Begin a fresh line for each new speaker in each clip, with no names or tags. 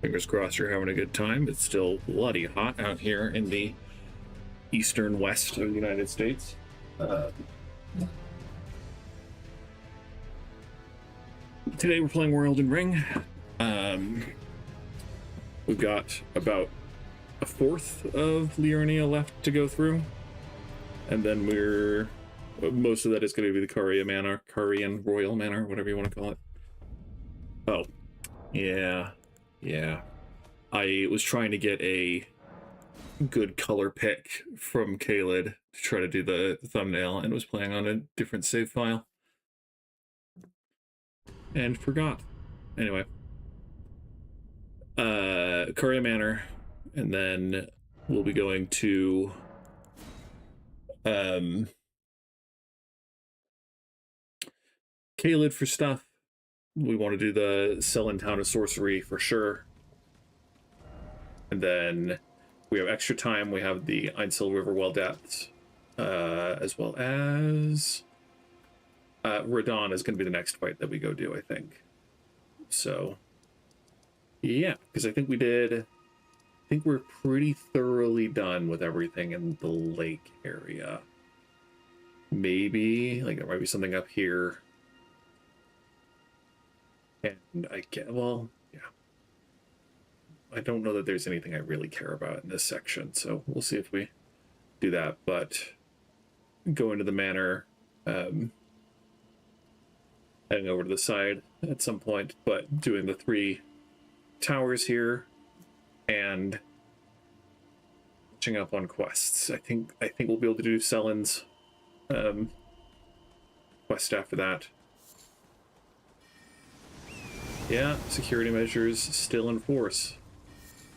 Fingers crossed you're having a good time. It's still bloody hot out here in the eastern west of the United States. Today we're playing more Elden Ring. We've got about a fourth of Liurnia left to go through. And then most of that is going to be the Caria Manor, Carian Royal Manor, whatever you want to call it. Oh, yeah. I was trying to get a good color pick from Caelid to try to do the thumbnail and was playing on a different save file. And forgot. Anyway. Caria Manor, and then we'll be going to Caelid for stuff. We want to do the Sellia Town of Sorcery for sure. And then we have extra time. We have the Ainsel River Well depths, as well as Radahn is going to be the next fight that we go do, I think. So, yeah, because I think we're pretty thoroughly done with everything in the lake area. Maybe, like, there might be something up here. And I don't know that there's anything I really care about in this section, so we'll see if we do that. But going to the manor, heading over to the side at some point, but doing the 3 towers here and catching up on quests. I think we'll be able to do Sellia's quest after that. Yeah, security measures still in force.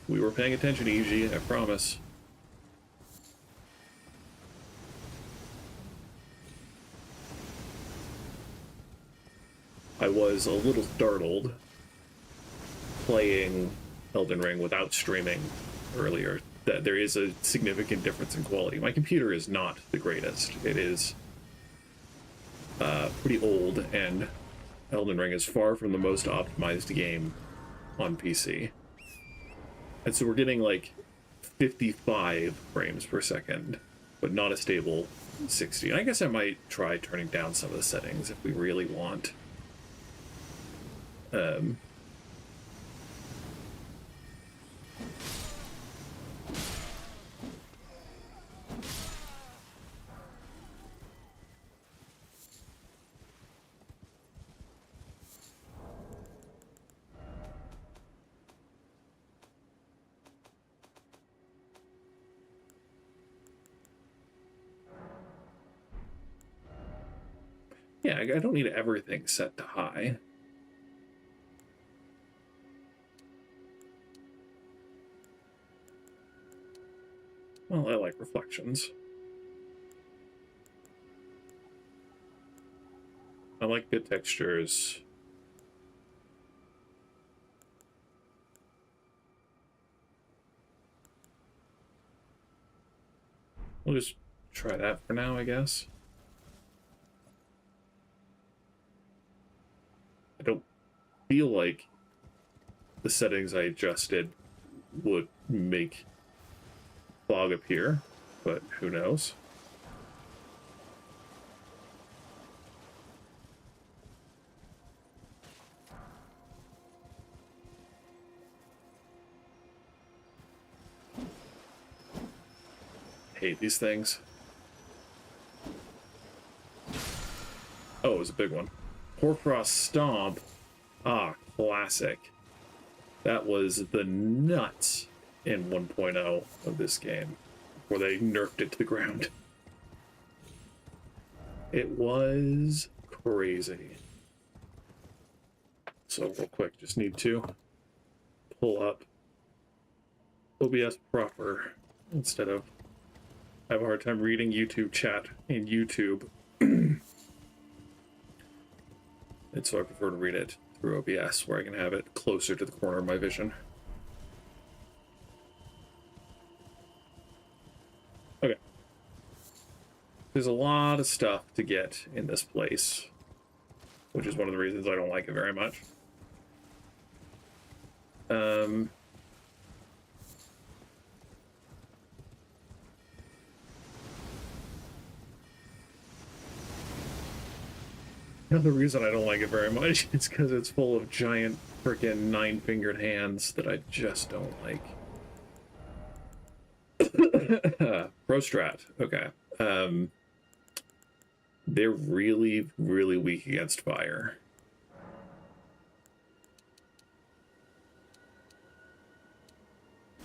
We were paying attention, EG, I promise. I was a little startled playing Elden Ring without streaming earlier, that there is a significant difference in quality. My computer is not the greatest. It is pretty old, and Elden Ring is far from the most optimized game on PC. And so we're getting like 55 frames per second, but not a stable 60. And I guess I might try turning down some of the settings if we really want. Yeah, I don't need everything set to high. Well, I like reflections. I like good textures. We'll just try that for now, I guess. I don't feel like the settings I adjusted would make fog appear, but who knows? I hate these things. Oh, it was a big one. Horcross Stomp. Ah, classic. That was the nuts in 1.0 of this game, where they nerfed it to the ground. It was crazy. So real quick, just need to pull up OBS proper instead of I have a hard time reading YouTube chat in YouTube. And so I prefer to read it through OBS, where I can have it closer to the corner of my vision. Okay. There's a lot of stuff to get in this place, which is one of the reasons I don't like it very much. Another reason I don't like it very much is because it's full of giant freaking 9-fingered hands that I just don't like. Pro strat. Okay. They're really, really weak against fire.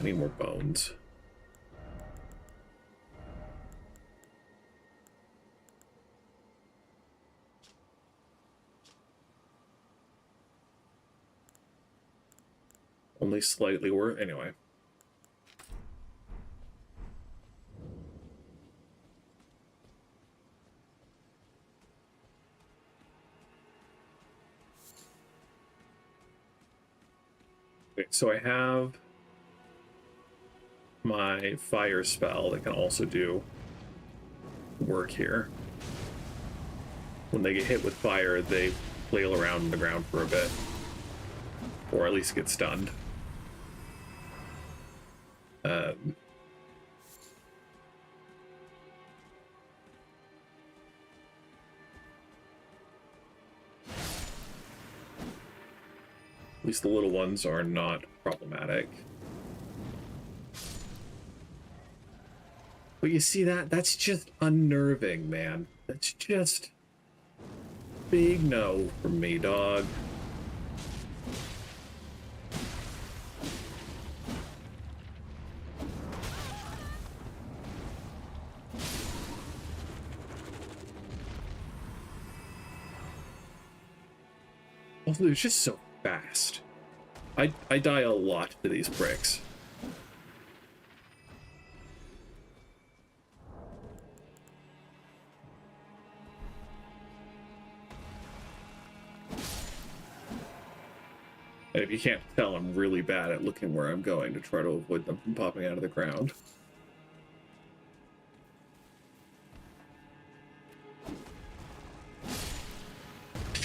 I need more bones. Only slightly worse. Anyway. Okay, so I have my fire spell that can also do work here. When they get hit with fire, they flail around in the ground for a bit. Or at least get stunned. At least the little ones are not problematic. But you see that? That's just unnerving, man. That's just big no from me, dog. Also, they're just so fast. I die a lot to these bricks. And if you can't tell, I'm really bad at looking where I'm going to try to avoid them from popping out of the ground.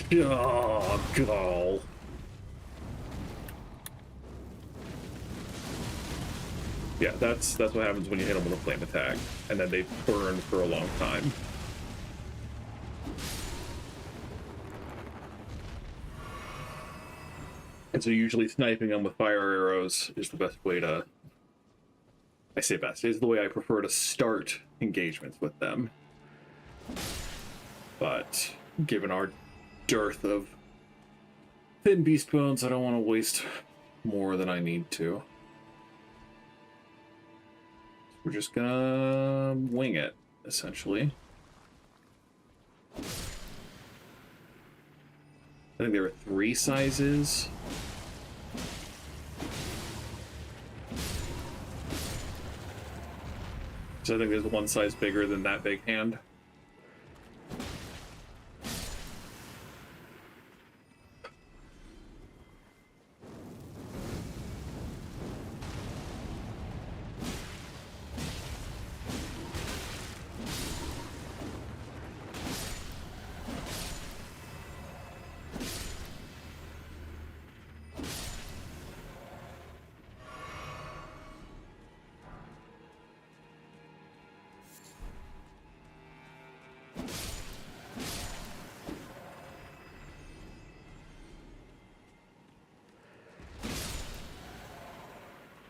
Oh, God. Yeah, that's what happens when you hit them with a flame attack, and then they burn for a long time. And so usually sniping them with fire arrows is the best way to... I say best, is the way I prefer to start engagements with them. But given our dearth of thin beast bones, I don't want to waste more than I need to. We're just gonna wing it, essentially. I think there are 3 sizes. So I think there's one size bigger than that big hand.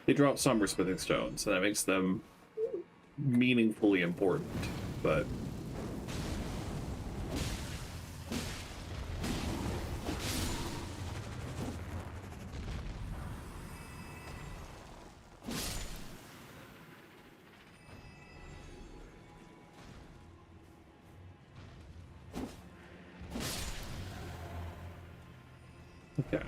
They drop somber smithing stones, so that makes them meaningfully important, but... Okay.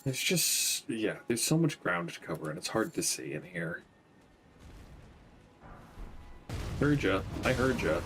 There's just, yeah, there's so much ground to cover, and it's hard to see in here. Heard ya. I heard ya.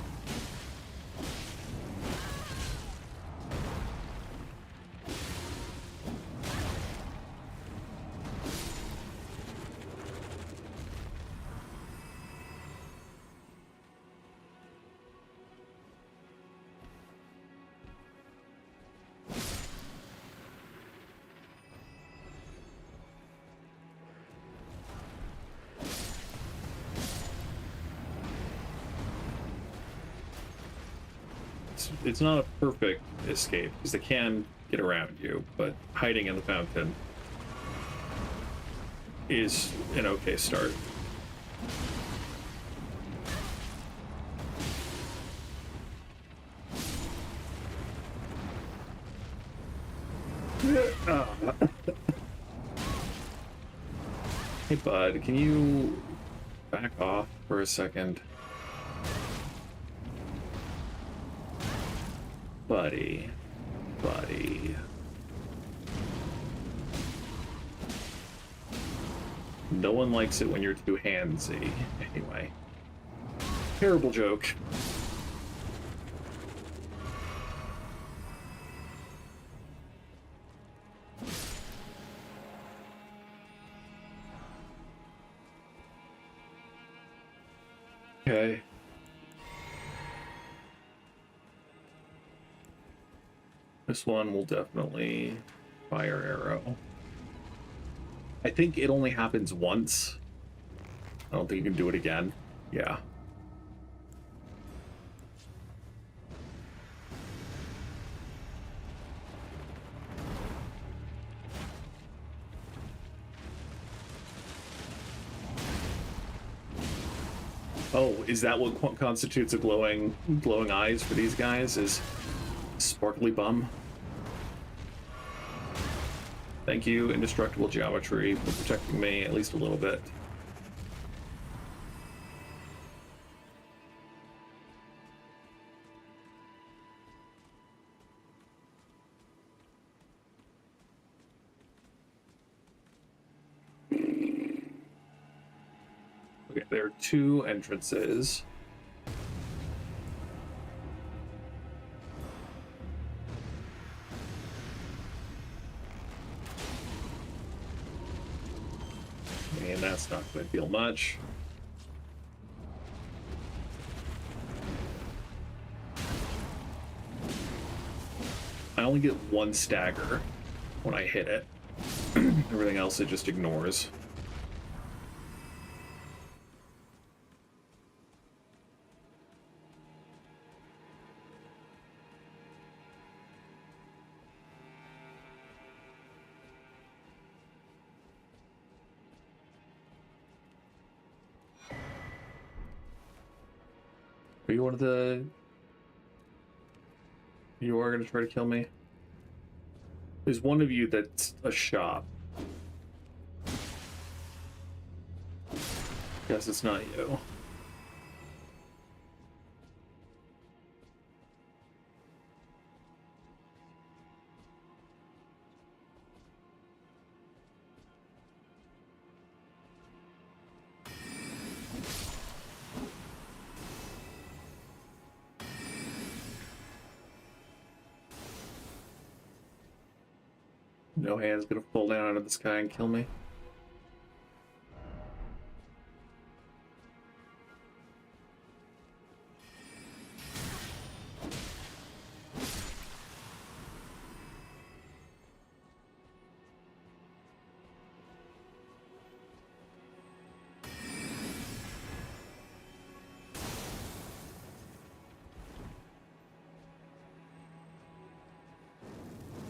it's not a perfect escape because they can get around you, but hiding in the fountain is an okay start. Hey bud, can you back off for a second? Buddy. No one likes it when you're too handsy. Anyway. Terrible joke. Okay. This one will definitely fire arrow. I think it only happens once. I don't think you can do it again. Yeah. Oh, is that what constitutes a glowing eyes for these guys? Is sparkly bum? Thank you, indestructible geometry, for protecting me at least a little bit. Okay, there are two entrances. And that's not going to feel much. I only get one stagger when I hit it. Everything else it just ignores. Are you one of the... You are going to try to kill me? There's one of you that's a shop. Guess it's not you. No hand's gonna fall down out of the sky and kill me.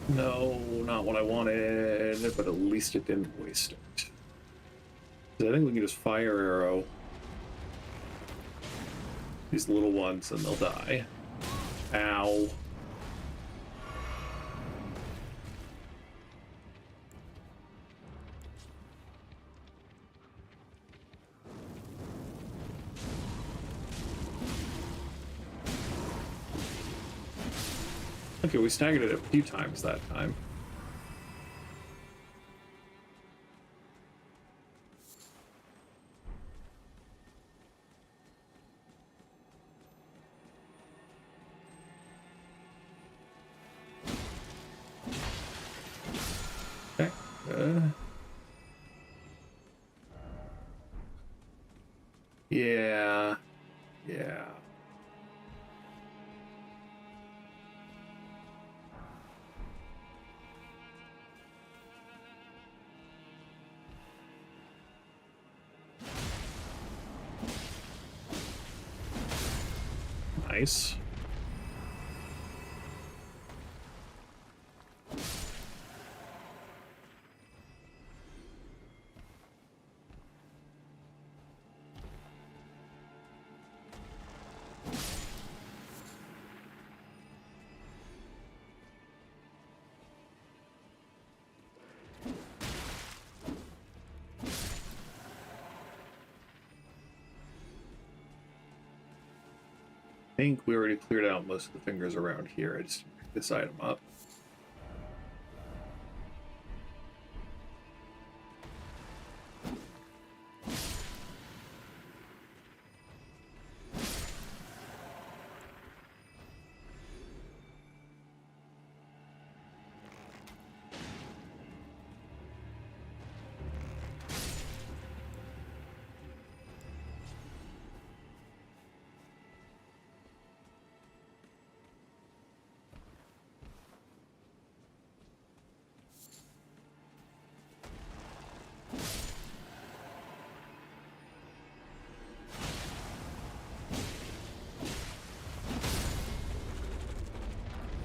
No, not what I wanted, but at least it didn't waste it. I think we can just fire arrow these little ones and they'll die. Ow. Okay, we staggered it a few times that time. Okay. Yeah. Yeah. Nice. think we already cleared out most of the fingers around here. I just picked this item up.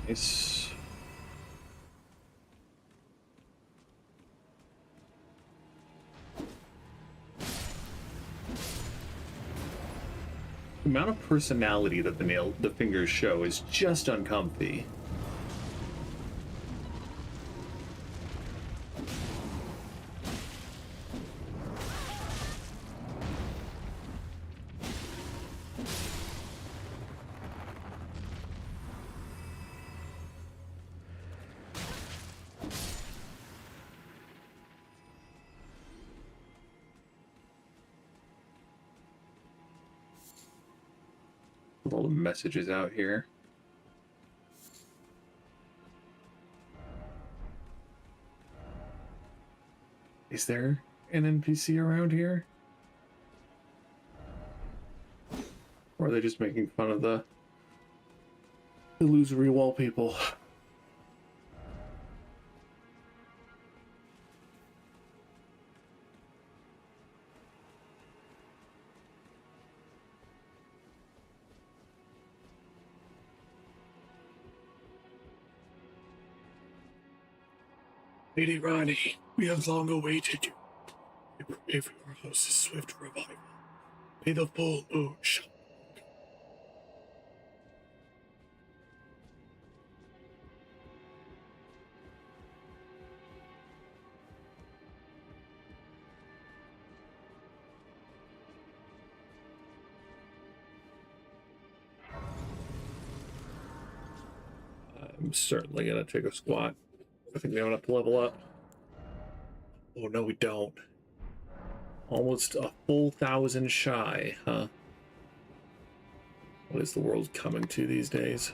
Nice. The amount of personality that the fingers show is just uncomfy. With all the messages out here. Is there an NPC around here? Or are they just making fun of the illusory wall people? Lady Rani, we have long awaited you. We pray for your house's swift revival. May the full moon shine. I'm certainly gonna take a squat. I think we don't have to level up. Oh no, we don't. Almost a full 1,000 shy, huh? What is the world coming to these days?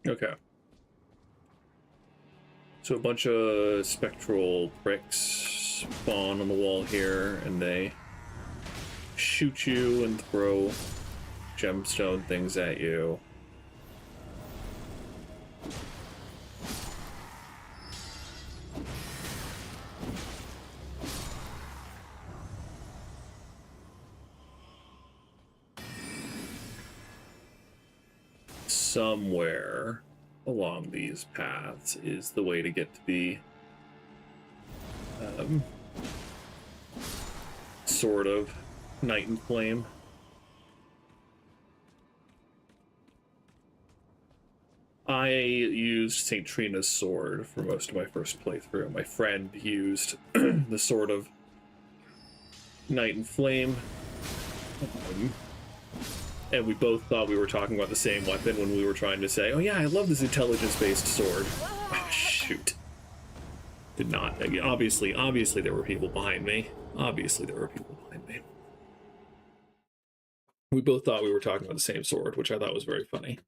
Okay. So a bunch of spectral pricks spawn on the wall here, and they shoot you and throw gemstone things at you. Somewhere along these paths is the way to get to the sort of Night and Flame. I used St. Trina's sword for most of my first playthrough. My friend used the Sword of Night and Flame. And we both thought we were talking about the same weapon when we were trying to say, oh yeah, I love this intelligence-based sword. Oh, shoot. Did not. Obviously there were people behind me. Obviously there were people behind me. We both thought we were talking about the same sword, which I thought was very funny.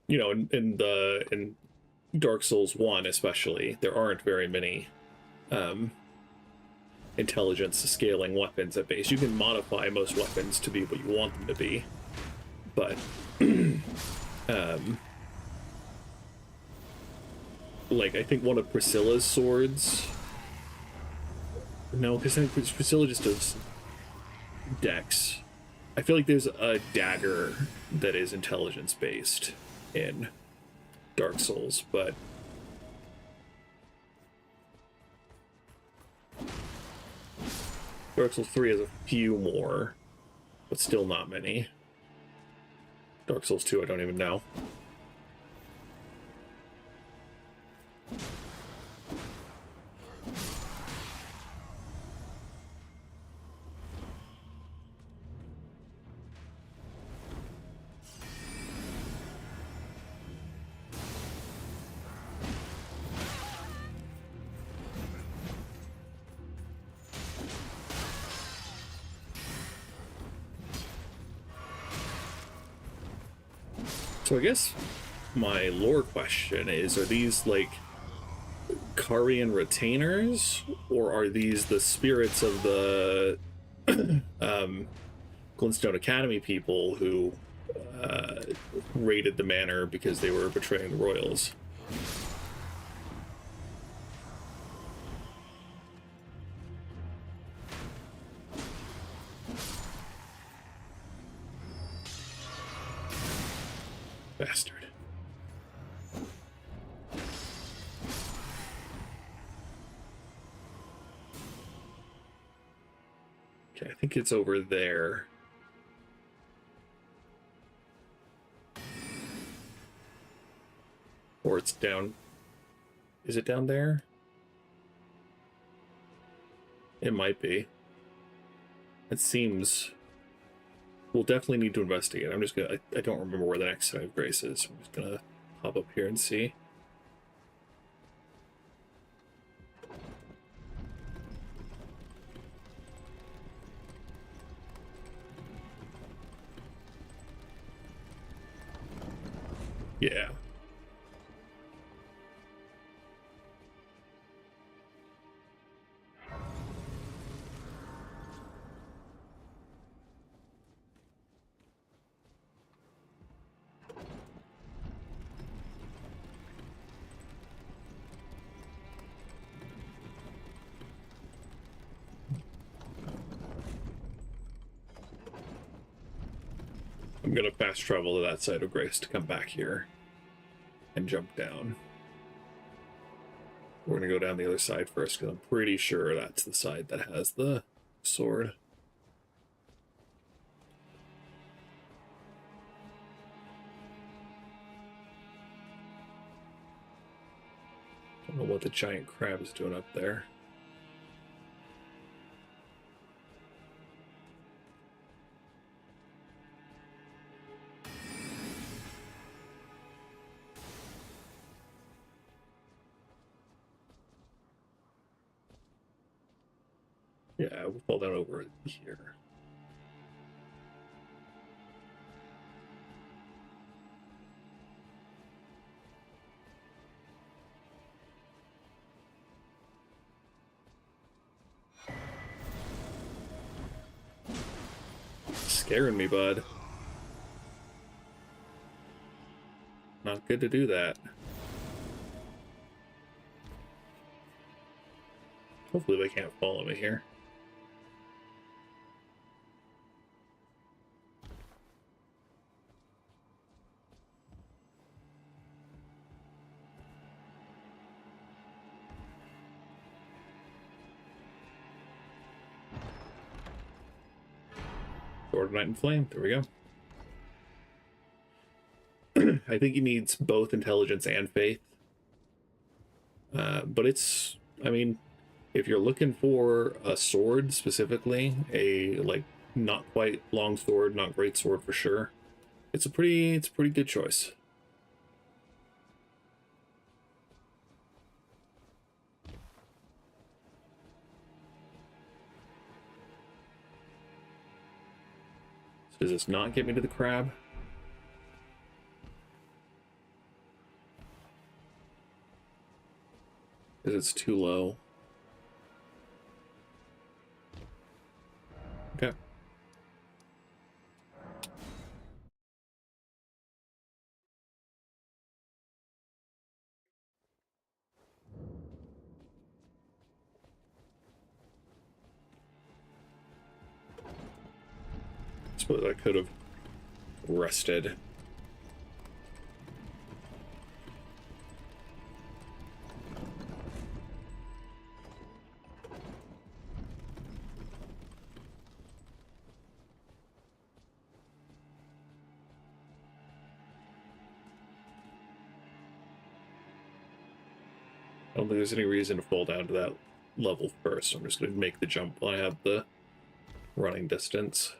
You know, in Dark Souls 1 especially, there aren't very many intelligence scaling weapons at base. You can modify most weapons to be what you want them to be, but like I think one of Priscilla's swords, no, because Priscilla just does dex. I feel like there's a dagger that is intelligence based in Dark Souls, but Dark Souls 3 has a few more, but still not many. Dark Souls 2, I don't even know. So I guess my lore question is, are these like Carian retainers, or are these the spirits of the Glintstone Academy people who raided the manor because they were betraying the royals? Bastard. Okay, I think it's over there. Or it's down. Is it down there? It might be. It seems. We'll definitely need to investigate. I'm just gonna. I don't remember where the next site of grace is. I'm just gonna pop up here and see. Yeah. I'm gonna fast travel to that side of grace to come back here and jump down. We're gonna go down the other side first because I'm pretty sure that's the side that has the sword. Don't know what the giant crab is doing up there. Yeah, we'll fall down over here. Scaring me, bud. Not good to do that. Hopefully they can't follow me here. Sword of Night and Flame. There we go. I think he needs both intelligence and faith. But it's, I mean, if you're looking for a sword specifically, a like not quite long sword, not great sword for sure, it's a pretty good choice. So does this not get me to the crab? Because it's too low. Okay. Suppose I could have rested. don't think there's any reason to fall down to that level first. So I'm just going to make the jump while I have the running distance.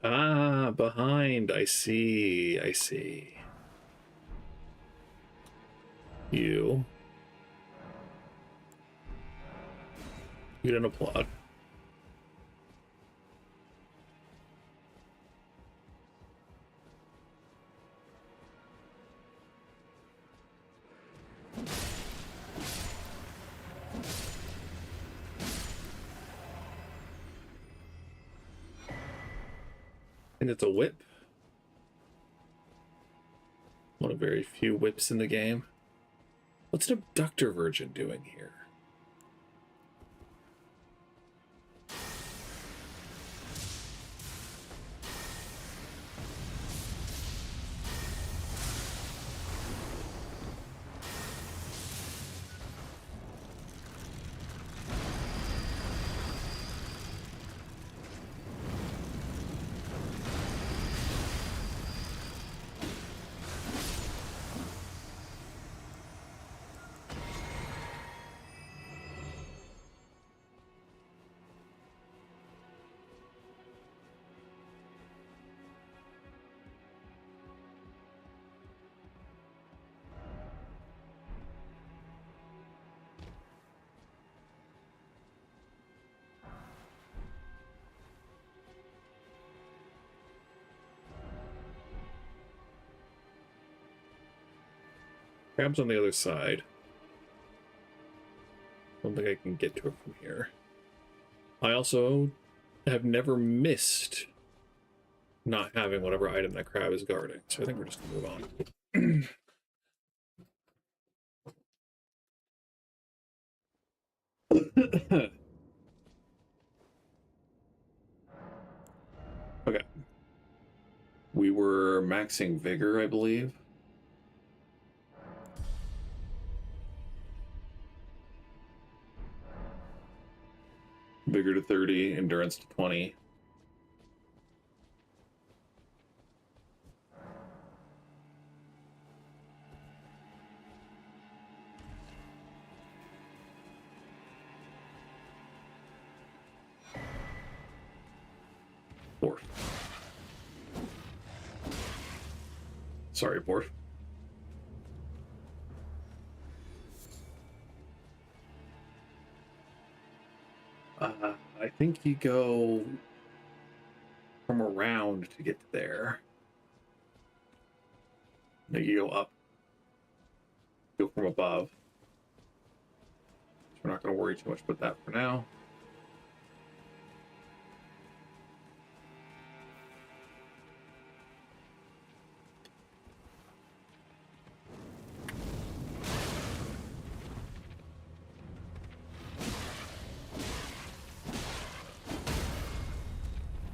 Ah, behind. I see. I see. You didn't applaud. And it's a whip. One of very few whips in the game. What's an abductor virgin doing here? Crab's on the other side. Don't think I can get to it from here. I also have never missed not having whatever item that crab is guarding, so I think we're just gonna move on. Okay. We were maxing vigor, I believe. Vigor to 30, endurance to 20. Borf. Sorry, Borf. I think you go from around to get there. No, you go up. Go from above. So we're not going to worry too much about that for now.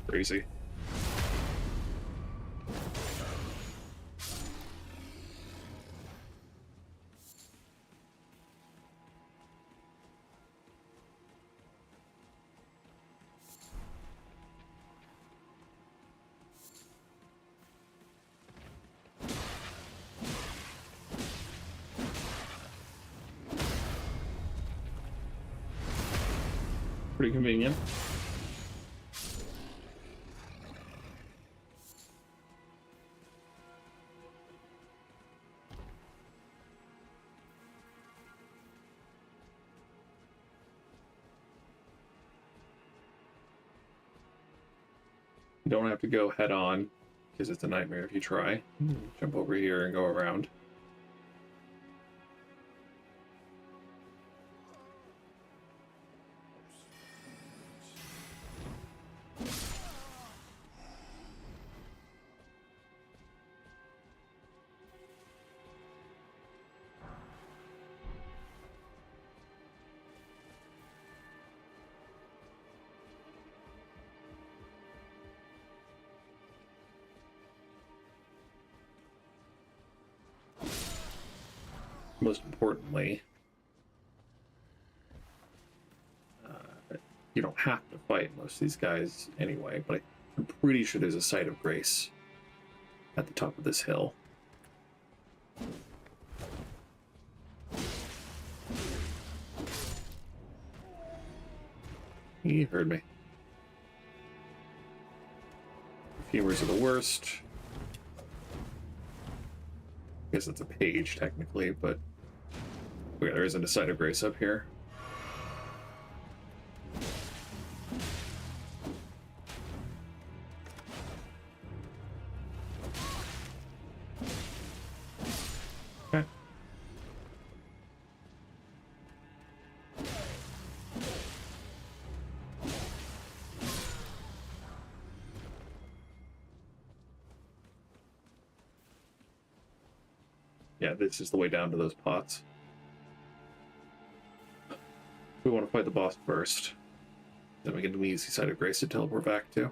Crazy. Pretty convenient. You don't have to go head on, because it's a nightmare if you try. Jump over here and go around. most importantly, you don't have to fight most of these guys anyway, but I'm pretty sure there's a site of grace at the top of this hill. He heard me. Femurs are the worst. I guess it's a page, technically, but yeah, there isn't a site of grace up here. Okay. Yeah, this is the way down to those pots. We want to fight the boss first. Then we get an easy side of grace to teleport back to.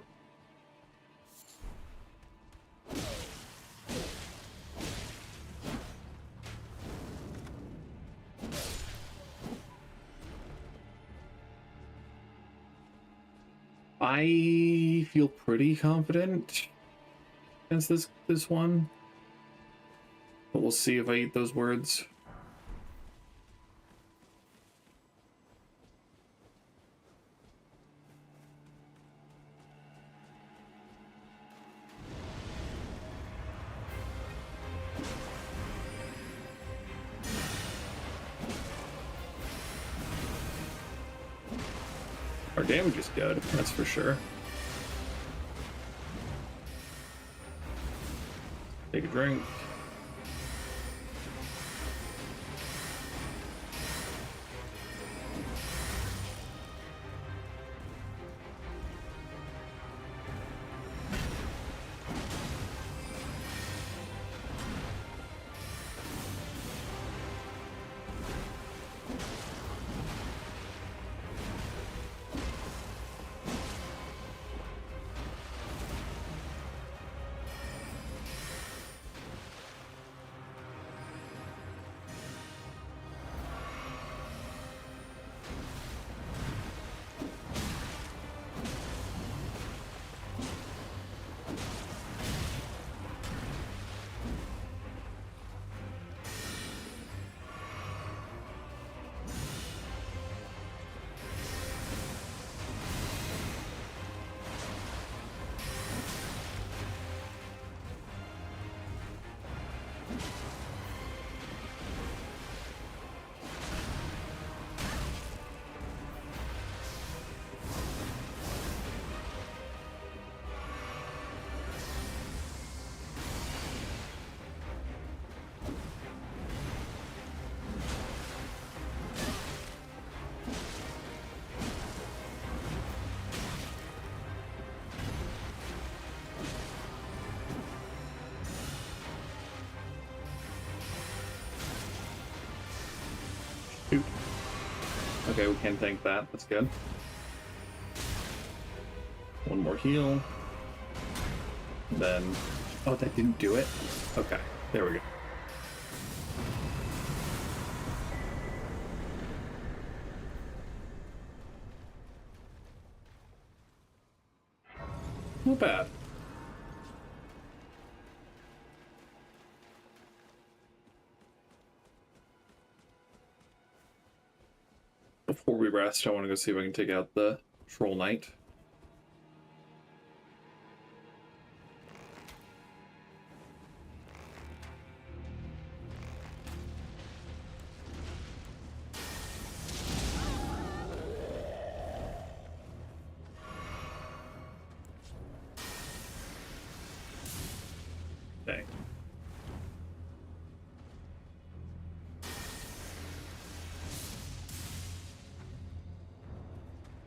I feel pretty confident against this one. But we'll see if I eat those words. Our damage is good, that's for sure. Take a drink. Shoot. Okay, we can tank that. That's good. One more heal. Then... oh, that didn't do it? Okay, there we go. Not bad. Before we rest, I want to go see if I can take out the Troll Knight. Dang.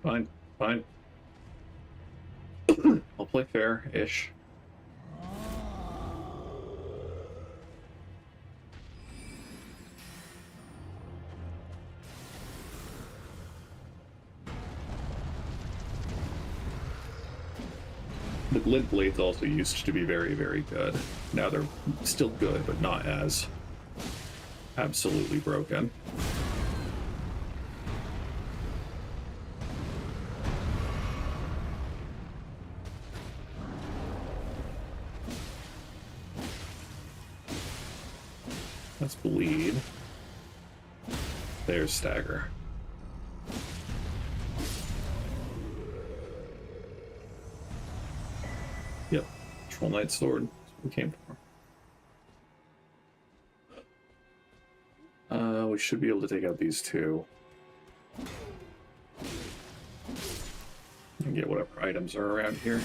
Fine, fine. I'll play fair-ish. The glint blades also used to be very, very good. Now they're still good, but not as absolutely broken. Let's bleed. There's stagger. Yep, Troll Knight Sword. That's what we came for. We should be able to take out these two. And get whatever items are around here.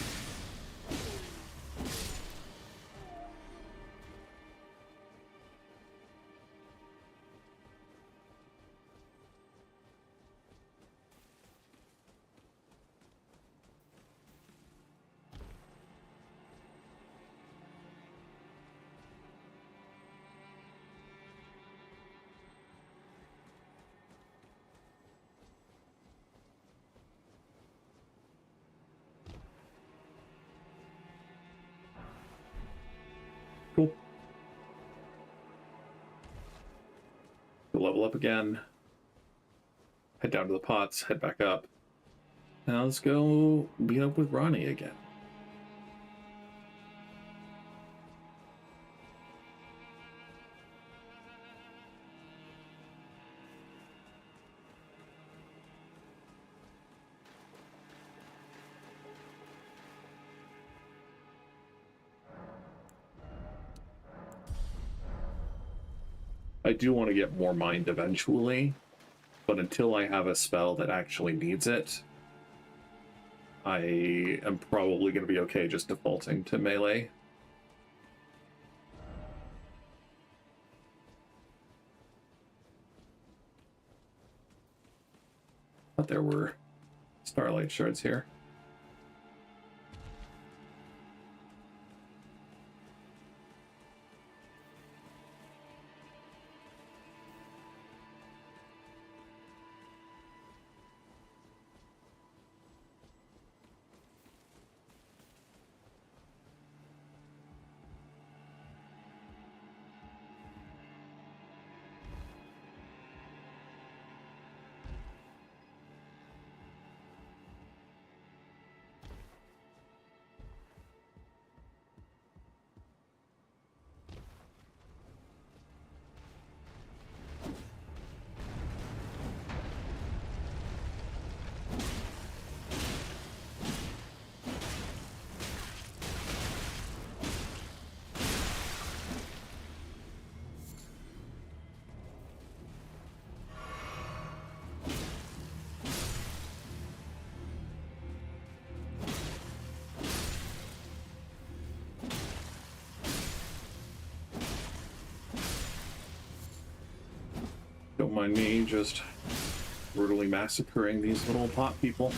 Cool. We'll level up again. Head down to the pots, head back up. Now let's go meet up with Ronnie again. I do want to get more mind eventually, but until I have a spell that actually needs it, I am probably going to be okay just defaulting to melee. Thought there were Starlight Shards here. Don't mind me just brutally massacring these little pot people.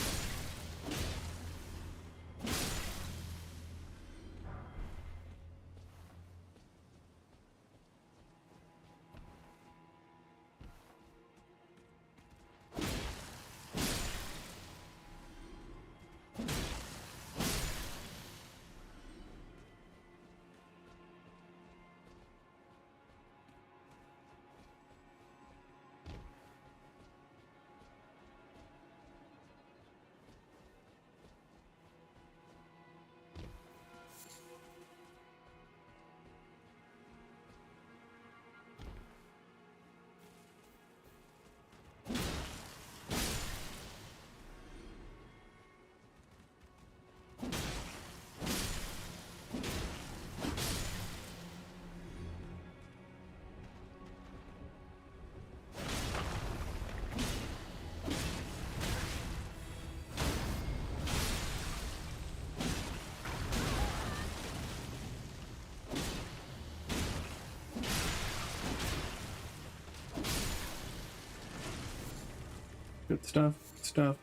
Good stuff, good stuff.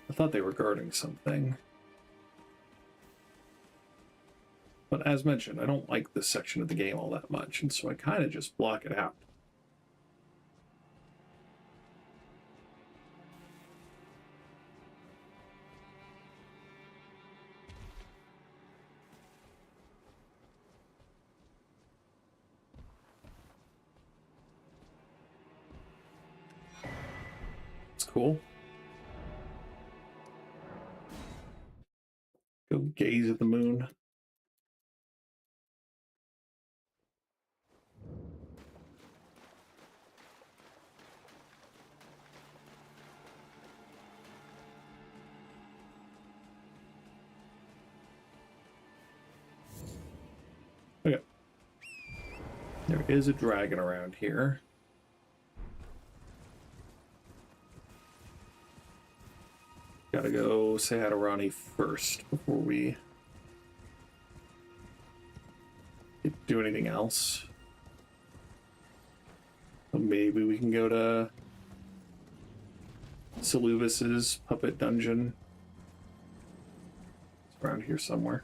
I thought they were guarding something. But as mentioned, I don't like this section of the game all that much, and so I kind of just block it out. cool. Go gaze at the moon. Okay. There is a dragon around here. Gotta go say hi to Ronnie first before we do anything else. So maybe we can go to Salubus's puppet dungeon. It's around here somewhere.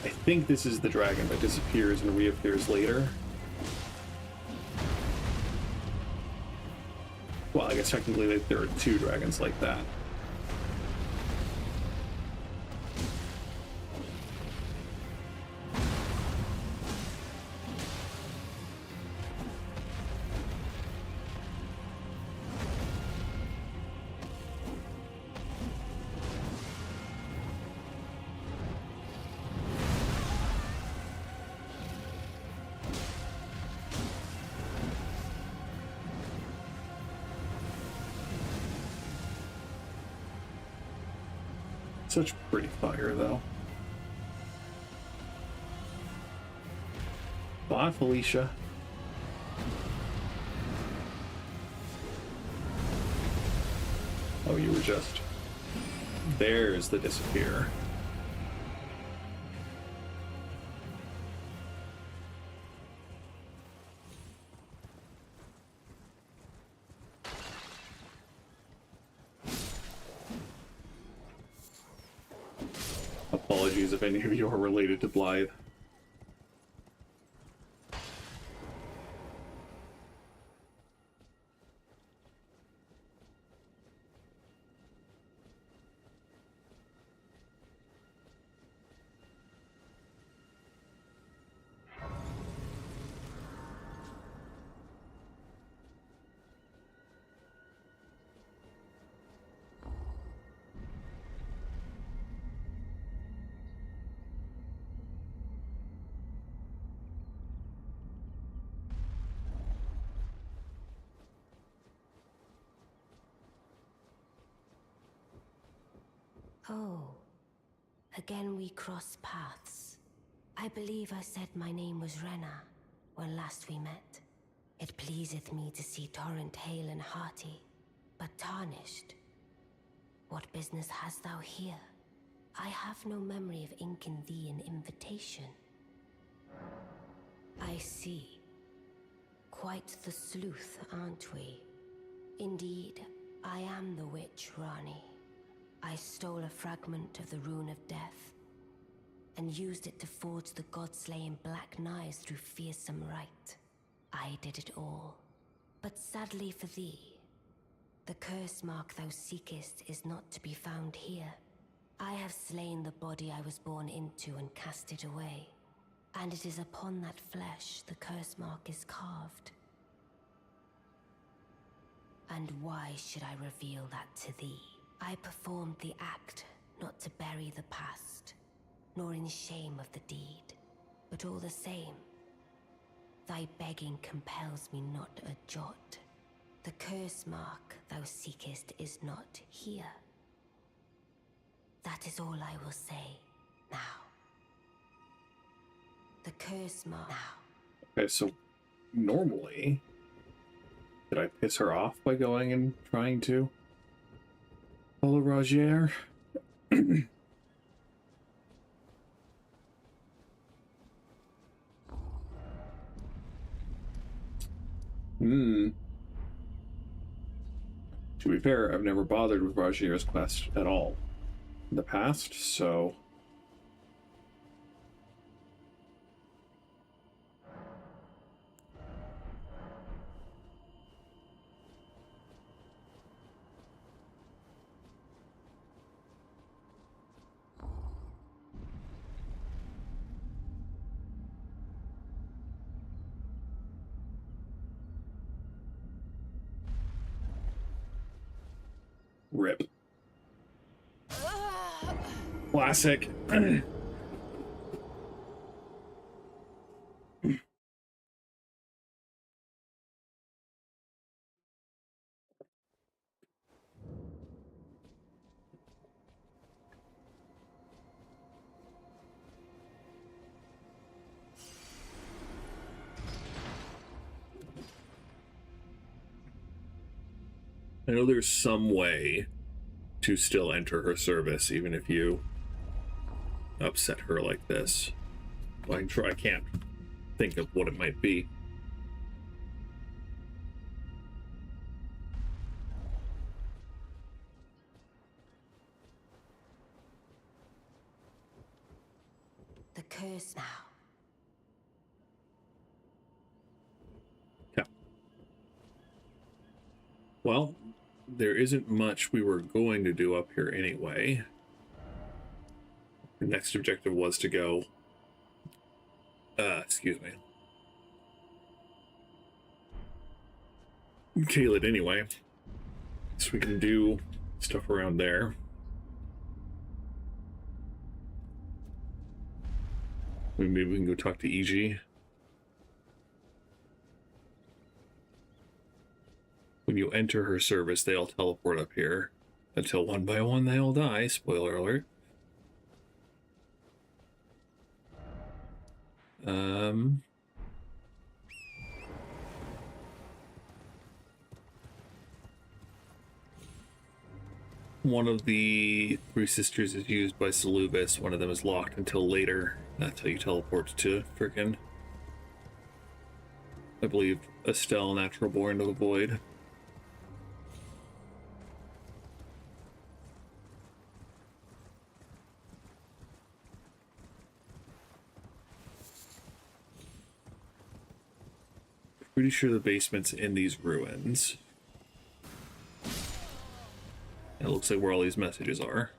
I think this is the dragon that disappears and reappears later. Well, I guess technically there are two dragons like that. Such pretty fire, though. Bye, Felicia. Oh, you were just... There's the disappear. Apologies if any of you are related to Blythe.
Oh, again we cross paths. I believe I said my name was Rena when last we met. It pleaseth me to see Torrent hale and hearty, but tarnished. What business hast thou here? I have no memory of inking thee an invitation. I see. Quite the sleuth, aren't we? Indeed, I am the witch, Rani. I stole a fragment of the Rune of Death, and used it to forge the god-slaying black knives through fearsome rite. I did it all. But sadly for thee, the curse mark thou seekest is not to be found here. I have slain the body I was born into and cast it away, and it is upon that flesh the curse mark is carved. And why should I reveal that to thee? I performed the act not to bury the past, nor in shame of the deed, but all the same, thy begging compels me not a jot. The curse mark thou seekest is not here. That is all I will say now. The curse mark now.
Okay, so normally, did I piss her off by going and trying to follow Rogier? To be fair, I've never bothered with Rogier's quest at all in the past, so... Rip. Classic. I know there's some way to still enter her service, even if you upset her like this. I'm sure I can't think of what it might be.
The curse now.
Yeah. Well, there isn't much we were going to do up here anyway. The next objective was to go... excuse me. Caelid anyway. So we can do stuff around there. Maybe we can go talk to EG. When you enter her service, they all teleport up here. Until one by one they all die. Spoiler alert. One of the three sisters is used by Selubis. One of them is locked until later. That's how you teleport to frickin', I believe, Estelle, Natural Born to the Void. Pretty sure the basement's in these ruins. It looks like where all these messages are.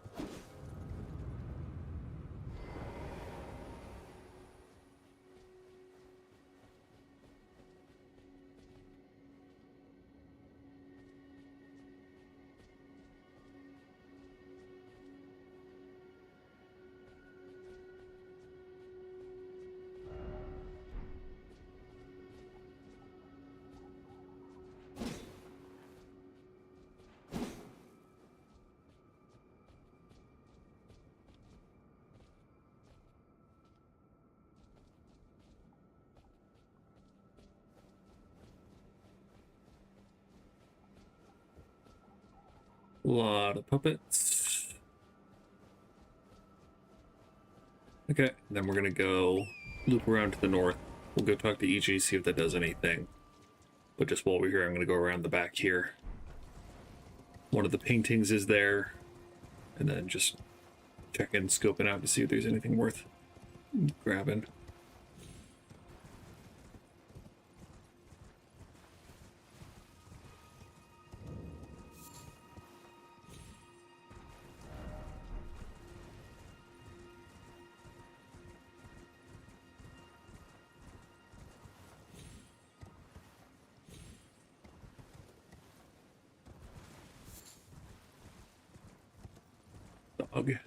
A lot of puppets. Okay, then we're gonna go loop around to the north. We'll go talk to EG, see if that does anything. But just while we're here, I'm gonna go around the back here. One of the paintings is there. And then just check in, scoping out to see if there's anything worth grabbing. Dog.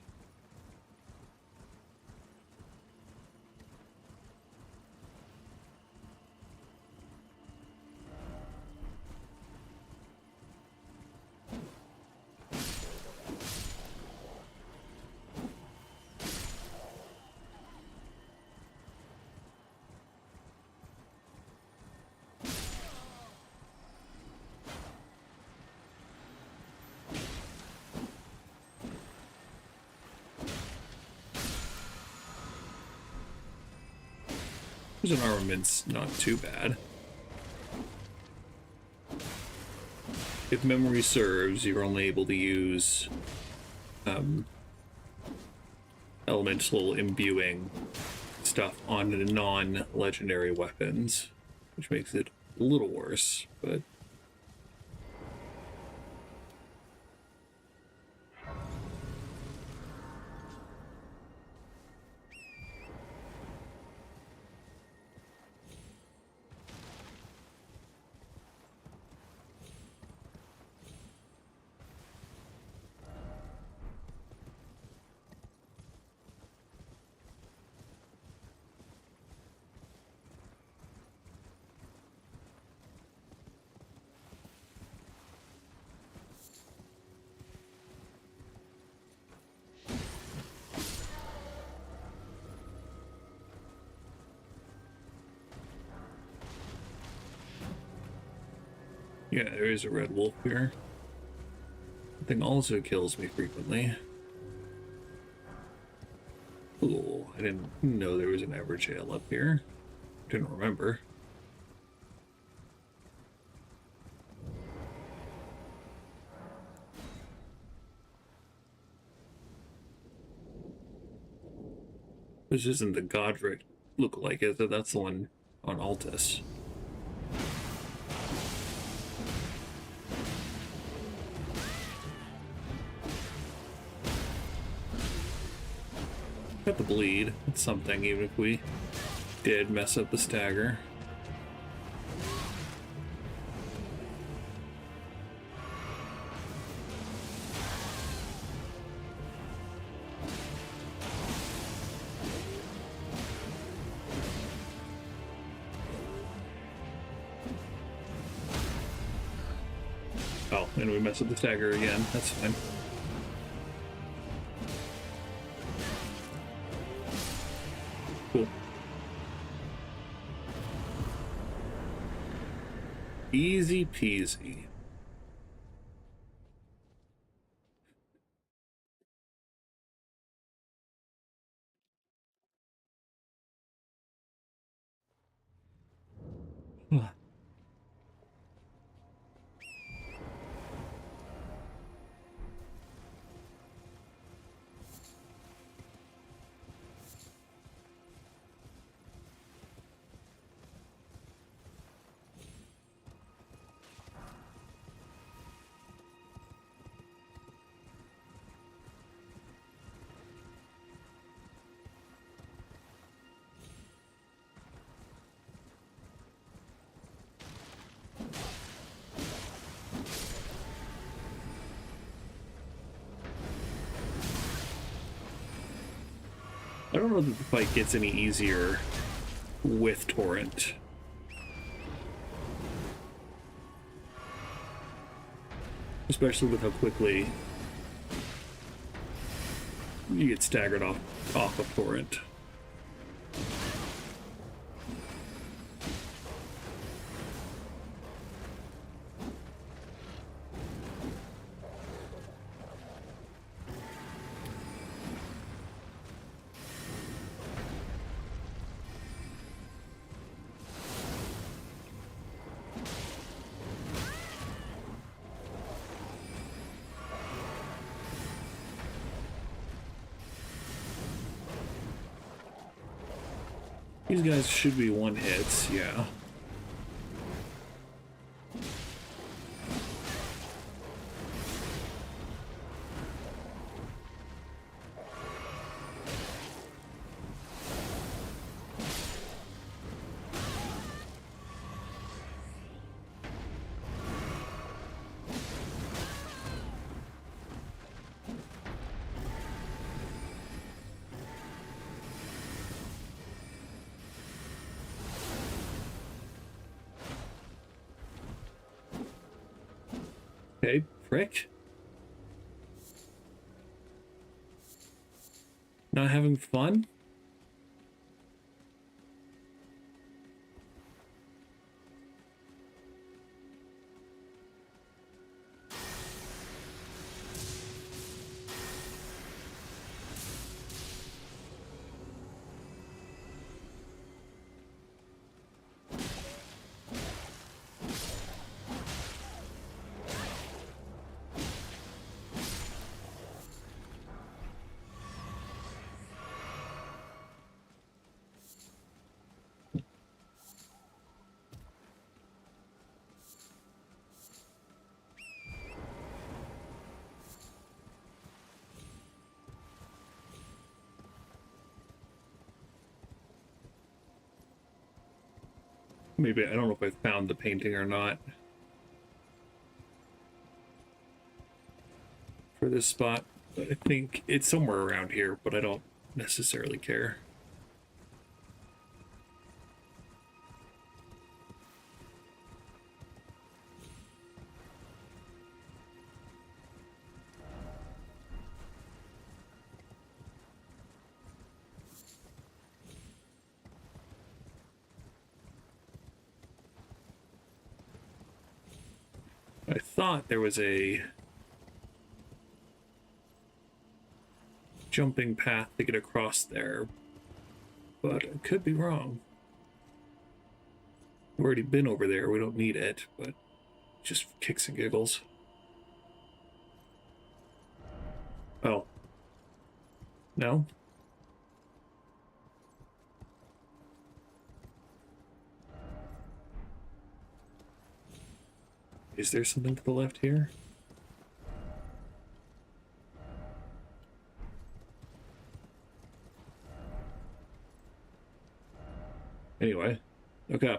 There's an armament's not too bad. If memory serves, you're only able to use elemental imbuing stuff on non-legendary weapons, which makes it a little worse, but Yeah, there is a red wolf here. The thing also kills me frequently. Ooh, I didn't know there was an Everjail up here. Didn't remember. This isn't the Godric lookalike, is it? That's the one on Altus. Got the bleed. It's something, even if we did mess up the stagger. Oh, and we mess up the stagger again. That's fine. Cool. Easy peasy. I don't know that the fight gets any easier with Torrent. Especially with how quickly you get staggered off of Torrent. These guys should be one hits, yeah. Okay, prick. Not having fun? Maybe, I don't know if I found the painting or not for this spot. I think it's somewhere around here, but I don't necessarily care. I thought there was a jumping path to get across there, but I could be wrong. We've already been over there. We don't need it, but just kicks and giggles. Oh. No? Is there something to the left here? Anyway, okay.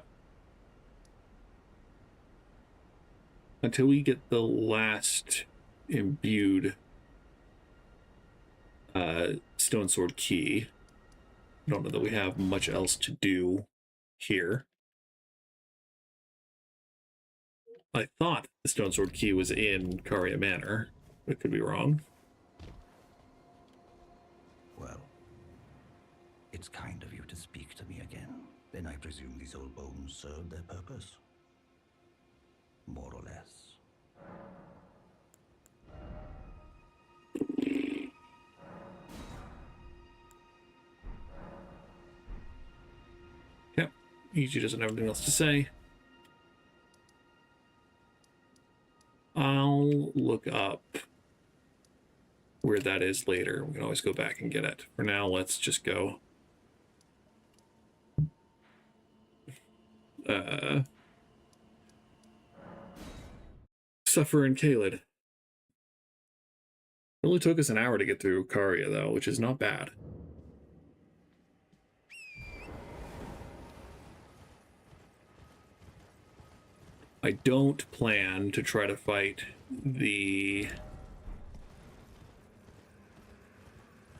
Until we get the last imbued stone sword key, I don't know that we have much else to do here. I thought the stone sword key was in Caria Manor. I could be wrong.
Well, it's kind of you to speak to me again. Then I presume these old bones served their purpose? More or less.
Yep. Ichi doesn't have anything else to say. I'll look up where that is later. We can always go back and get it. For now, let's just go. Suffer in Caelid. It only took us an hour to get through Caria, though, which is not bad. I don't plan to try to fight the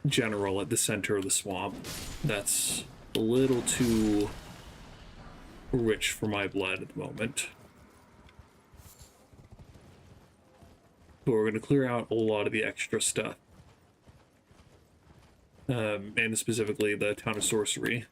general at the center of the swamp. That's a little too rich for my blood at the moment. But we're going to clear out a lot of the extra stuff. And specifically the town of Sorcery.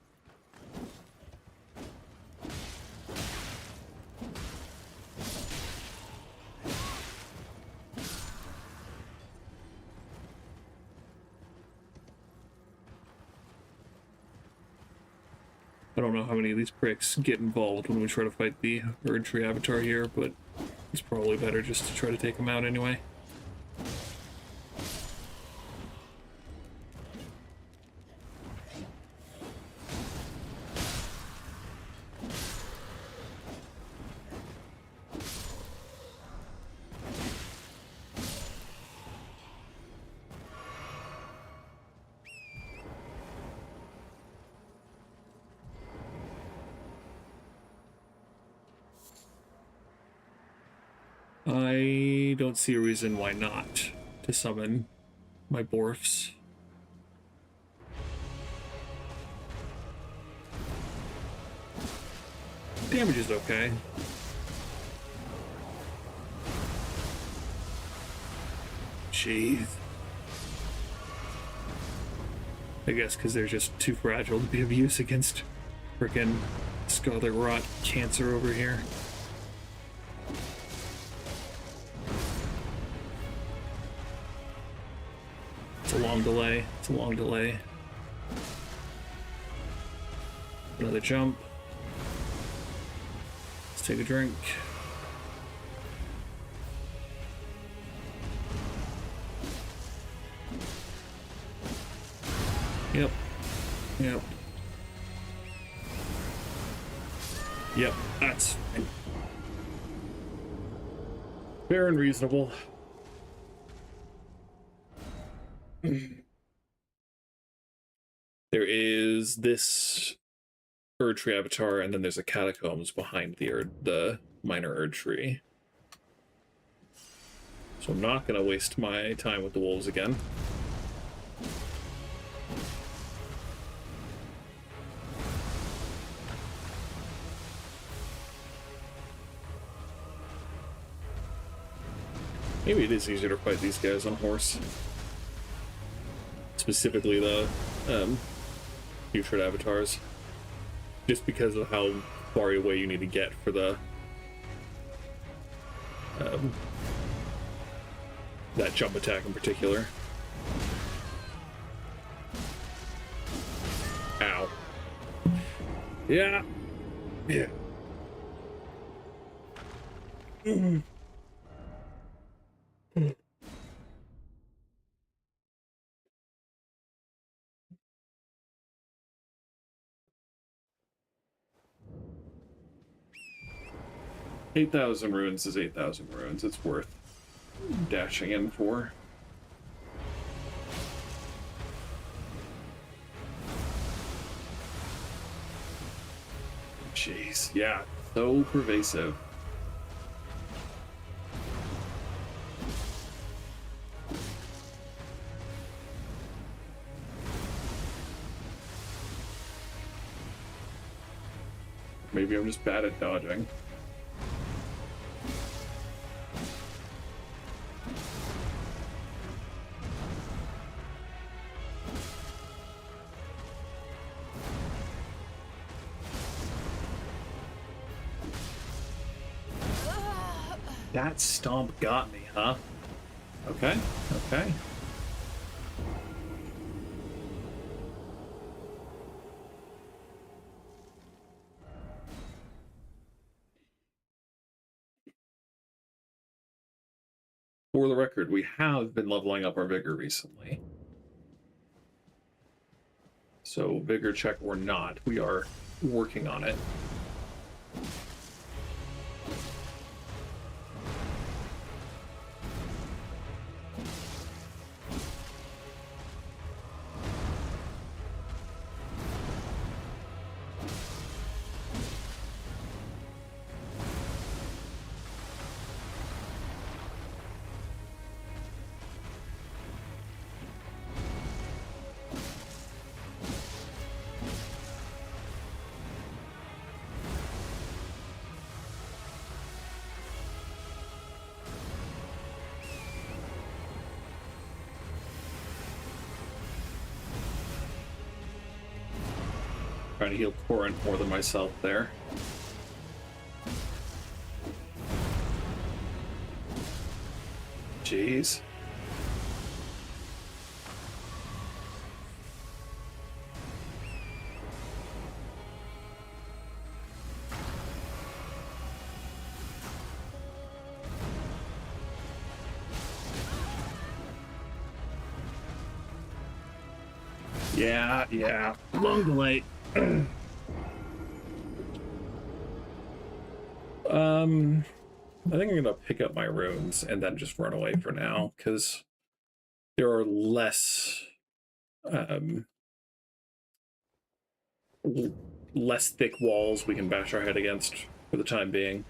I don't know how many of these pricks get involved when we try to fight the Erdtree Avatar here, but it's probably better just to try to take them out anyway. I don't see a reason why not to summon my Borfs. Damage is okay. Jeez. I guess because they're just too fragile to be of use against frickin' Scarlet Rot cancer over here. It's a long delay. It's a long delay. Another jump. Let's take a drink. Yep. Yep. Yep, that's fine. Fair and reasonable. There is this Erdtree Avatar, and then there's a catacombs behind the minor Erdtree. So I'm not going to waste my time with the wolves again. Maybe it is easier to fight these guys on horse. Specifically the putrid avatars. Just because of how far away you need to get for the Um, that jump attack in particular. Ow. Yeah. Yeah. 8,000 runes is 8,000 runes. It's worth dashing in for. Jeez, yeah, so pervasive. Maybe I'm just bad at dodging. That stomp got me, huh? Okay, okay. For the record, we have been leveling up our vigor recently. So vigor check or not, we are working on it. Trying to heal Corinth more than myself there. Jeez. Yeah. Long delay. I think I'm gonna pick up my runes and then just run away for now, because there are less less thick walls we can bash our head against for the time being.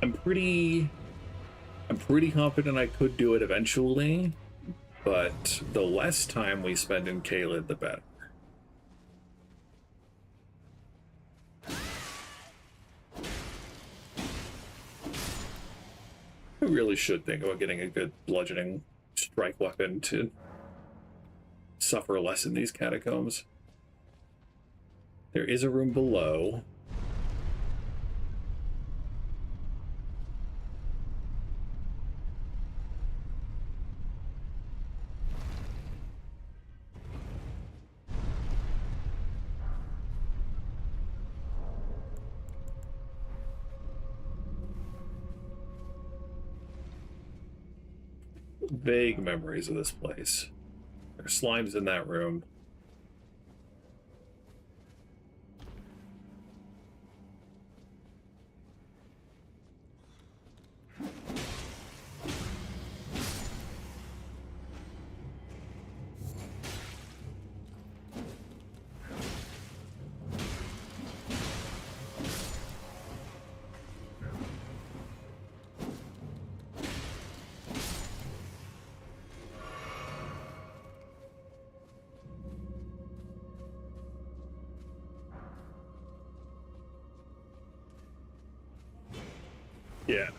I'm pretty confident I could do it eventually, but the less time we spend in Caelid, the better. I really should think about getting a good bludgeoning strike weapon to suffer less in these catacombs. There is a room below. Vague memories of this place. There are slimes in that room.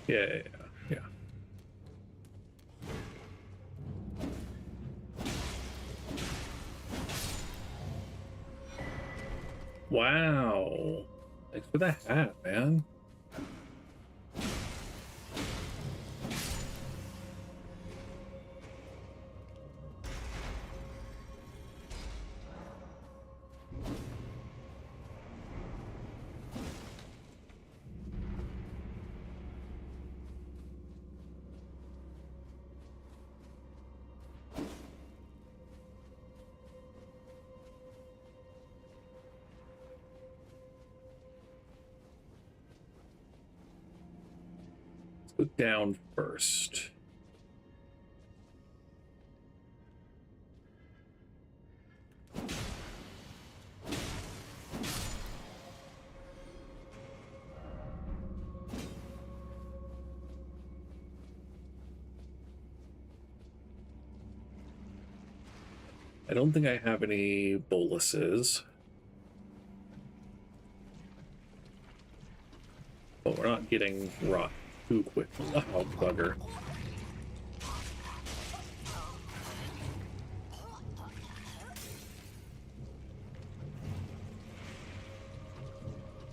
Yeah. Wow. Thanks for the hat, man. Let's go down first. I don't think I have any boluses. But we're not getting rot too quickly. Oh, bugger.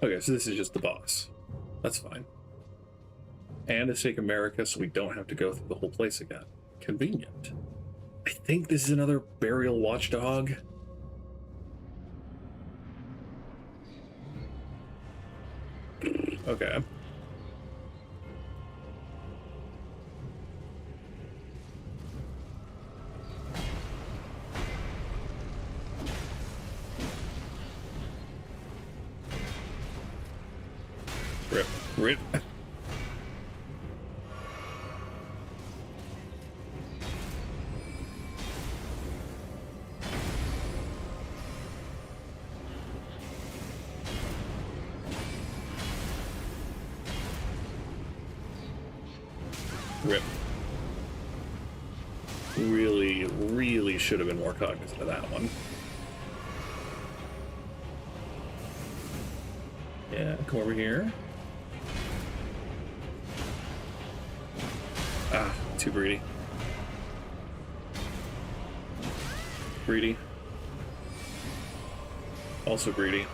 Okay, so this is just the boss. That's fine. And it's Take America, so we don't have to go through the whole place again. Convenient. I think this is another burial watchdog. Okay. Rip. Rip. Rip. Really should have been more cognizant of that one. Yeah, come over here. Ah, too greedy. Greedy. Also greedy.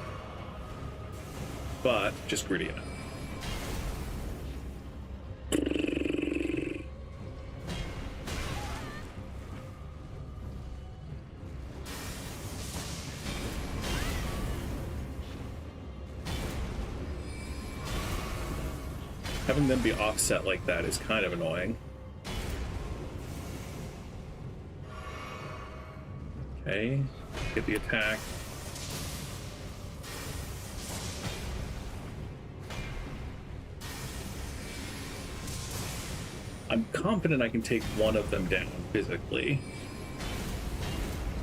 But just greedy enough. Having them be offset like that is kind of annoying. Okay, get the attack. I'm confident I can take one of them down physically.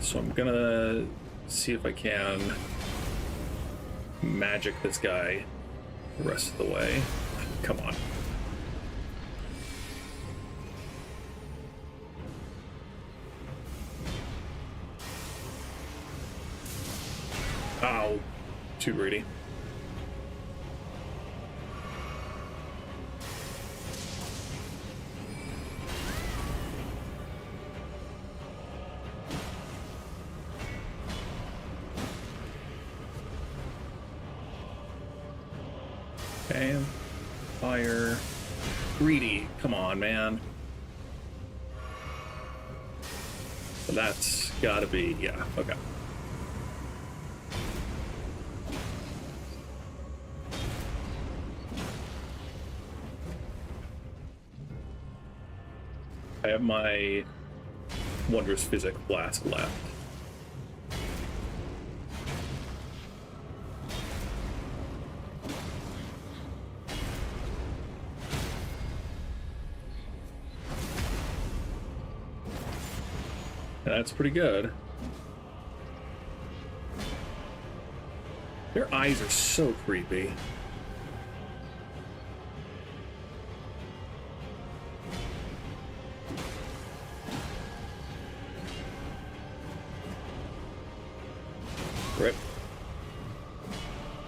So I'm gonna see if I can magic this guy the rest of the way. Come on. Ow. Too greedy. Okay. Fire. Greedy. Come on, man. So that's gotta be, yeah, okay. I have my Wondrous Physic Blast left. That's pretty good. Their eyes are so creepy. Rip.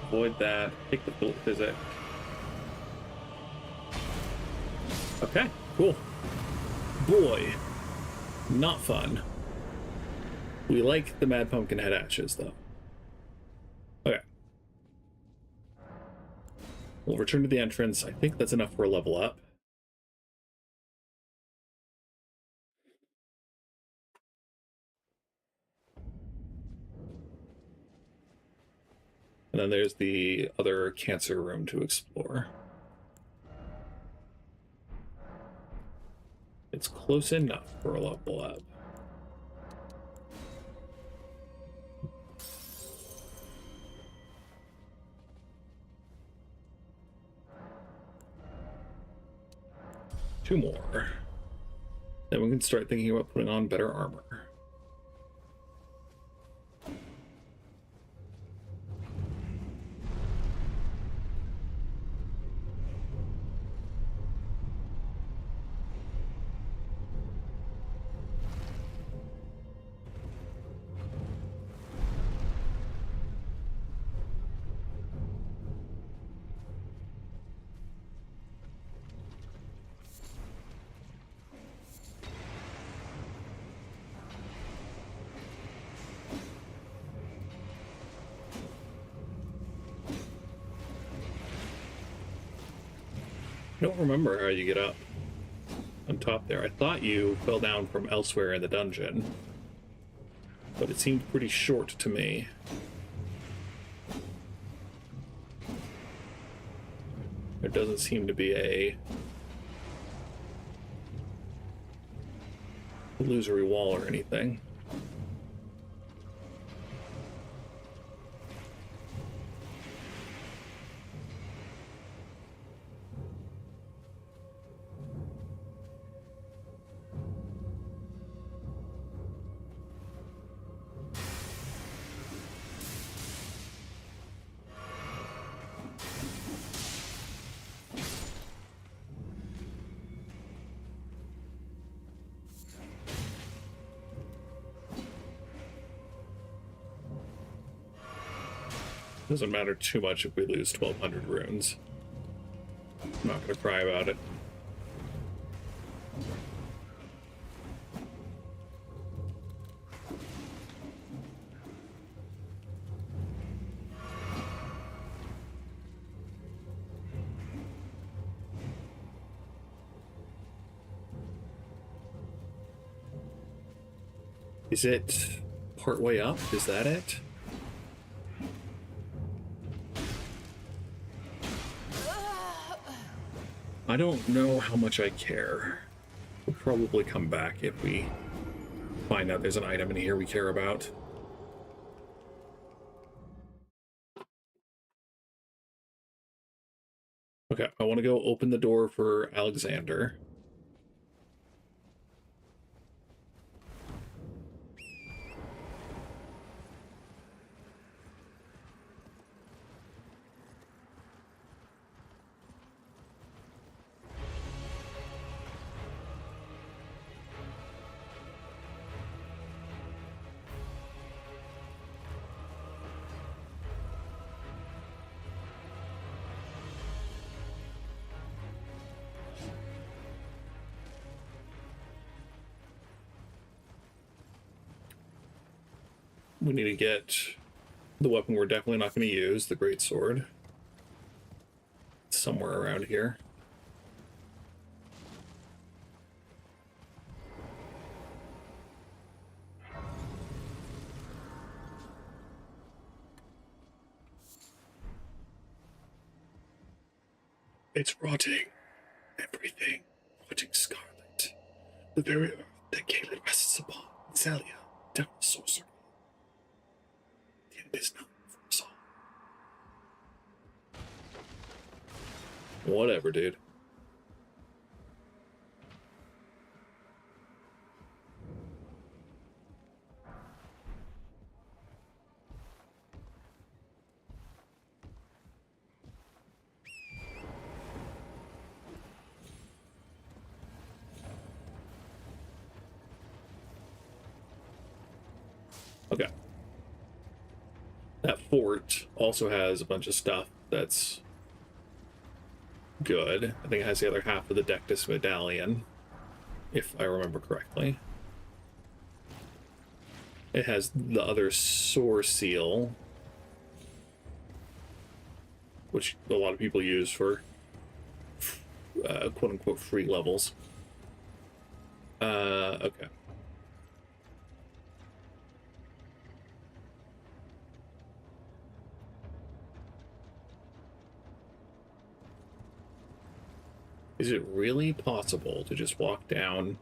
Avoid that. Take the bullet physic. Okay, cool. Boy, not fun. We like the Mad Pumpkin Head Ashes, though. Okay, We'll return to the entrance. I think that's enough for a level up. And then there's the other cancer room to explore. It's close enough for a level up. Two more. Then we can start thinking about putting on better armor. I don't remember how you get up on top there. I thought you fell down from elsewhere in the dungeon, but it seemed pretty short to me. There doesn't seem to be a illusory wall or anything. Doesn't matter too much if we lose 1,200 runes. I'm not going to cry about it. Is it partway up? Is that it? I don't know how much I care. We'll probably come back if we find out there's an item in here we care about. Okay, I want to go open the door for Alexander. We need to get the weapon we're definitely not going to use, the great sword. It's somewhere around here. It's rotting. Everything. Rotting scarlet. The very earth that Caelid rests upon. Sellia. Devil sorcery. The end is not for us all. Whatever, dude. Okay. That fort also has a bunch of stuff that's good. I think it has the other half of the Dectus medallion, if I remember correctly. It has the other sore seal. which a lot of people use for quote-unquote free levels. Okay. Is it really possible to just walk down?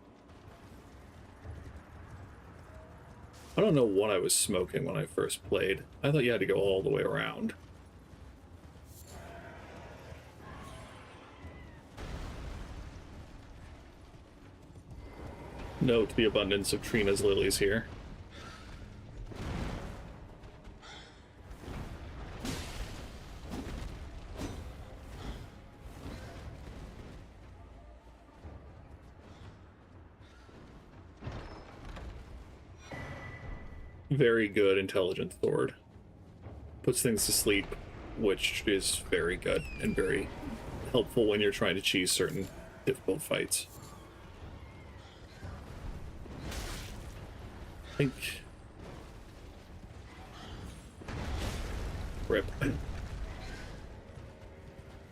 I don't know what I was smoking when I first played. I thought you had to go all the way around. Note the abundance of Trina's lilies here. Very good intelligent sword. Puts things to sleep, which is very good and very helpful when you're trying to cheese certain difficult fights. I think... Rip.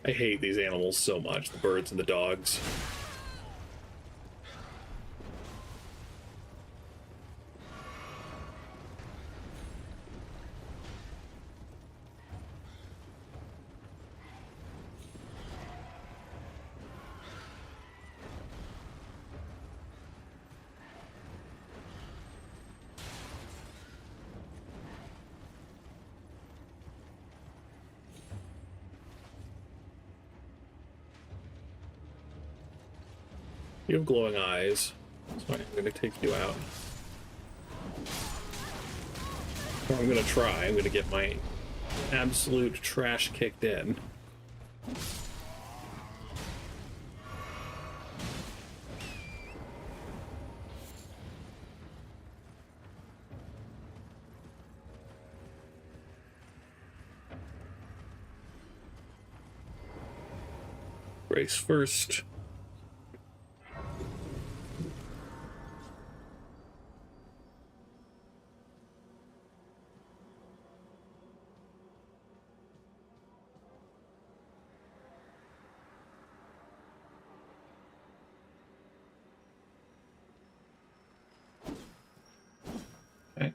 I hate these animals so much, the birds and the dogs. You have glowing eyes, so I'm going to take you out. Or I'm going to try. I'm going to get my absolute trash kicked in. Brace first. Okay.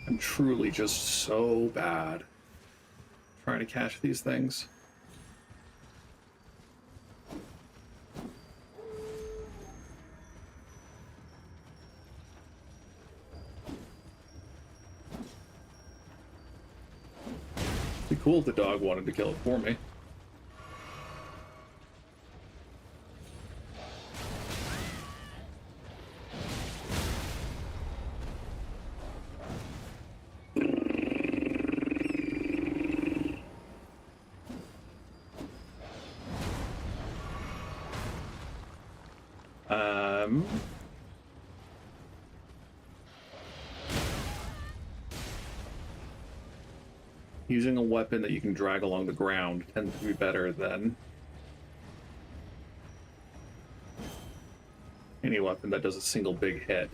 I'm truly just so bad trying to catch these things. It'd be cool if the dog wanted to kill it for me. Using a weapon that you can drag along the ground tends to be better than any weapon that does a single big hit.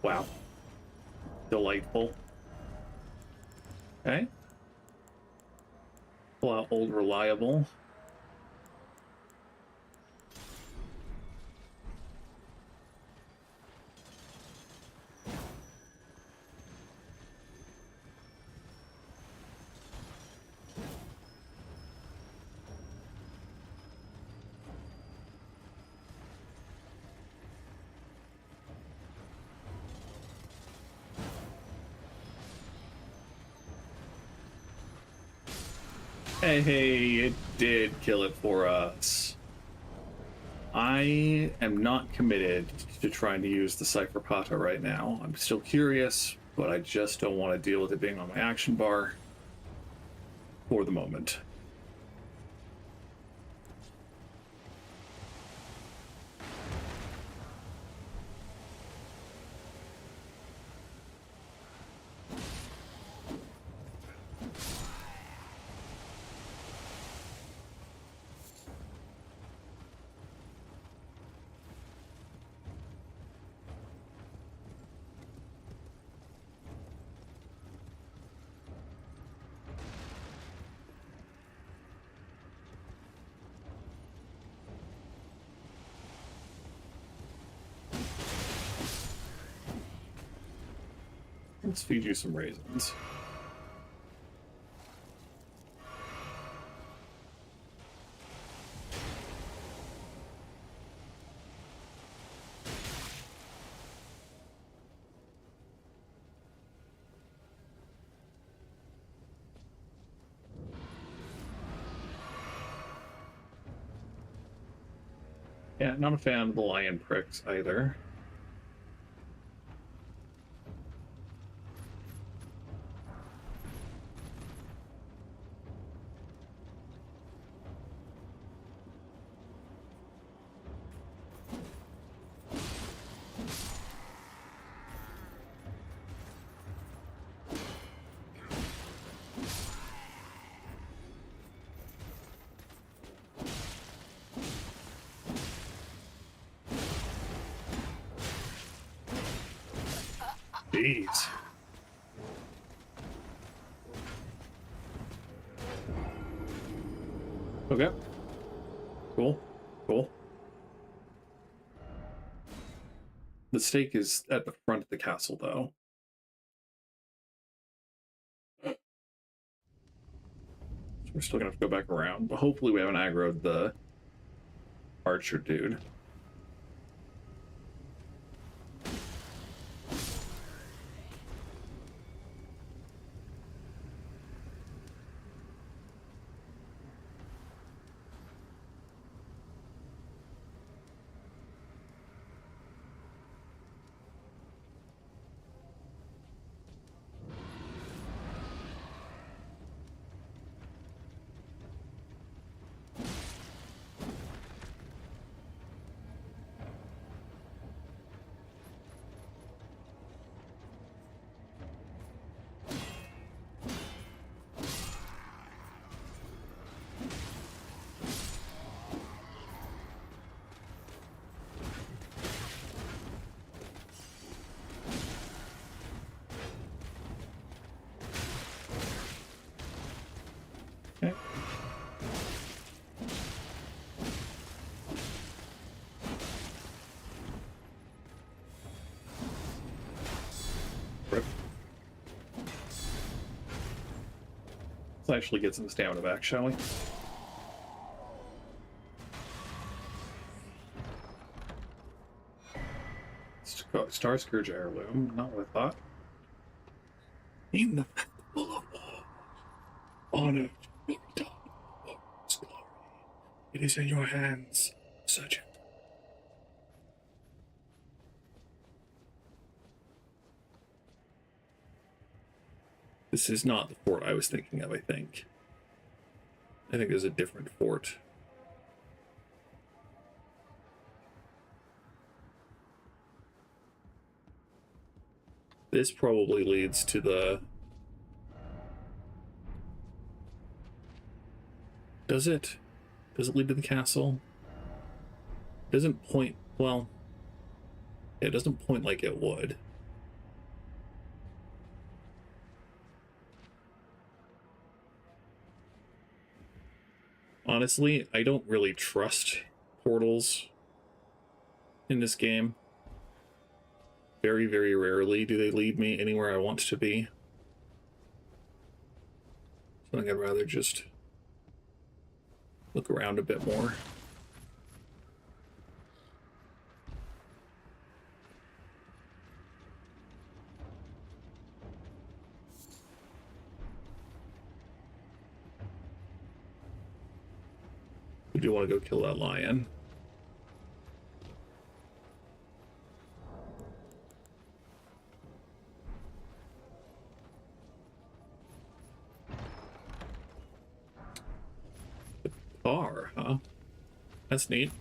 Wow. Delightful. Okay. Pull out Old Reliable. Hey, it did kill it for us. I am not committed to trying to use the Cypher Pata right now. I'm still curious, but I just don't want to deal with it being on my action bar for the moment. Let's feed you some raisins. Yeah, not a fan of the lion pricks either. Jeez. Okay. Cool. Cool. The stake is at the front of the castle, though. So we're still gonna have to go back around, but hopefully we haven't aggroed the archer dude. Okay. Rip. Let's actually get some stamina back, shall we? Star Scourge heirloom, not what I thought. In the festival of war, honor will be done for its glory. It is in your hands, Sergeant. This is not the fort I was thinking of, I think. I think there's a different fort. This probably leads to the... Does it? Does it lead to the castle? It doesn't point... Well... It doesn't point like it would. Honestly, I don't really trust portals in this game. Very, very rarely do they lead me anywhere I want to be. So I think I'd rather just look around a bit more. We do want to go kill that lion. Bar, huh? That's neat.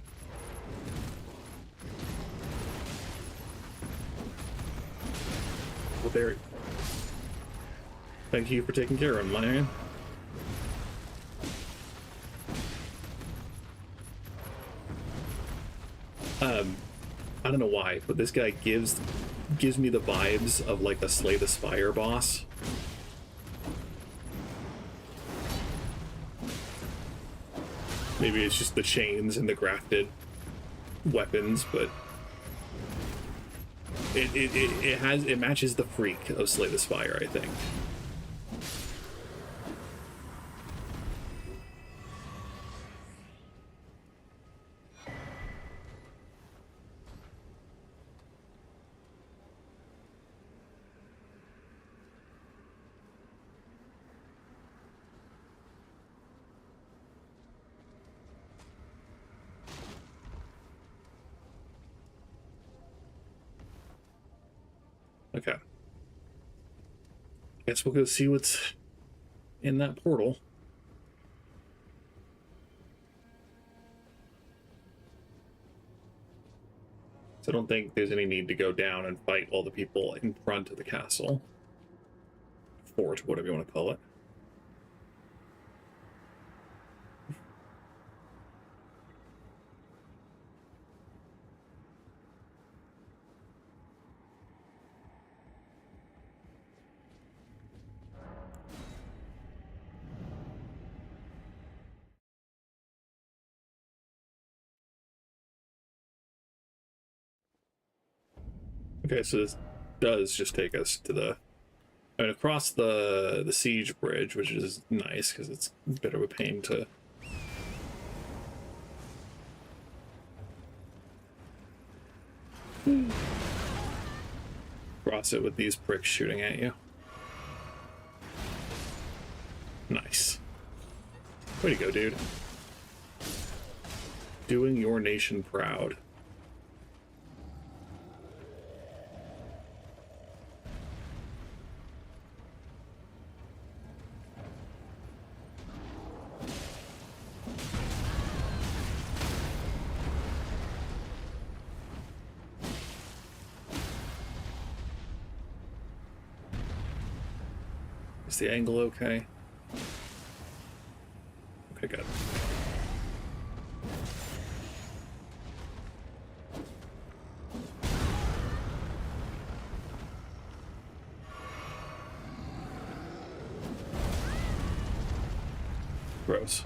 Well, there. Thank you for taking care of him, lion. I don't know why, but this guy gives me the vibes of like a Slay the Spire boss. Maybe it's just the chains and the grafted weapons, but It matches the freak of Slay the Spire, I think. Okay. Guess we'll go see what's in that portal. So I don't think there's any need to go down and fight all the people in front of the castle. Fort, whatever you want to call it. Okay, so this does just take us to the... I mean, across the siege bridge, which is nice, because it's a bit of a pain to... cross it with these pricks shooting at you. Nice. Way to go, dude. Doing your nation proud. Is the angle okay? Okay, good. Gross.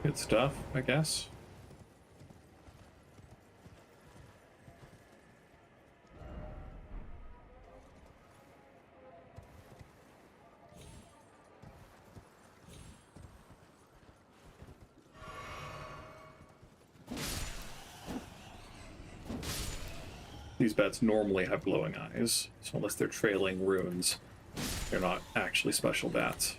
Good stuff, I guess. These bats normally have glowing eyes, so unless they're trailing runes, they're not actually special bats.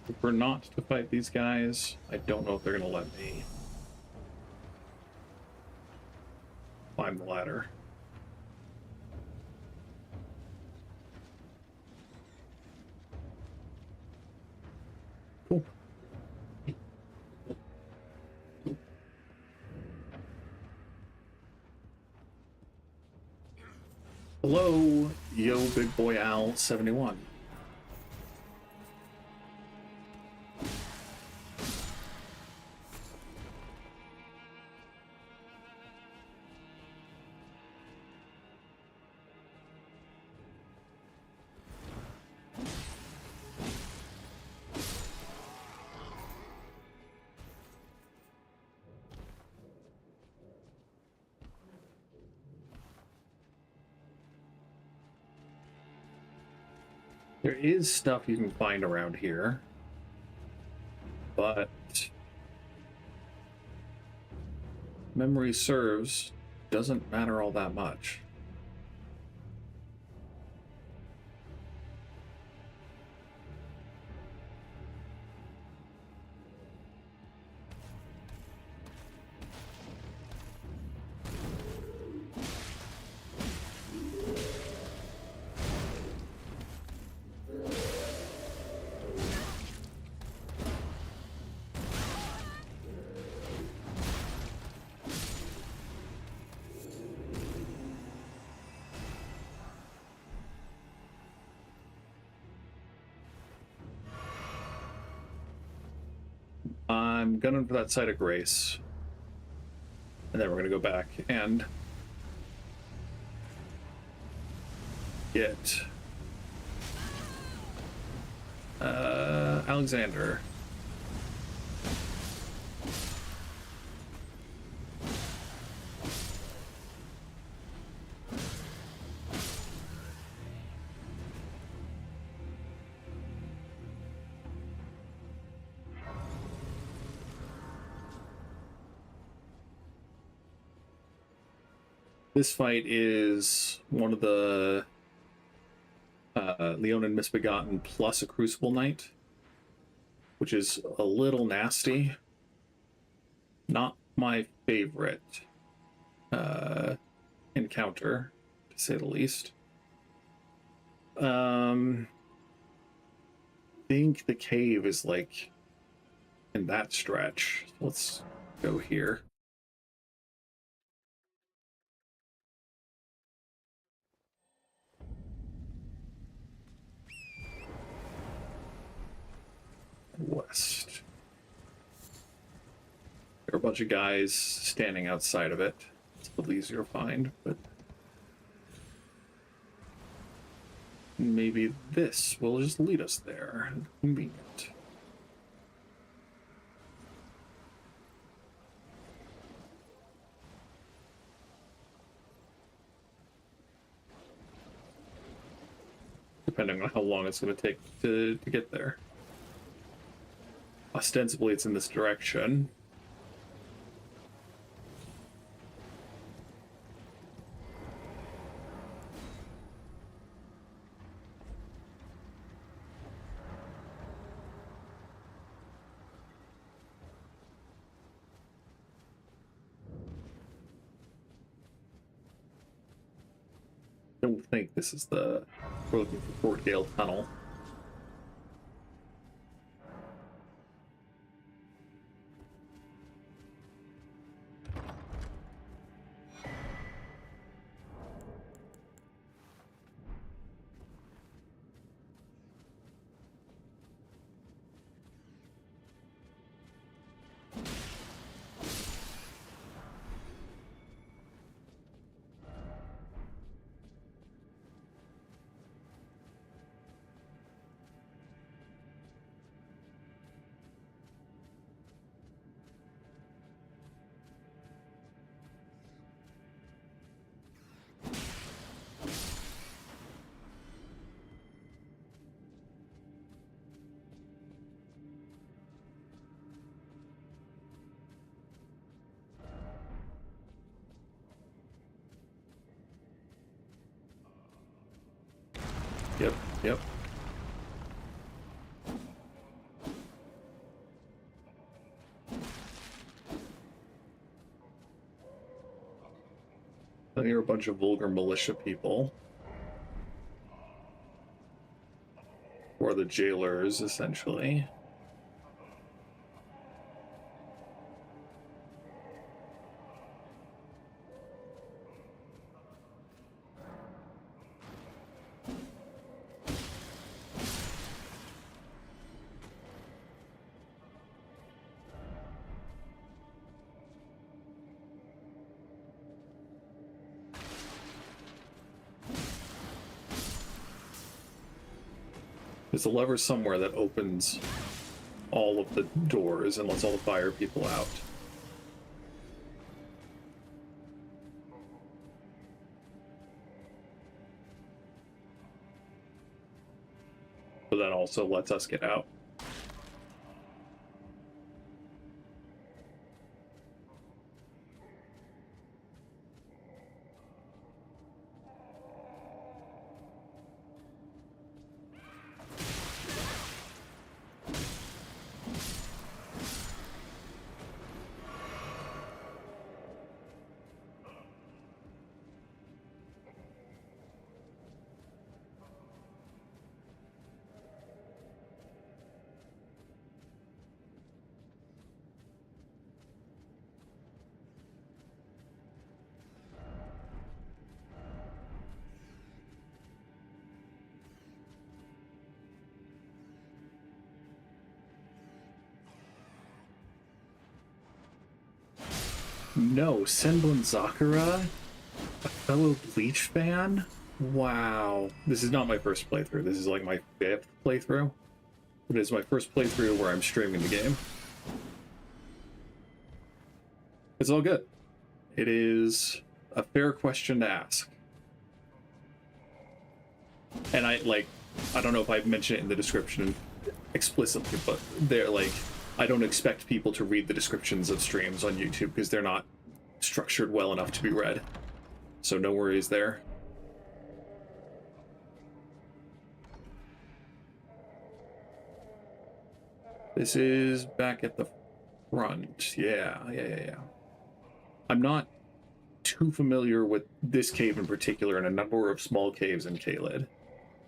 Prefer not to fight these guys. I don't know if they're gonna let me climb the ladder. Cool. Hello, yo, big boy owl 71. There is stuff you can find around here, but memory serves doesn't matter all that much. I'm gunning for that site of grace. And then we're going to go back and get Alexander. This fight is one of the Leonin Misbegotten plus a Crucible Knight, which is a little nasty. Not my favorite encounter, to say the least. I think the cave is like in that stretch. Let's go here. West. There are a bunch of guys standing outside of it. It's a little easier to find, but maybe this will just lead us there. Convenient. Depending on how long it's going to take to get there. Ostensibly, it's in this direction. I don't think this is the... We're looking for Fort Gale Tunnel. Yep, yep. I hear a bunch of vulgar militia people. Or the jailers, essentially. There's a lever somewhere that opens all of the doors and lets all the fire people out. then also lets us get out. No, Senbun Zakura? A fellow Bleach fan? Wow. This is not my first playthrough. This is like my 5th playthrough. But it is my first playthrough where I'm streaming the game. It's all good. It is a fair question to ask. And I don't know if I mentioned it in the description explicitly, but they're like, I don't expect people to read the descriptions of streams on YouTube because they're not structured well enough to be read. So no worries there. This is back at the front. Yeah. I'm not too familiar with this cave in particular and a number of small caves in Caelid.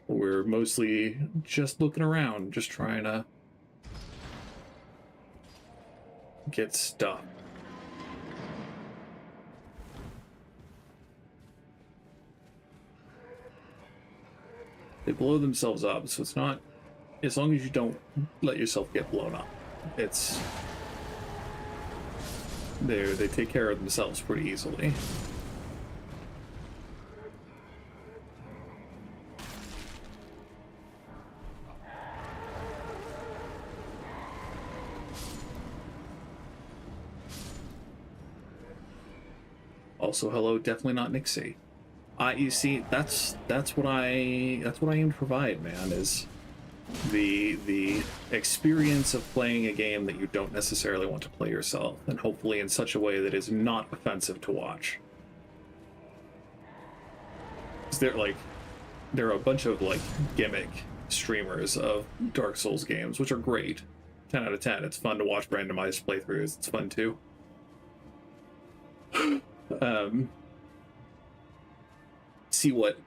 We're mostly just looking around, just trying to get stuff. They blow themselves up, so it's not, as long as you don't let yourself get blown up, it's, they take care of themselves pretty easily. Also, hello, definitely not Nixie. You see, that's what I aim to provide, man, is the experience of playing a game that you don't necessarily want to play yourself, and hopefully in such a way that is not offensive to watch. There are a bunch of gimmick streamers of Dark Souls games, which are great. 10 out of 10. It's fun to watch randomized playthroughs. It's fun too. See what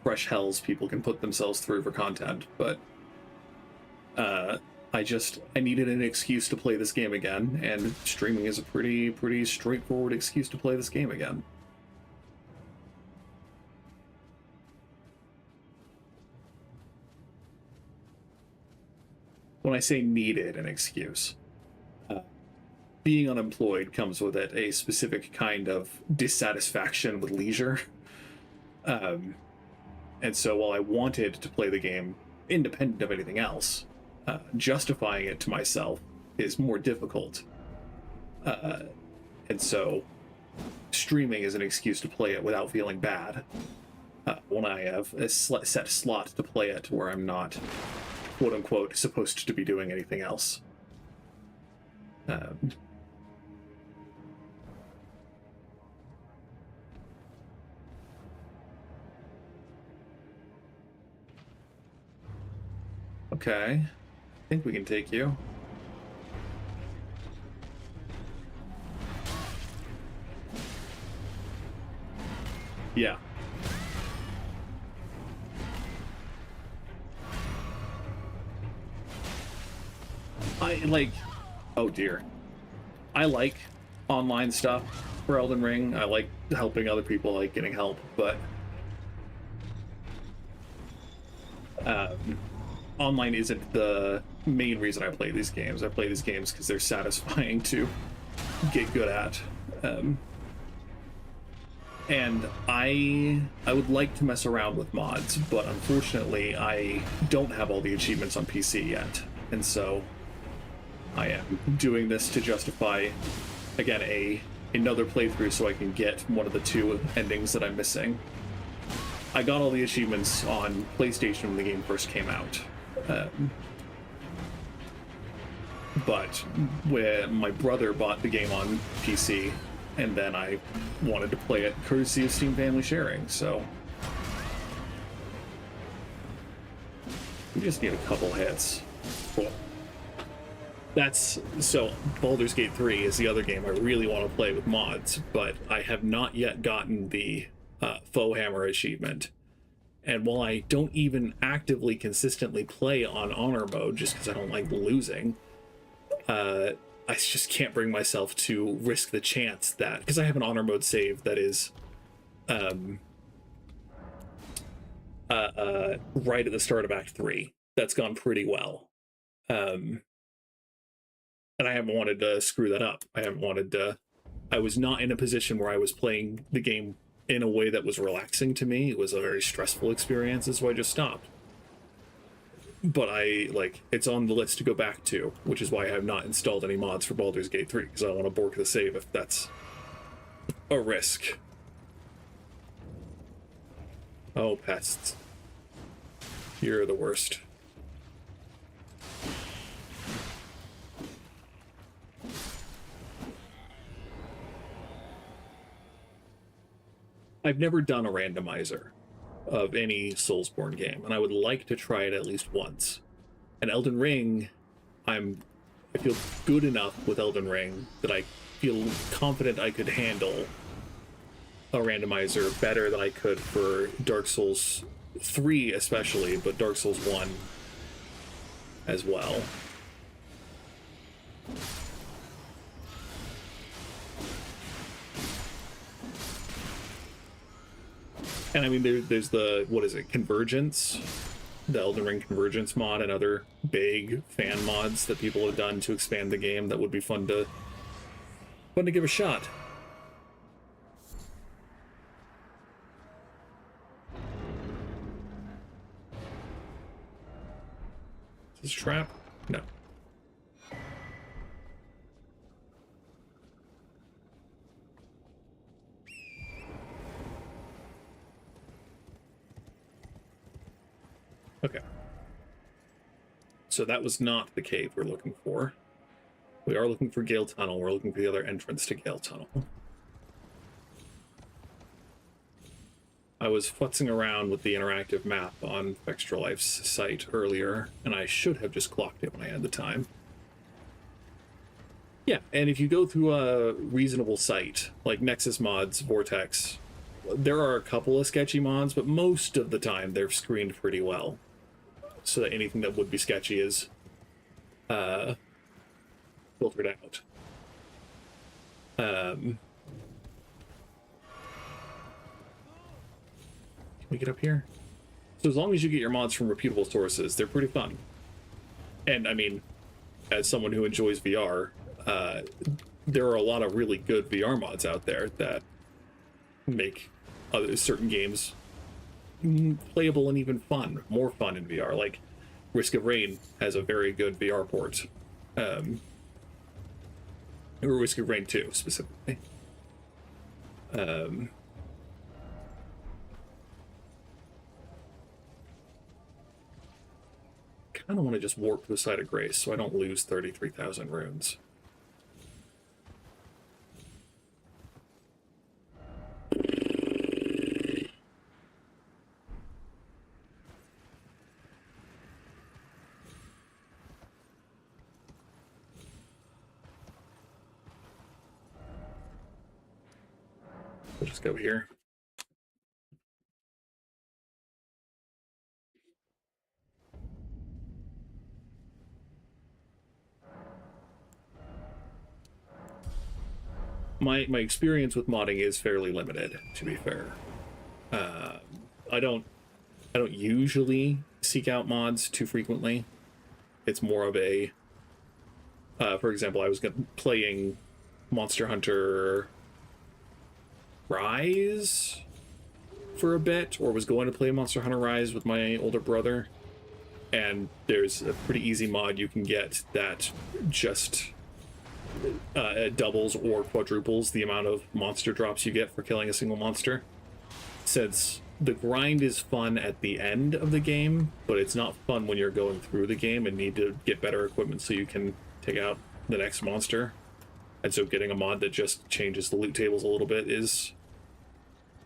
fresh hells people can put themselves through for content, but I needed an excuse to play this game again, and streaming is a pretty straightforward excuse to play this game again. When I say needed an excuse, being unemployed comes with it a specific kind of dissatisfaction with leisure. And so while I wanted to play the game independent of anything else, justifying it to myself is more difficult. And so streaming is an excuse to play it without feeling bad. When I have a set slot to play it where I'm not, quote unquote, supposed to be doing anything else. Okay, I think we can take you. Yeah. Oh dear. I like online stuff for Elden Ring. I like helping other people, I like getting help, but online isn't the main reason I play these games. I play these games because they're satisfying to get good at. And I would like to mess around with mods, but unfortunately I don't have all the achievements on PC yet. And so I am doing this to justify, again, another playthrough so I can get one of the 2 endings that I'm missing. I got all the achievements on PlayStation when the game first came out. But when my brother bought the game on PC, and then I wanted to play it courtesy of Steam Family Sharing, so we just need a couple hits. Cool. That's so Baldur's Gate 3 is the other game I really want to play with mods, but I have not yet gotten the Foe Hammer achievement. And while I don't even actively consistently play on honor mode just because I don't like losing, I just can't bring myself to risk the chance that, because I have an honor mode save that is right at the start of Act 3. That's gone pretty well. And I haven't wanted to screw that up. I was not in a position where I was playing the game in a way that was relaxing to me. It was a very stressful experience, so I just stopped. But it's on the list to go back to, which is why I have not installed any mods for Baldur's Gate 3, because I don't want to bork the save if that's a risk. Oh, pests. You're the worst. I've never done a randomizer of any Soulsborne game, and I would like to try it at least once. And Elden Ring, I feel good enough with Elden Ring that I feel confident I could handle a randomizer better than I could for Dark Souls 3 especially, but Dark Souls 1 as well. And I mean, there's the, what is it, Convergence? The Elden Ring Convergence mod and other big fan mods that people have done to expand the game that would be fun to give a shot. Is this a trap? No. Okay. So that was not the cave we're looking for. We are looking for Gale Tunnel. We're looking for the other entrance to Gale Tunnel. I was futzing around with the interactive map on Extra Life's site earlier, and I should have just clocked it when I had the time. Yeah, and if you go through a reasonable site, like Nexus Mods, Vortex, there are a couple of sketchy mods, but most of the time they're screened pretty well. So that anything that would be sketchy is filtered out. Can we get up here? So as long as you get your mods from reputable sources, they're pretty fun. And I mean, as someone who enjoys VR, there are a lot of really good VR mods out there that make certain games playable and even fun, more fun in VR. Like Risk of Rain has a very good VR port, or Risk of Rain 2 specifically. Kind of want to just warp to the side of Grace so I don't lose 33,000 runes. We'll just go here. My experience with modding is fairly limited, to be fair. I don't usually seek out mods too frequently. It's more of a, for example, I was playing Monster Hunter Rise for a bit, or was going to play Monster Hunter Rise with my older brother, and there's a pretty easy mod you can get that just doubles or quadruples the amount of monster drops you get for killing a single monster. Since the grind is fun at the end of the game, but it's not fun when you're going through the game and need to get better equipment so you can take out the next monster. And so getting a mod that just changes the loot tables a little bit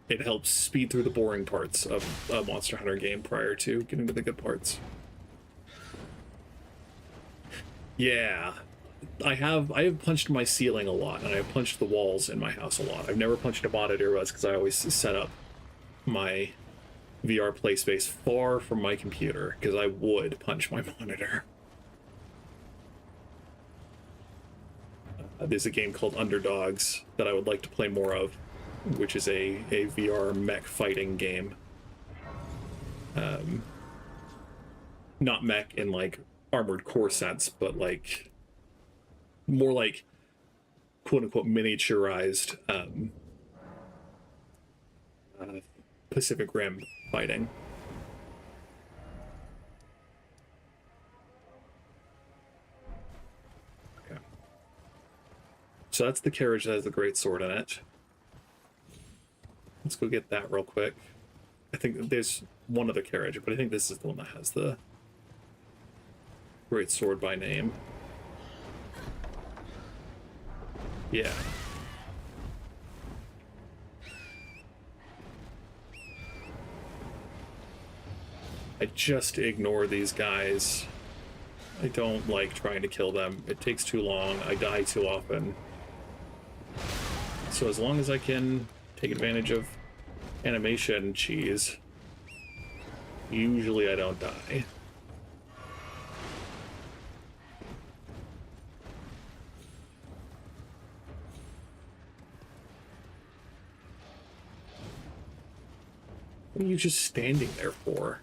it helps speed through the boring parts of a Monster Hunter game prior to getting to the good parts. Yeah, I have punched my ceiling a lot, and I've punched the walls in my house a lot. I've never punched a monitor because I always set up my VR play space far from my computer because I would punch my monitor. There's a game called Underdogs that I would like to play more of, which is a VR mech fighting game. Not mech in like Armored Core sense, but like more like quote unquote miniaturized Pacific Rim fighting. Okay. So that's the carriage that has the great sword in it. Let's go get that real quick. I think there's one other carriage, but I think this is the one that has the great sword by name. Yeah. I just ignore these guys. I don't like trying to kill them. It takes too long. I die too often. So as long as I can take advantage of animation cheese, usually I don't die. What are you just standing there for?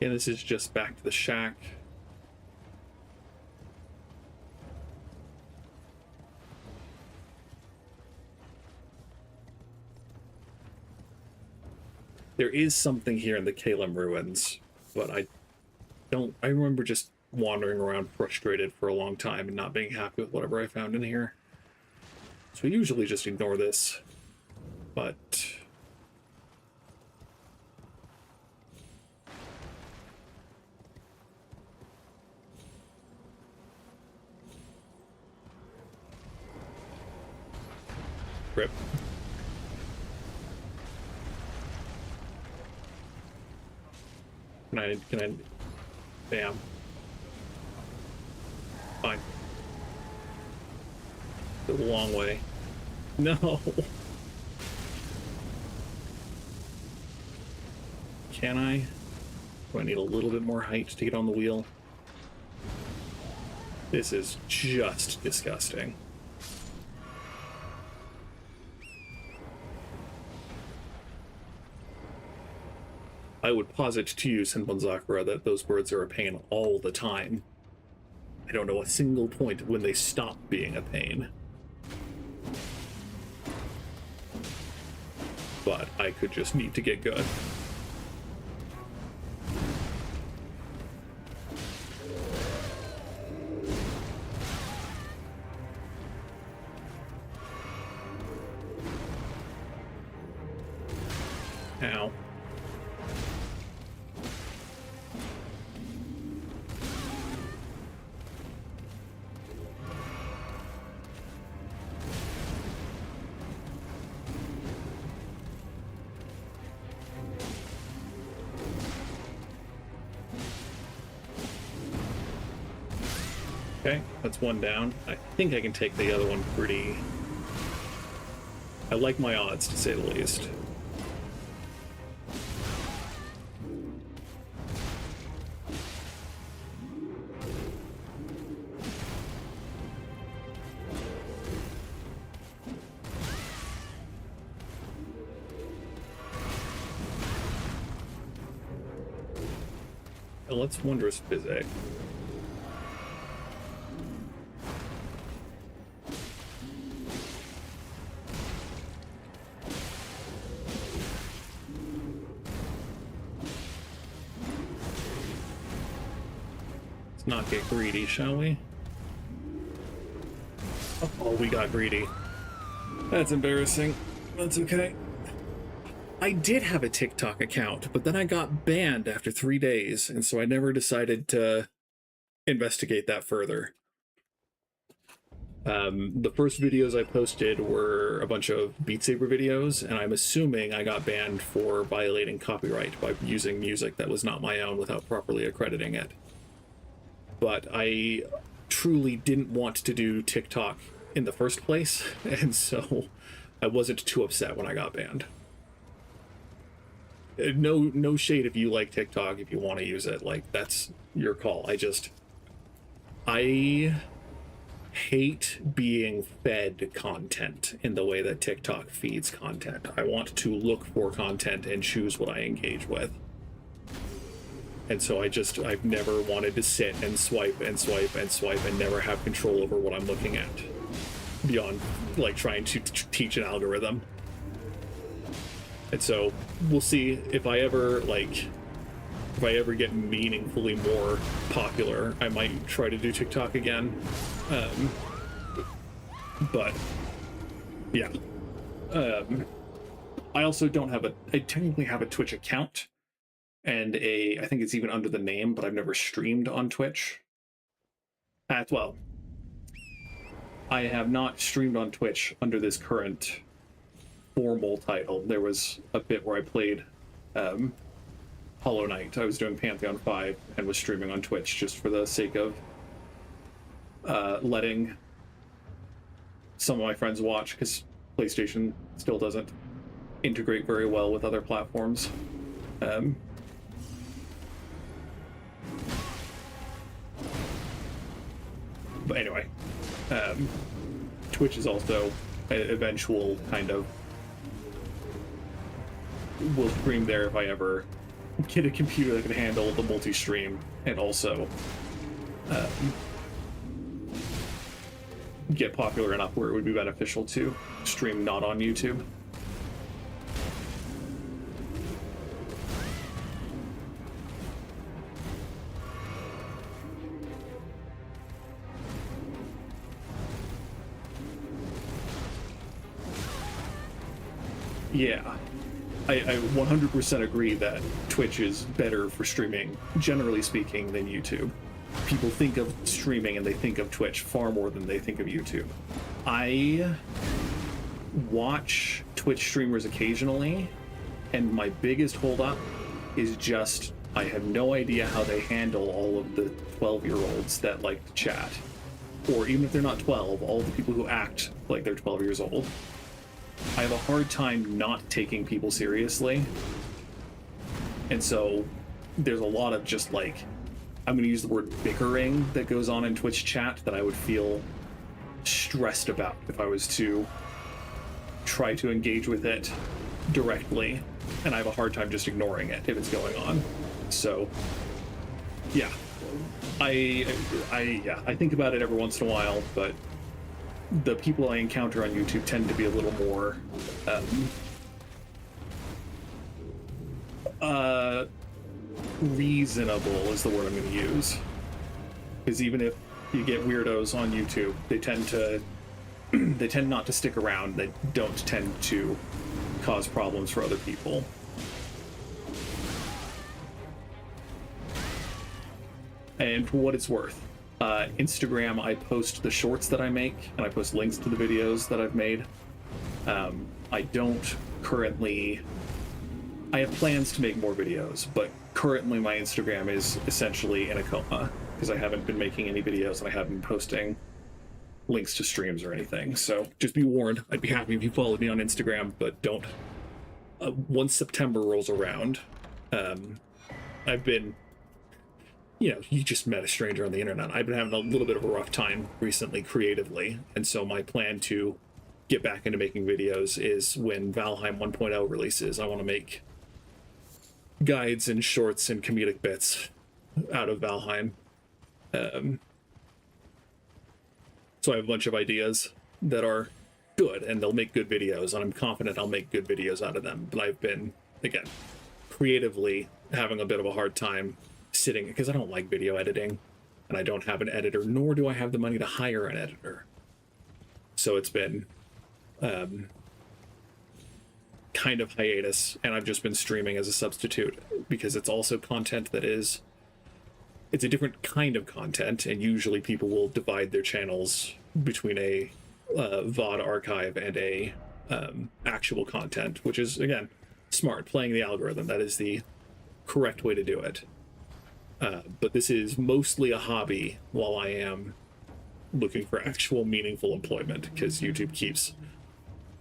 Yeah, this is just back to the shack. There is something here in the Caelid ruins, but I remember just wandering around frustrated for a long time and not being happy with whatever I found in here. So I usually just ignore this, but rip. Can I, bam. Fine. It's a long way. No. Can I? Do I need a little bit more height to get on the wheel? This is just disgusting. I would posit to you, Senbon Zakura, that those birds are a pain all the time. I don't know a single point when they stop being a pain. But I could just need to get good. Ow. Okay, that's one down. I think I can take the other one pretty... I like my odds, to say the least. Let's Wondrous Physic. Let's not get greedy, shall we? Oh, we got greedy. That's embarrassing. That's okay. I did have a TikTok account, but then I got banned after 3 days, and so I never decided to investigate that further. The first videos I posted were a bunch of Beat Saber videos, and I'm assuming I got banned for violating copyright by using music that was not my own without properly accrediting it. But I truly didn't want to do TikTok in the first place, and so I wasn't too upset when I got banned. No shade if you like TikTok, if you want to use it, like, that's your call. I hate being fed content in the way that TikTok feeds content. I want to look for content and choose what I engage with. And so I've never wanted to sit and swipe and swipe and swipe and never have control over what I'm looking at beyond, like, trying to teach an algorithm. And so we'll see if I ever get meaningfully more popular, I might try to do TikTok again. But yeah. I also don't have I technically have a Twitch account and I think it's even under the name, but I've never streamed on Twitch. Well, I have not streamed on Twitch under this current formal title. There was a bit where I played Hollow Knight. I was doing Pantheon 5 and was streaming on Twitch just for the sake of letting some of my friends watch, because PlayStation still doesn't integrate very well with other platforms. But anyway, Twitch is also an eventual kind of... will stream there if I ever get a computer that can handle the multi-stream, and also get popular enough where it would be beneficial to stream not on YouTube. Yeah. I 100% agree that Twitch is better for streaming, generally speaking, than YouTube. People think of streaming and they think of Twitch far more than they think of YouTube. I watch Twitch streamers occasionally, and my biggest holdup is just I have no idea how they handle all of the 12-year-olds that like to chat. Or even if they're not 12, all the people who act like they're 12 years old. I have a hard time not taking people seriously. And so there's a lot of just like, I'm going to use the word bickering that goes on in Twitch chat that I would feel stressed about if I was to try to engage with it directly. And I have a hard time just ignoring it if it's going on. So yeah, I think about it every once in a while, but the people I encounter on YouTube tend to be a little more reasonable is the word I'm going to use. Because even if you get weirdos on YouTube, they tend not to stick around. They don't tend to cause problems for other people. And for what it's worth, Instagram, I post the shorts that I make, and I post links to the videos that I've made. I don't currently... I have plans to make more videos, but currently my Instagram is essentially in a coma, because I haven't been making any videos, and I haven't been posting links to streams or anything. So just be warned, I'd be happy if you followed me on Instagram, but don't. Once September rolls around, I've been... You know, you just met a stranger on the internet. I've been having a little bit of a rough time recently creatively, and so my plan to get back into making videos is when Valheim 1.0 releases. I want to make guides and shorts and comedic bits out of Valheim. So I have a bunch of ideas that are good, and they'll make good videos, and I'm confident I'll make good videos out of them. But I've been, again, creatively having a bit of a hard time sitting, because I don't like video editing, and I don't have an editor, nor do I have the money to hire an editor. So it's been kind of hiatus, and I've just been streaming as a substitute because it's also content that is, it's a different kind of content, and usually people will divide their channels between a VOD archive and a actual content, which is, again, smart, playing the algorithm. That is the correct way to do it. But this is mostly a hobby while I am looking for actual meaningful employment, because YouTube keeps,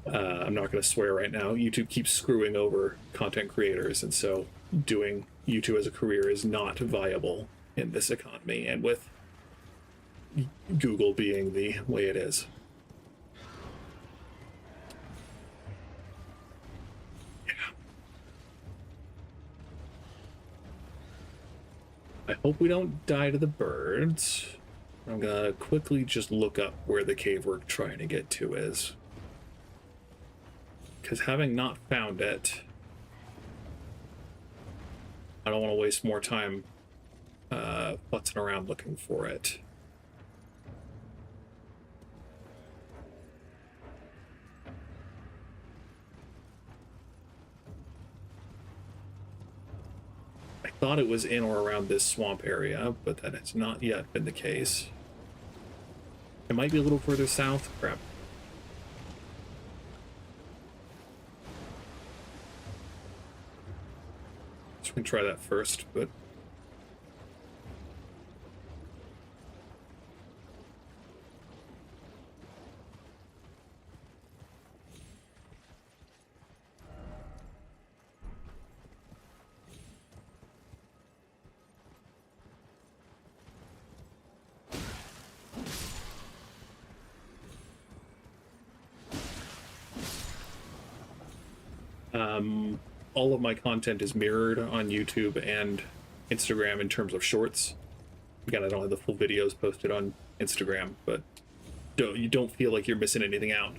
I'm not going to swear right now, YouTube keeps screwing over content creators, and so doing YouTube as a career is not viable in this economy, and with Google being the way it is. Yeah. I hope we don't die to the birds. I'm gonna quickly just look up where the cave we're trying to get to is, because having not found it, I don't want to waste more time futzing around looking for it. I thought it was in or around this swamp area, but that has not yet been the case. It might be a little further south. Crap. So we can try that first, but all of my content is mirrored on YouTube and Instagram in terms of shorts. Again, I don't have the full videos posted on Instagram, but you don't feel like you're missing anything out.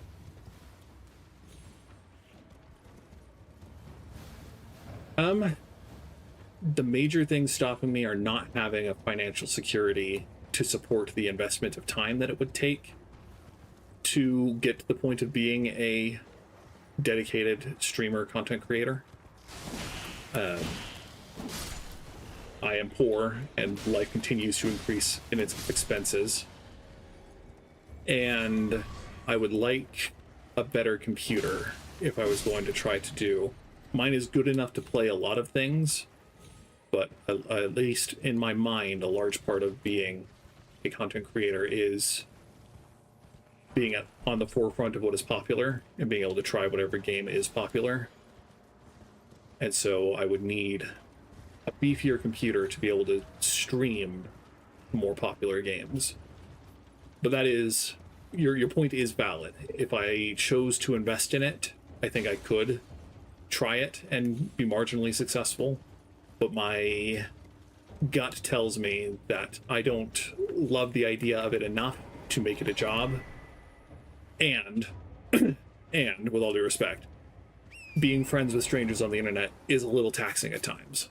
The major things stopping me are not having a financial security to support the investment of time that it would take to get to the point of being a dedicated streamer content creator. I am poor, and life continues to increase in its expenses, and I would like a better computer if I was going to try to do. Mine is good enough to play a lot of things, but at least in my mind, a large part of being a content creator is being on the forefront of what is popular and being able to try whatever game is popular. And so I would need a beefier computer to be able to stream more popular games. But that is, your point is valid. If I chose to invest in it, I think I could try it and be marginally successful. But my gut tells me that I don't love the idea of it enough to make it a job. And, and with all due respect, being friends with strangers on the internet is a little taxing at times.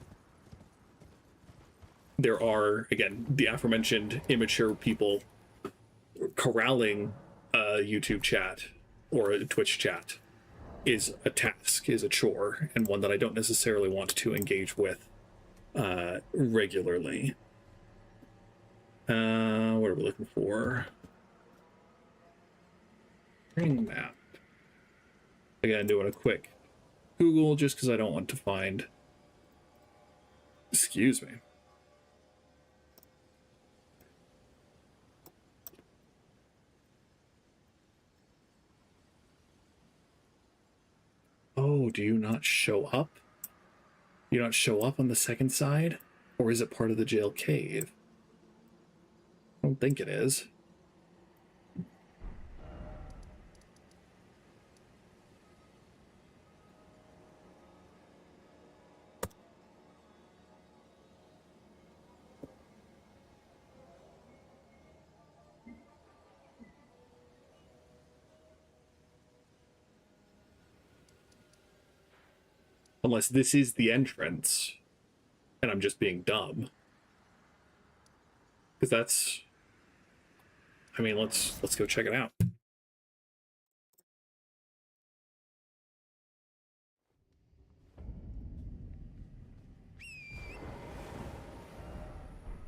There are, again, the aforementioned immature people corralling a YouTube chat or a Twitch chat is a task, is a chore, and one that I don't necessarily want to engage with regularly. What are we looking for? Ring map. Again, doing a quick Google just because I don't want to find. Excuse me. Oh, do you not show up? You not show up on the second side? Or is it part of the jail cave? I don't think it is. Unless this is the entrance and I'm just being dumb. Because that's, I mean, let's go check it out.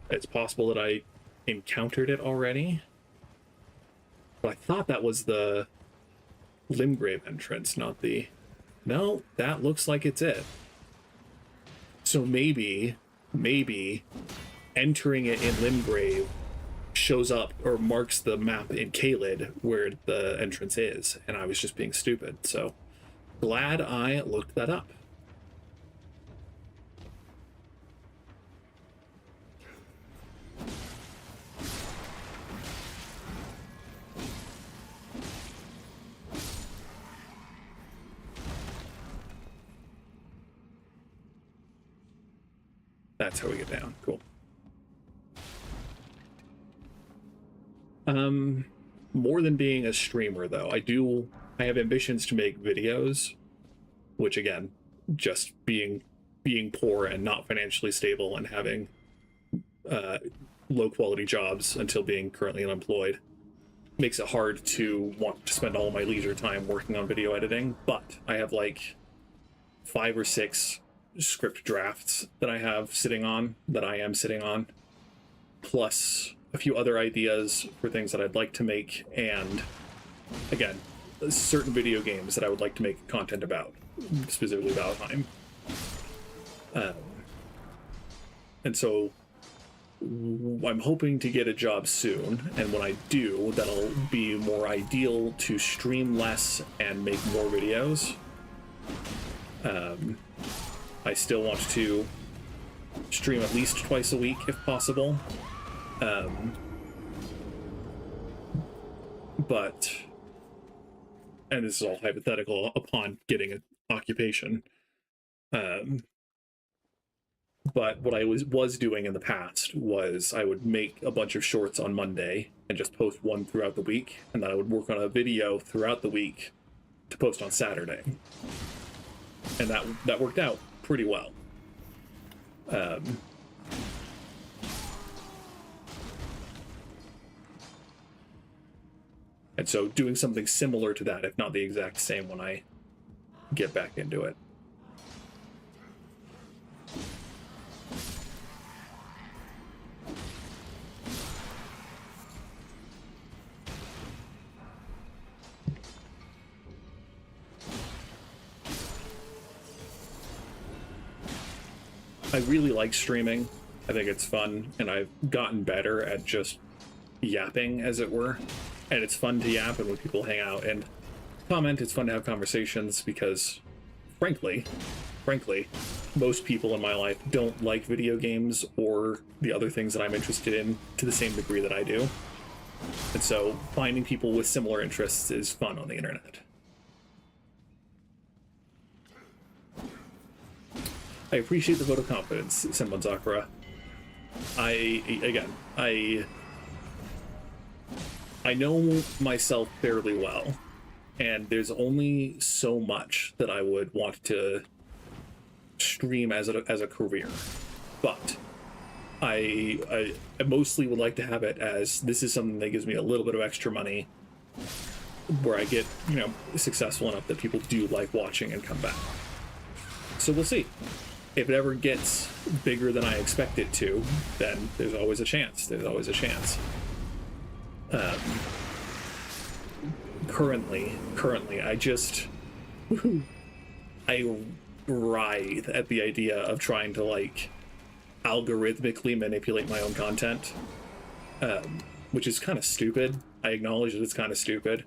It's possible that I encountered it already, but I thought that was the Limgrave entrance, not the... No, that looks like it's it. So maybe entering it in Limgrave shows up or marks the map in Caelid where the entrance is, and I was just being stupid. So glad I looked that up. That's how we get down. Cool. More than being a streamer, though, I have ambitions to make videos, which again, just being poor and not financially stable and having low quality jobs until being currently unemployed makes it hard to want to spend all my leisure time working on video editing. But I have like 5 or 6 script drafts that I am sitting on, plus a few other ideas for things that I'd like to make, and again, certain video games that I would like to make content about, specifically Valheim. And so I'm hoping to get a job soon, and when I do, that'll be more ideal to stream less and make more videos. I still want to stream at least twice a week if possible. But, and this is all hypothetical upon getting an occupation. But what I was doing in the past was I would make a bunch of shorts on Monday and just post one throughout the week, and then I would work on a video throughout the week to post on Saturday. And that worked out pretty well. And so doing something similar to that, if not the exact same, when I get back into it. I really like streaming. I think it's fun, and I've gotten better at just yapping, as it were. And it's fun to yap, and when people hang out and comment, it's fun to have conversations because, frankly, most people in my life don't like video games or the other things that I'm interested in to the same degree that I do. And so finding people with similar interests is fun on the internet. I appreciate the vote of confidence, Senbon Sakura. I know myself fairly well, and there's only so much that I would want to stream as a career. But I mostly would like to have it as this is something that gives me a little bit of extra money where I get, successful enough that people do like watching and come back. So we'll see. If it ever gets bigger than I expect it to, then there's always a chance. Currently, I writhe at the idea of trying to algorithmically manipulate my own content, which is kind of stupid. I acknowledge that it's kind of stupid,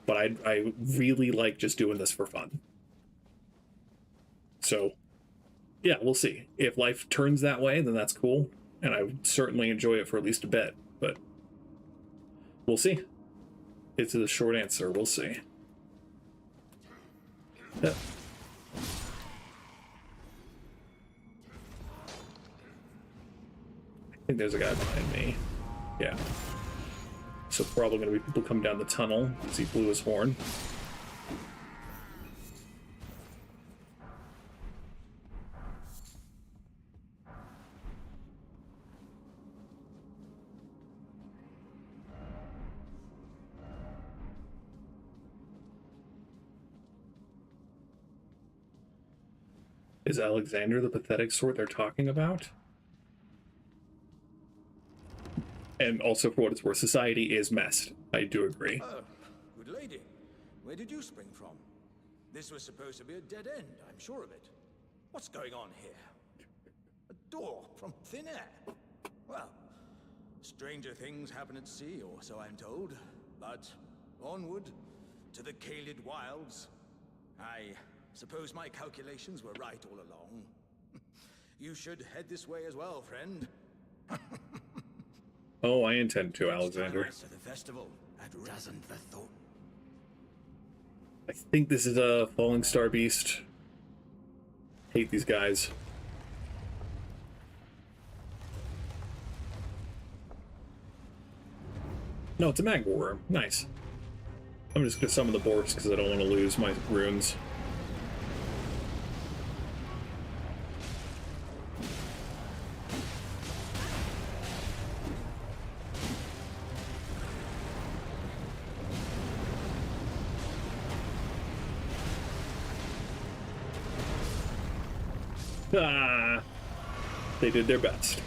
but I really like just doing this for fun. So yeah, we'll see. If life turns that way, then that's cool, and I would certainly enjoy it for at least a bit, but we'll see. It's a short answer. We'll see. Yeah. I think there's a guy behind me. Yeah. So probably going to be people come down the tunnel because he blew his horn. Is Alexander the pathetic sort they're talking about? And also, for what it's worth, society is messed. I do agree.
Oh, good lady. Where did you spring from? This was supposed to be a dead end, I'm sure of it. What's going on here? A door from thin air. Well, stranger things happen at sea, or so I'm told. But onward to the Caelid wilds. I suppose my calculations were right all along. You should head this way as well, friend.
Oh, I intend to, Alexander.
To the festival at Doesn't the thought.
I think this is a falling star beast. Hate these guys. No, it's a magma worm. Nice. I'm just gonna summon the Borks because I don't want to lose my runes. Ah, they did their best.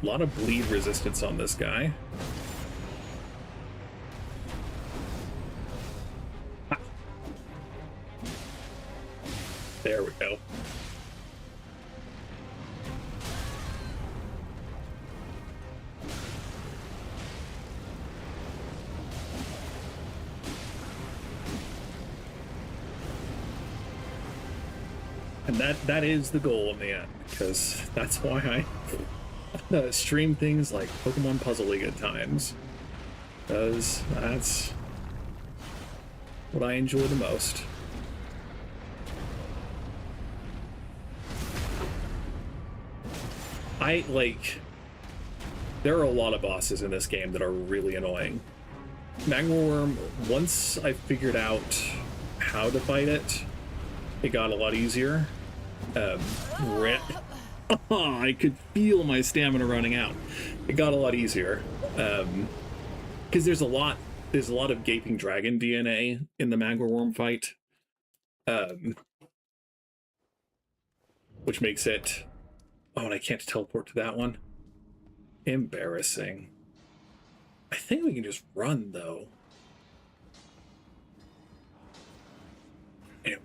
A lot of bleed resistance on this guy. Ha. There we go. And that is the goal in the end, because that's why I stream things like Pokemon Puzzle League at times, because that's what I enjoy the most. There are a lot of bosses in this game that are really annoying. Magma Worm, once I figured out how to fight it, it got a lot easier. I could feel my stamina running out. It got a lot easier. Because there's a lot of Gaping Dragon DNA in the Magma Worm fight. Which makes it... Oh, and I can't teleport to that one. Embarrassing. I think we can just run, though. Anyway.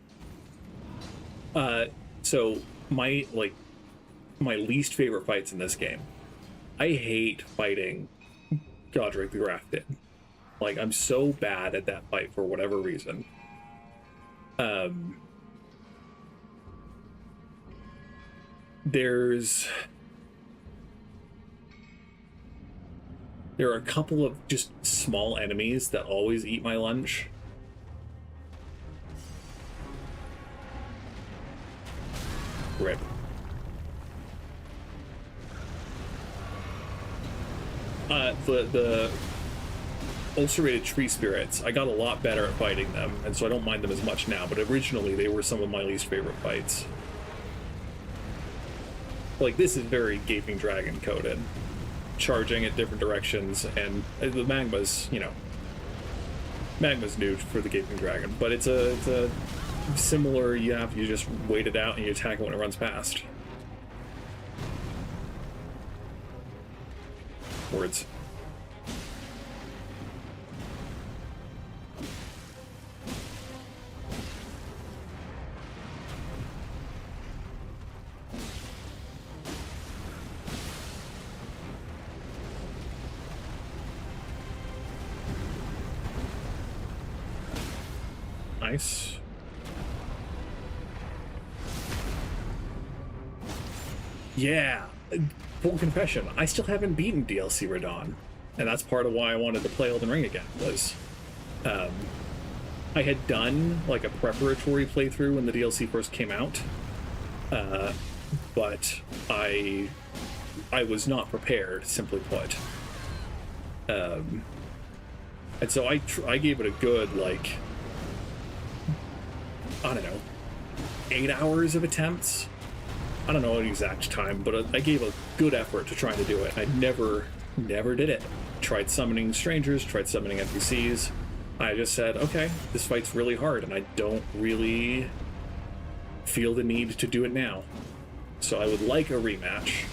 So, my least favorite fights in this game. I hate fighting Godric the Grafted. Like, I'm so bad at that fight for whatever reason. There are a couple of just small enemies that always eat my lunch. Rip. The ulcerated tree spirits, I got a lot better at fighting them, and so I don't mind them as much now, but originally they were some of my least favorite fights. Like, this is very Gaping Dragon coded. Charging at different directions, and the magma's, magma's new for the Gaping Dragon, but it's a similar, you just wait it out and you attack it when it runs past. Words. Nice. Yeah, full confession, I still haven't beaten DLC Radahn, and that's part of why I wanted to play Elden Ring again, was I had done like a preparatory playthrough when the DLC first came out, but I was not prepared, simply put. And so I gave it a good, like, I don't know, 8 hours of attempts. I don't know an exact time, but I gave a good effort to trying to do it. I never did it. Tried summoning strangers, tried summoning NPCs. I just said, okay, this fight's really hard, and I don't really feel the need to do it now. So I would like a rematch.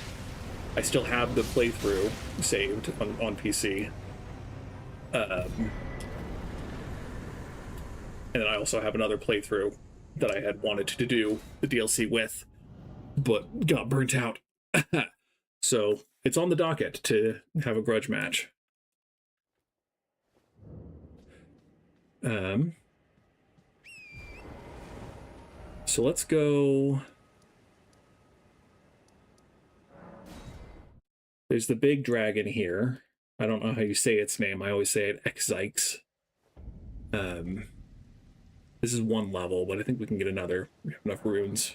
I still have the playthrough saved on PC. And then I also have another playthrough that I had wanted to do the DLC with, but got burnt out. So it's on the docket to have a grudge match. So let's go. There's the big dragon here. I don't know how you say its name. I always say it Exykes. This is one level, but I think we can get another. We have enough runes.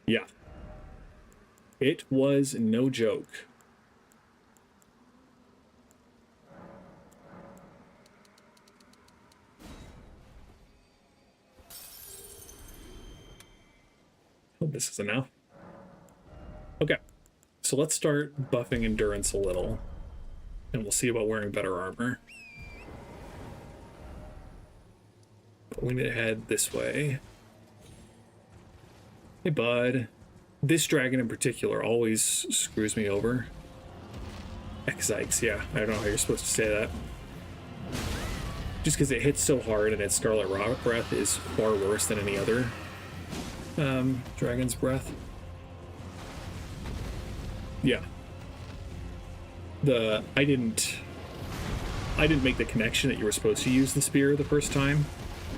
Yeah. It was no joke. Hope this is enough. Okay. So let's start buffing endurance a little, and we'll see about wearing better armor. But we need to head this way. Hey, bud. This dragon in particular always screws me over. Exykes, yeah. I don't know how you're supposed to say that. Just because it hits so hard and its Scarlet Rock Breath is far worse than any other dragon's breath. Yeah. I didn't make the connection that you were supposed to use the spear the first time.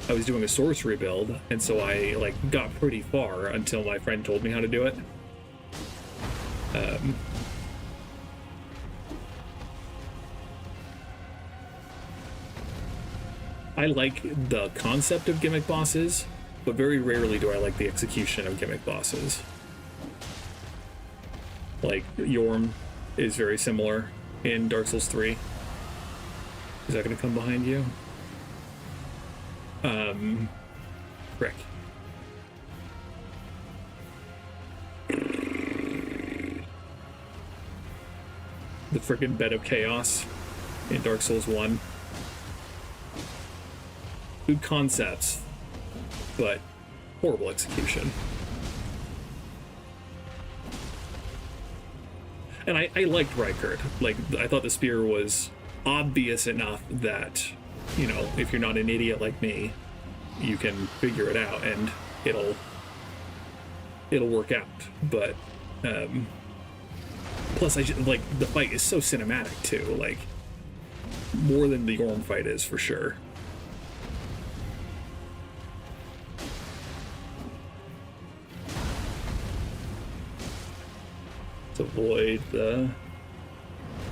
I was doing a sorcery build, and so I got pretty far until my friend told me how to do it. I like the concept of gimmick bosses, but very rarely do I like the execution of gimmick bosses. Like, Yorm is very similar in Dark Souls 3. Is that going to come behind you? Frick. The frickin' Bed of Chaos in Dark Souls 1. Good concepts, but horrible execution. And I liked Rykard. Like, I thought the spear was obvious enough that, you know, if you're not an idiot like me, you can figure it out and it'll work out. But plus, the fight is so cinematic too. Like, more than the Yorm fight is for sure. Avoid the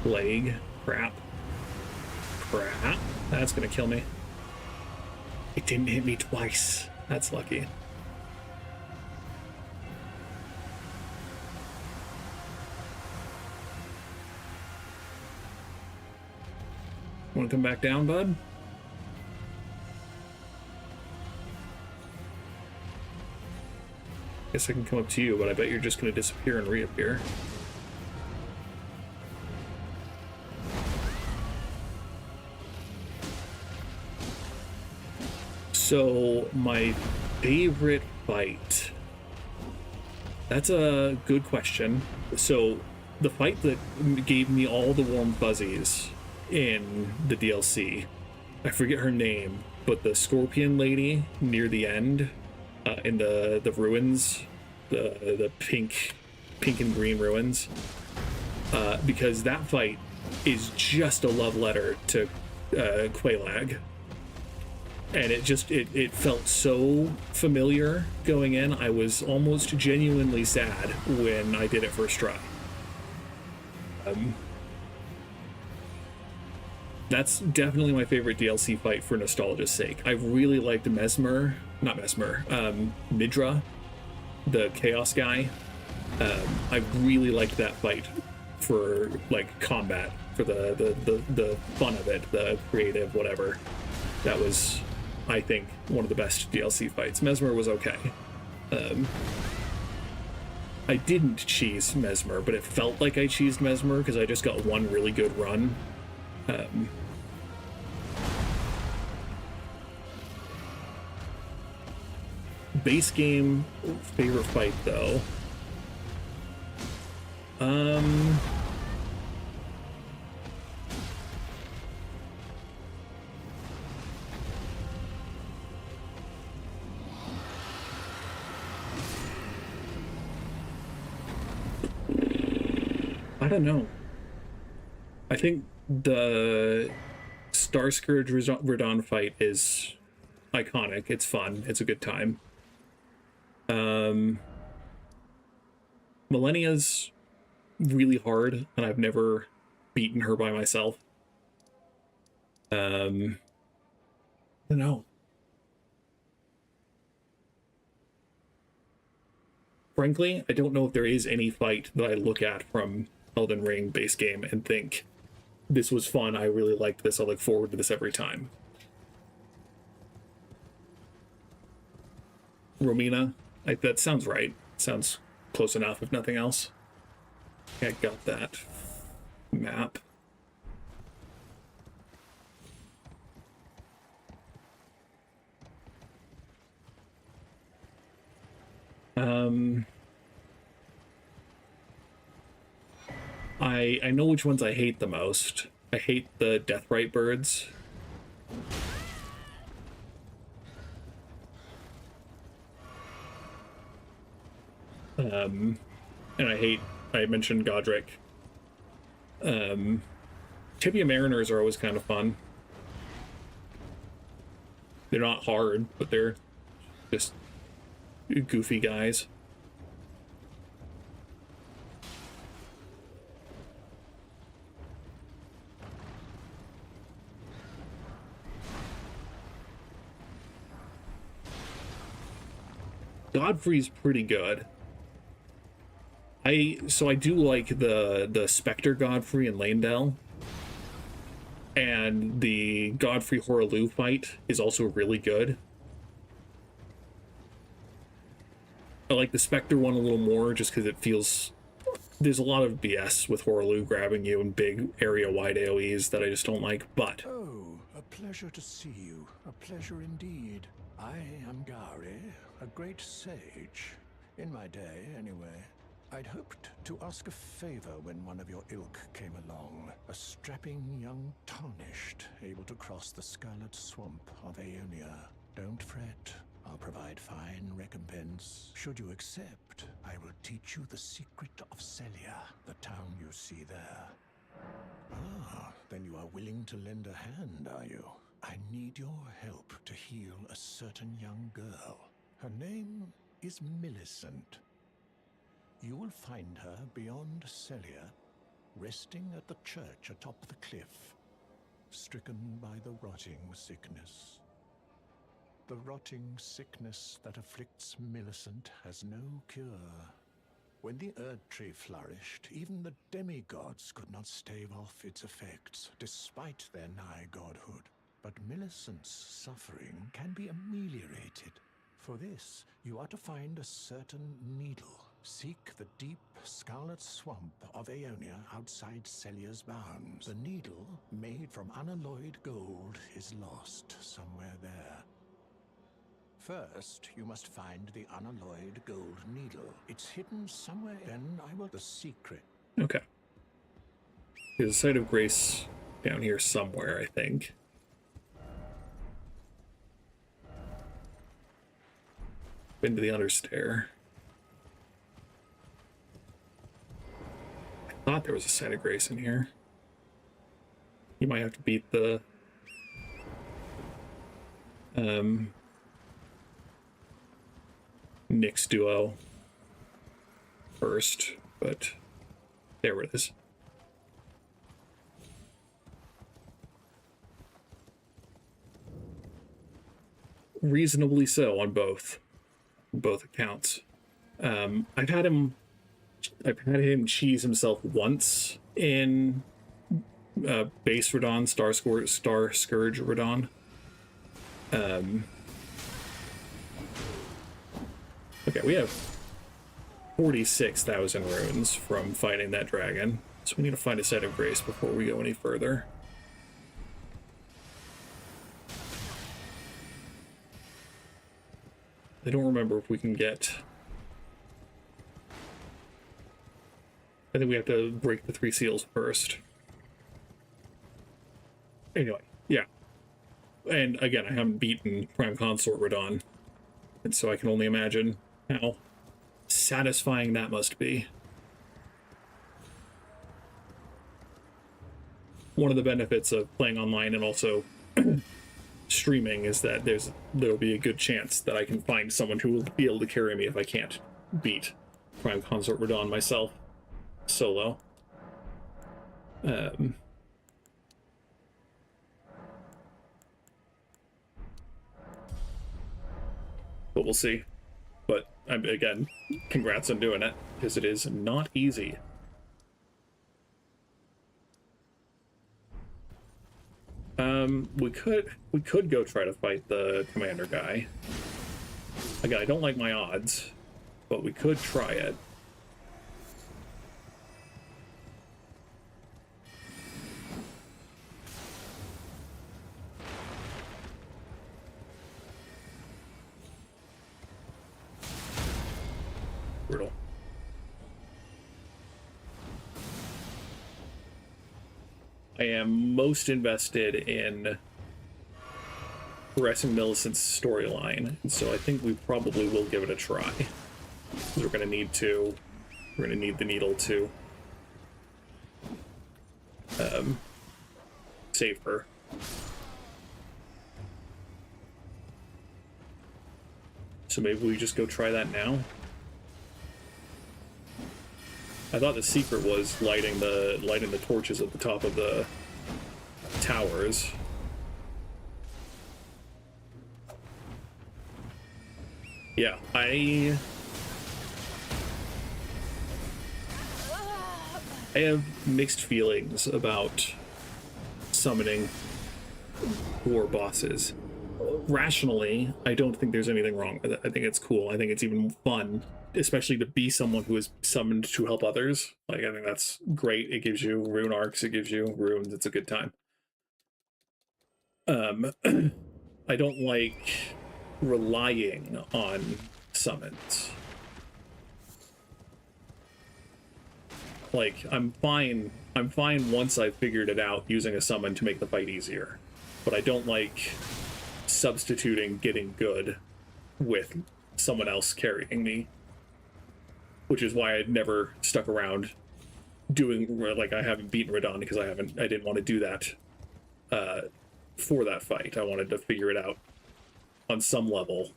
plague. Crap. That's gonna kill me. It didn't hit me twice. That's lucky. Want to come back down, bud? Guess I can come up to you, but I bet you're just gonna disappear and reappear. So, my favorite fight. That's a good question. So, the fight that gave me all the warm fuzzies in the DLC, I forget her name, but the scorpion lady near the end, in the ruins, the pink and green ruins, because that fight is just a love letter to Quelaag. And it felt so familiar going in. I was almost genuinely sad when I did it first try. That's definitely my favorite DLC fight for nostalgia's sake. I really liked Midra, the Chaos guy. I really liked that fight for combat, for the fun of it, the creative whatever. That was, I think, one of the best DLC fights. Midra was okay. I didn't cheese Mesmer, but it felt like I cheesed Mesmer because I just got one really good run. Base game favorite fight though. I don't know. I think the Star Scourge Radahn fight is iconic. It's fun. It's a good time. Millennia's really hard, and I've never beaten her by myself. I don't know. Frankly, I don't know if there is any fight that I look at from Elden Ring base game and think, this was fun, I really liked this, I look forward to this every time. Romina, that sounds right. Sounds close enough, if nothing else. I got that map. I know which ones I hate the most. I hate the Deathrite birds. And I mentioned Godric. Tibia Mariners are always kind of fun. They're not hard, but they're just goofy guys. Godfrey's pretty good. So I do like the Spectre Godfrey and Landell. And the Godfrey Horaloo fight is also really good. I like the Spectre one a little more just because it feels... There's a lot of BS with Horaloo grabbing you in big area-wide AoEs that I just don't like, but...
Oh, a pleasure to see you. A pleasure indeed. I am Gari, a great sage. In my day, anyway. I'd hoped to ask a favor when one of your ilk came along. A strapping young tarnished, able to cross the scarlet swamp of Aeonia. Don't fret. I'll provide fine recompense. Should you accept, I will teach you the secret of Sellia, the town you see there. Ah, then you are willing to lend a hand, are you? I need your help to heal a certain young girl. Her name is Millicent. You will find her beyond Sellia, resting at the church atop the cliff, stricken by the rotting sickness. The rotting sickness that afflicts Millicent has no cure. When the Erd Tree flourished, even the demigods could not stave off its effects, despite their nigh godhood. But Millicent's suffering can be ameliorated. For this, you are to find a certain needle. Seek the deep, scarlet swamp of Aeonia outside Sellia's bounds. The needle, made from unalloyed gold, is lost somewhere there. First, you must find the unalloyed gold needle. It's hidden somewhere. Then I will... The secret.
Okay. There's a site of grace down here somewhere, I think. Been to the understair. I thought there was a site of grace in here. You might have to beat the Nyx duo first, but there it is. Reasonably so on both accounts. I've had him cheese himself once in base Radahn, Star Scourge Radahn. Okay, we have 46,000 runes from fighting that dragon. So we need to find a site of grace before we go any further. I don't remember if we can get... I think we have to break the 3 seals first. Anyway, yeah. And again, I haven't beaten Prime Consort Radahn, and so I can only imagine how satisfying that must be. One of the benefits of playing online and also streaming is that there'll be a good chance that I can find someone who will be able to carry me if I can't beat Prime Consort Radahn myself solo. But we'll see. But again, congrats on doing it, because it is not easy. We could go try to fight the commander guy. Again, I don't like my odds, but we could try it. Brutal. I am most invested in progressing Millicent's storyline, and so I think we probably will give it a try. We're going to need to. We're going to need the needle to save her. So maybe we just go try that now. I thought the secret was lighting the torches at the top of the towers. Yeah, I have mixed feelings about summoning war bosses. Rationally, I don't think there's anything wrong with it. I think it's cool. I think it's even fun, especially to be someone who is summoned to help others. Like, I think that's great. It gives you rune arcs, it gives you runes, it's a good time. I don't like relying on summons. Like, I'm fine once I've figured it out using a summon to make the fight easier. But I don't like substituting getting good with someone else carrying me. Which is why I'd never stuck around doing, like, I haven't beaten Radahn because I didn't want to do that for that fight. I wanted to figure it out on some level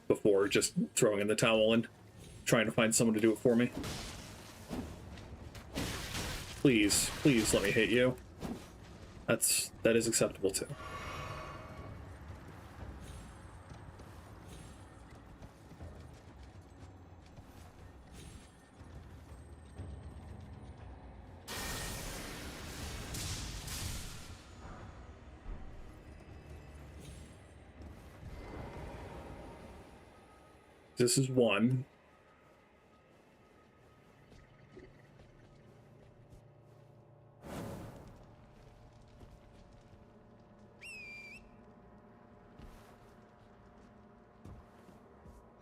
before just throwing in the towel and trying to find someone to do it for me. Please, please let me hit you. That is acceptable too. This is one.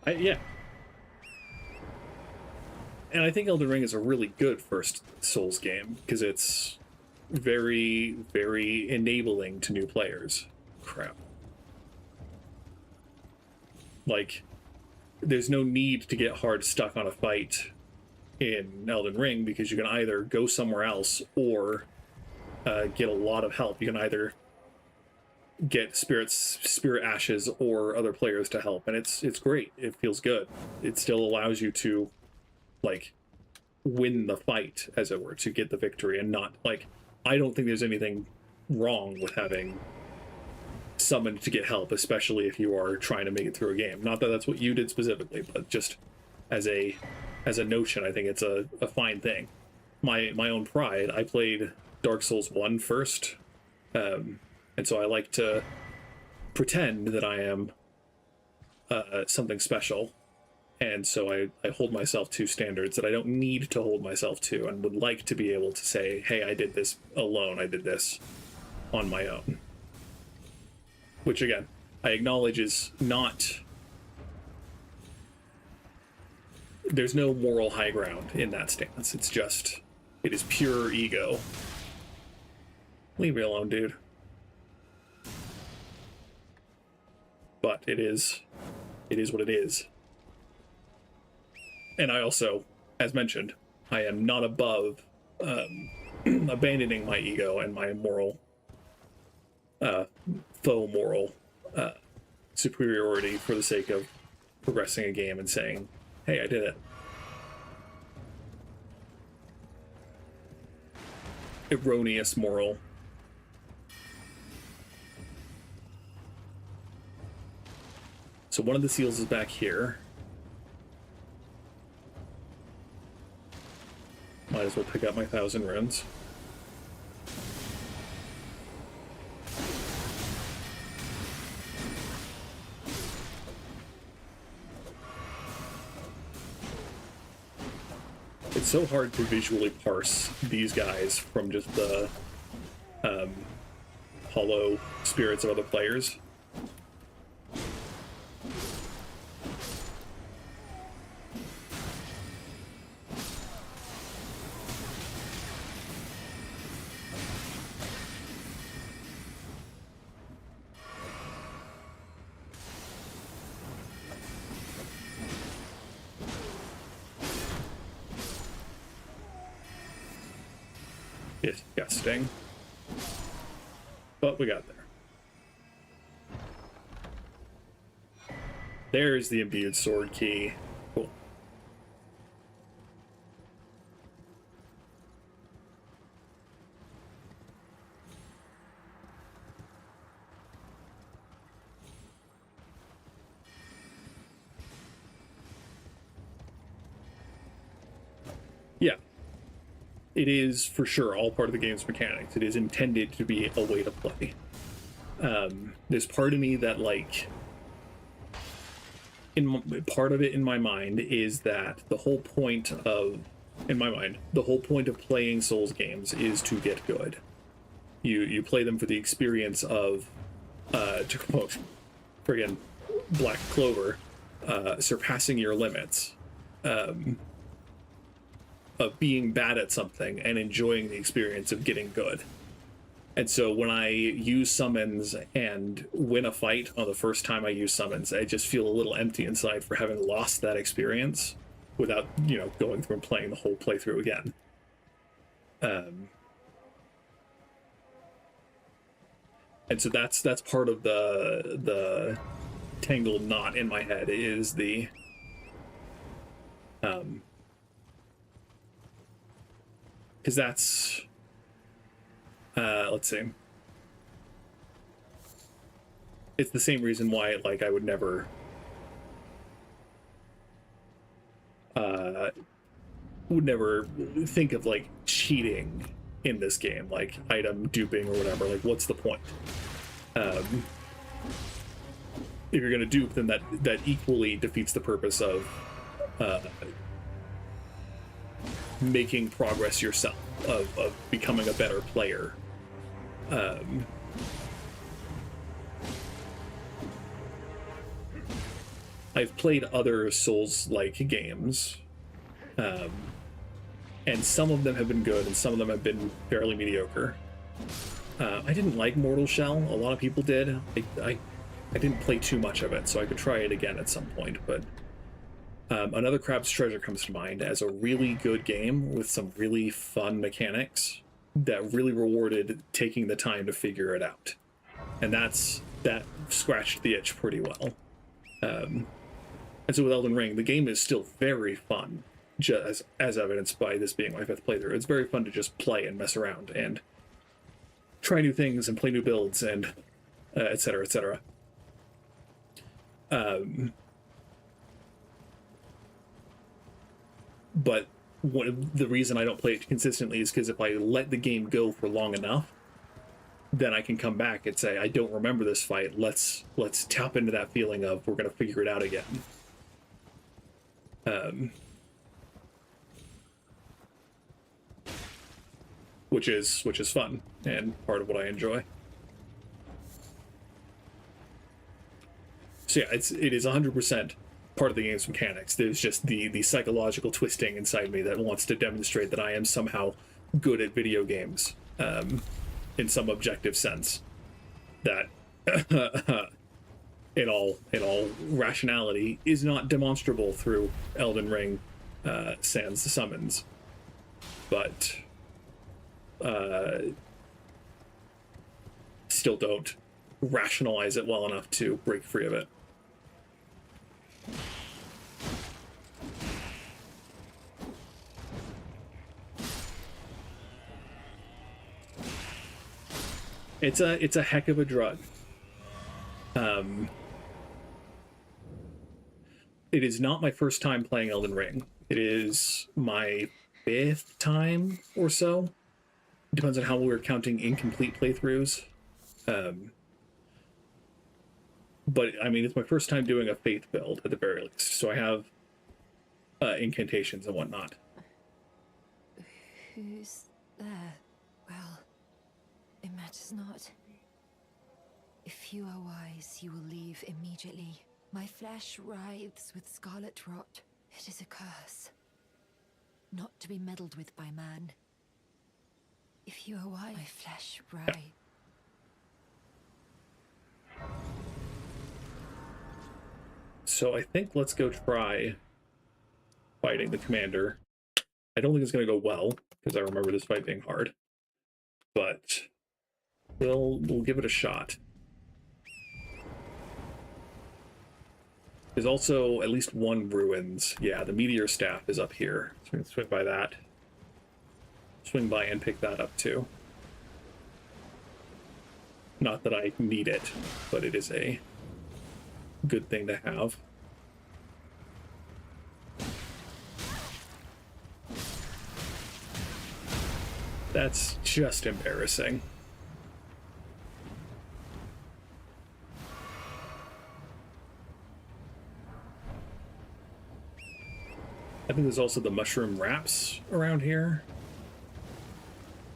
Yeah. And I think Elden Ring is a really good first Souls game because it's very, very enabling to new players. Crap. Like, there's no need to get hard stuck on a fight in Elden Ring because you can either go somewhere else or get a lot of help. You can either get spirit ashes or other players to help, and it's great. It feels good. It still allows you to, like, win the fight, as it were, to get the victory, and not, like, I don't think there's anything wrong with having summoned to get help, especially if you are trying to make it through a game. Not that that's what you did specifically, but just as a notion, I think it's a fine thing. My own pride, I played Dark Souls 1 first, and so I like to pretend that I am something special. And so I hold myself to standards that I don't need to hold myself to, and would like to be able to say, hey, I did this alone. I did this on my own. Which, again, I acknowledge is not... There's no moral high ground in that stance. It's just... It is pure ego. Leave me alone, dude. But it is what it is. And I also, as mentioned, I am not above abandoning my ego and my moral, faux moral superiority for the sake of progressing a game and saying, hey, I did it. Erroneous moral. So one of the seals is back here. Might as well pick up my 1,000 runes. It's so hard to visually parse these guys from just the hollow spirits of other players. Disgusting. But we got there. There's the imbued sword key. Cool. Yeah. It is, for sure, all part of the game's mechanics. It is intended to be a way to play. There's part of me that, like... part of it in my mind is that the whole point of... In my mind, the whole point of playing Souls games is to get good. You play them for the experience of, to quote friggin' Black Clover, surpassing your limits. Of being bad at something and enjoying the experience of getting good. And so when I use summons and win a fight on the first time I use summons, I just feel a little empty inside for having lost that experience without, you know, going through and playing the whole playthrough again. And so that's part of the tangled knot in my head is the because that's let's see, it's the same reason why, like, I would never think of, like, cheating in this game, like item duping or whatever. Like, what's the point? If you're gonna dupe, then that equally defeats the purpose of making progress yourself, of becoming a better player. I've played other Souls-like games, and some of them have been good, and some of them have been fairly mediocre. I didn't like Mortal Shell. A lot of people did. I didn't play too much of it, so I could try it again at some point, but Another Crab's Treasure comes to mind as a really good game with some really fun mechanics that really rewarded taking the time to figure it out. And that scratched the itch pretty well. And so with Elden Ring, the game is still very fun, just as evidenced by this being my 5th playthrough. It's very fun to just play and mess around and try new things and play new builds and etc., etc. But the reason I don't play it consistently is because if I let the game go for long enough, then I can come back and say, I don't remember this fight. Let's tap into that feeling of we're gonna figure it out again. Which is fun and part of what I enjoy. So yeah, it is 100% part of the game's mechanics. There's just the psychological twisting inside me that wants to demonstrate that I am somehow good at video games, in some objective sense. That in all rationality is not demonstrable through Elden Ring, sans the summons, but still don't rationalize it well enough to break free of it. It's a heck of a drug. It is not my first time playing Elden Ring. It is my 5th time or so. Depends on how we're counting incomplete playthroughs. But I mean, it's my first time doing a faith build at the very least, so I have incantations and whatnot.
Who's there? Well, it matters not. If you are wise, you will leave immediately. My flesh writhes with scarlet rot. It is a curse, not to be meddled with by man. If you are wise, my flesh writhes.
So I think let's go try fighting the commander. I don't think it's going to go well, because I remember this fight being hard. But we'll give it a shot. There's also at least one ruins. Yeah, the meteor staff is up here. So we can swing by that. Swing by and pick that up too. Not that I need it, but it is a good thing to have. That's just embarrassing. I think there's also the mushroom wraps around here.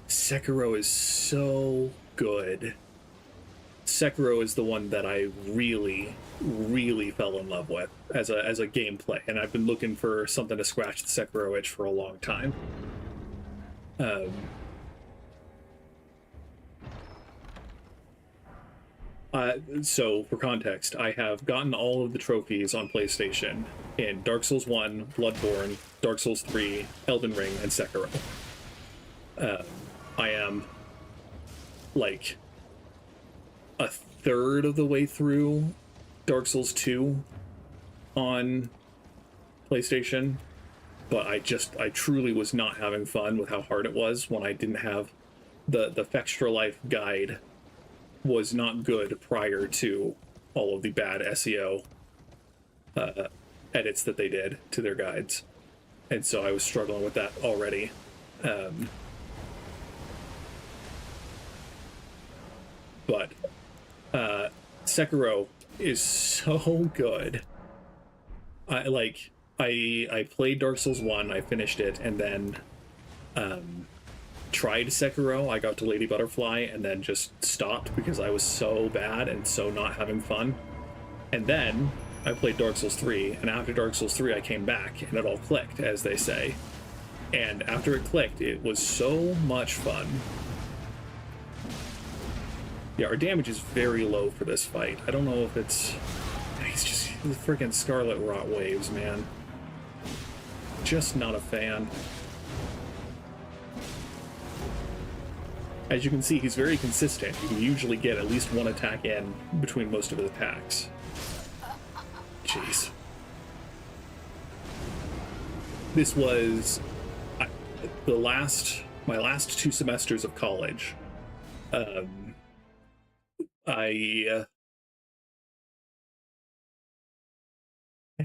Sekiro is so good. Sekiro is the one that I really, really fell in love with as a gameplay, and I've been looking for something to scratch the Sekiro itch for a long time. So for context, I have gotten all of the trophies on PlayStation in Dark Souls 1, Bloodborne, Dark Souls 3, Elden Ring, and Sekiro. I am like a third of the way through Dark Souls 2 on PlayStation, but I truly was not having fun with how hard it was when I didn't have the Fextra Life guide was not good prior to all of the bad SEO edits that they did to their guides. And so I was struggling with that already. But Sekiro is so good. I played Dark Souls 1, I finished it, and then tried Sekiro. I got to Lady Butterfly and then just stopped because I was so bad and so not having fun. And then I played Dark Souls 3, and after Dark Souls 3 I came back and it all clicked, as they say. And after it clicked, it was so much fun. Yeah, our damage is very low for this fight. I don't know if it's just the freaking Scarlet Rot waves, man. Just not a fan. As you can see, he's very consistent. You can usually get at least one attack in between most of his attacks. Jeez. This was my last 2 semesters of college.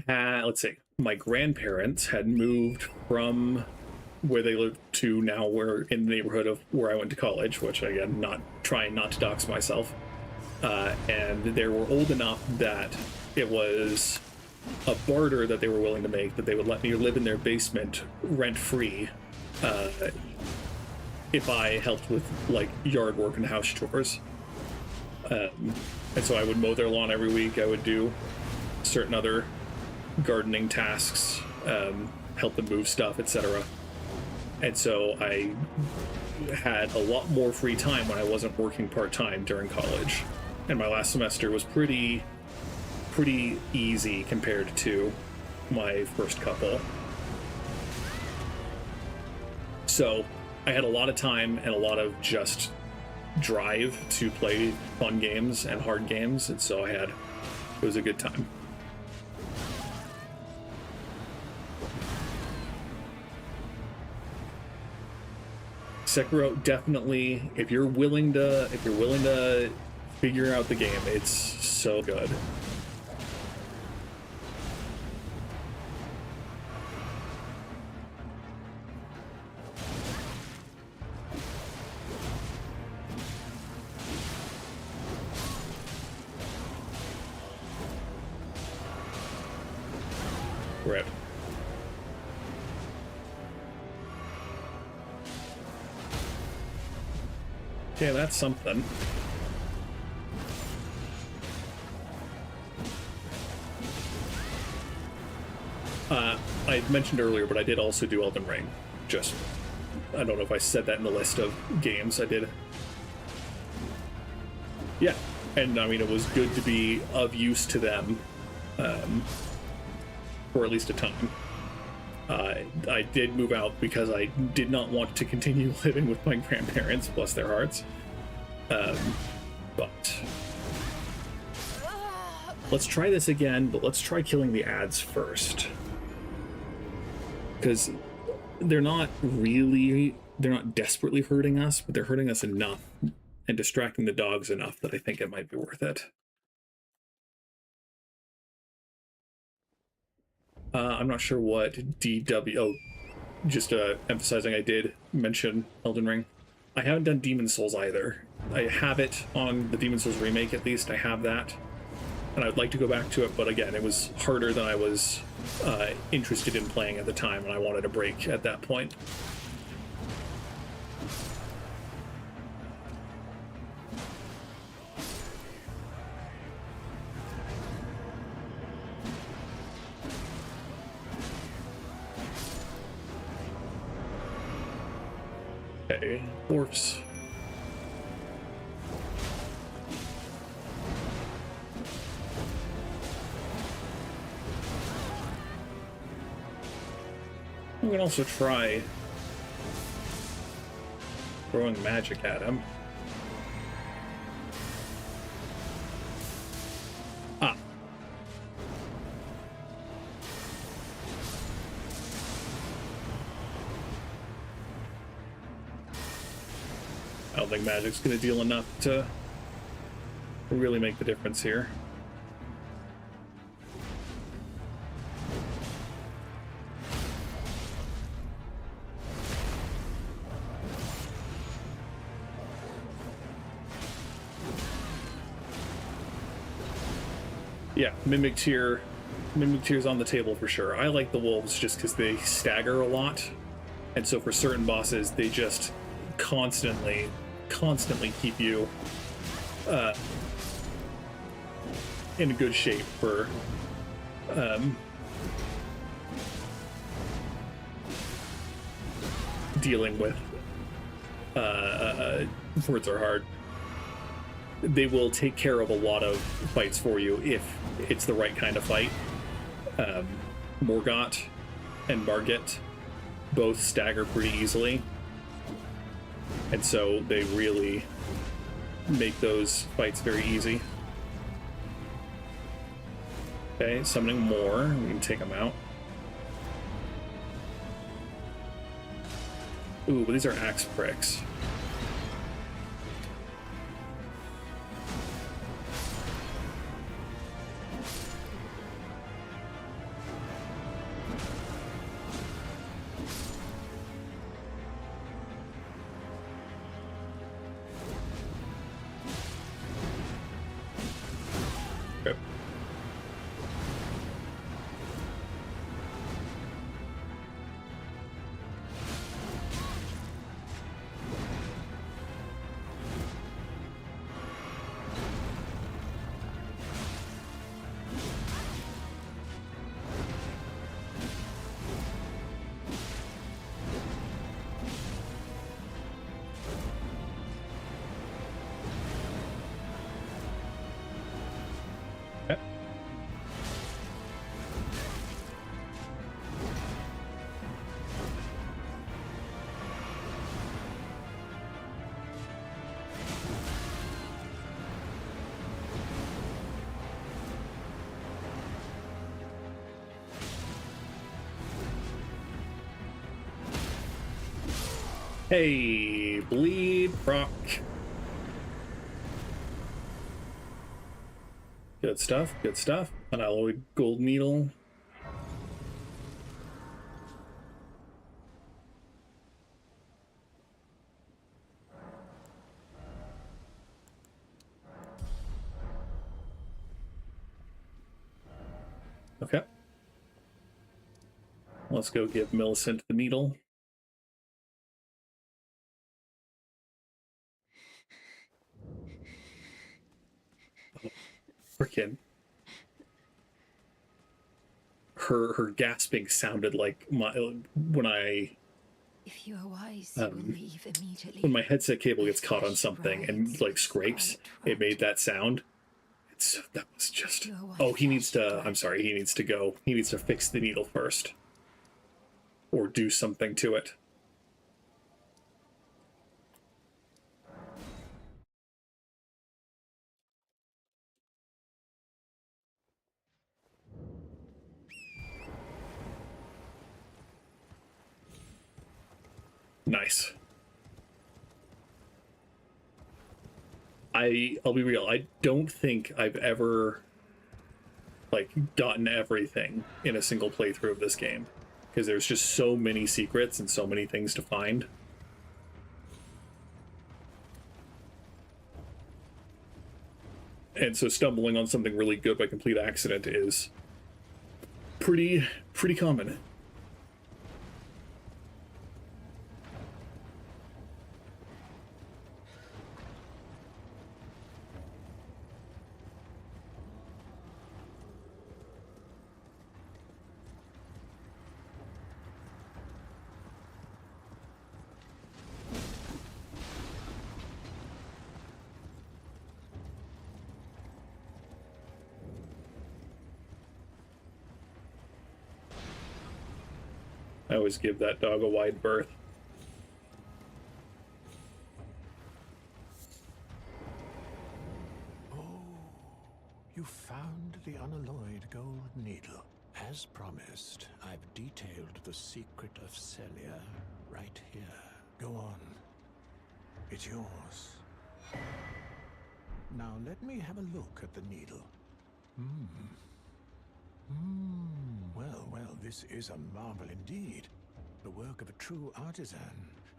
Let's see, my grandparents had moved from where they live to now we're in the neighborhood of where I went to college, which again, not trying not to dox myself. And they were old enough that it was a barter that they were willing to make, that they would let me live in their basement rent-free if I helped with like yard work and house chores. And so I would mow their lawn every week. I would do certain other gardening tasks, help them move stuff, etc. And so I had a lot more free time when I wasn't working part-time during college. And my last semester was pretty easy compared to my first couple. So I had a lot of time and a lot of just drive to play fun games and hard games, and so it was a good time. Sekiro, definitely, if you're willing to figure out the game, it's so good. Rip. Okay, that's something. I mentioned earlier, but I did also do Elden Ring. Just, I don't know if I said that in the list of games I did. Yeah, and I mean, it was good to be of use to them, for at least a time. I did move out because I did not want to continue living with my grandparents, bless their hearts. But let's try this again, but let's try killing the ads first. Because they're not desperately hurting us, but they're hurting us enough and distracting the dogs enough that I think it might be worth it. I'm not sure what DW... Oh, just emphasizing I did mention Elden Ring. I haven't done Demon's Souls either. I have it on the Demon's Souls remake, at least. I have that. And I'd like to go back to it, but again, it was harder than I was interested in playing at the time, and I wanted a break at that point. Okay, dwarfs. We can also try throwing magic at him. Ah. I don't think magic's going to deal enough to really make the difference here. Yeah, Mimic Tier's on the table for sure. I like the wolves just because they stagger a lot, and so for certain bosses, they just constantly keep you in good shape for dealing with words are hard. They will take care of a lot of fights for you if it's the right kind of fight. Morgott and Margit both stagger pretty easily, and so they really make those fights very easy. Okay, summoning more. We can take them out. Ooh, but these are axe pricks. Hey, bleed proc. Good stuff, good stuff. Unalloyed gold needle. Okay. Let's go give Millicent the needle. Frickin'. Her gasping sounded like when I
If you are wise, you will leave immediately.
when my headset cable gets caught on something and like scrapes, it made that sound. That was just. Oh, he needs to. I'm sorry. He needs to go. He needs to fix the needle first, or do something to it. Nice. I'll be real. I don't think I've ever like gotten everything in a single playthrough of this game because there's just so many secrets and so many things to find. And so stumbling on something really good by complete accident is pretty common. I always give that dog a wide berth.
Oh, you found the unalloyed gold needle. As promised, I've detailed the secret of Sellia right here. Go on. It's yours. Now let me have a look at the needle. Well, this is a marvel indeed. The work of a true artisan,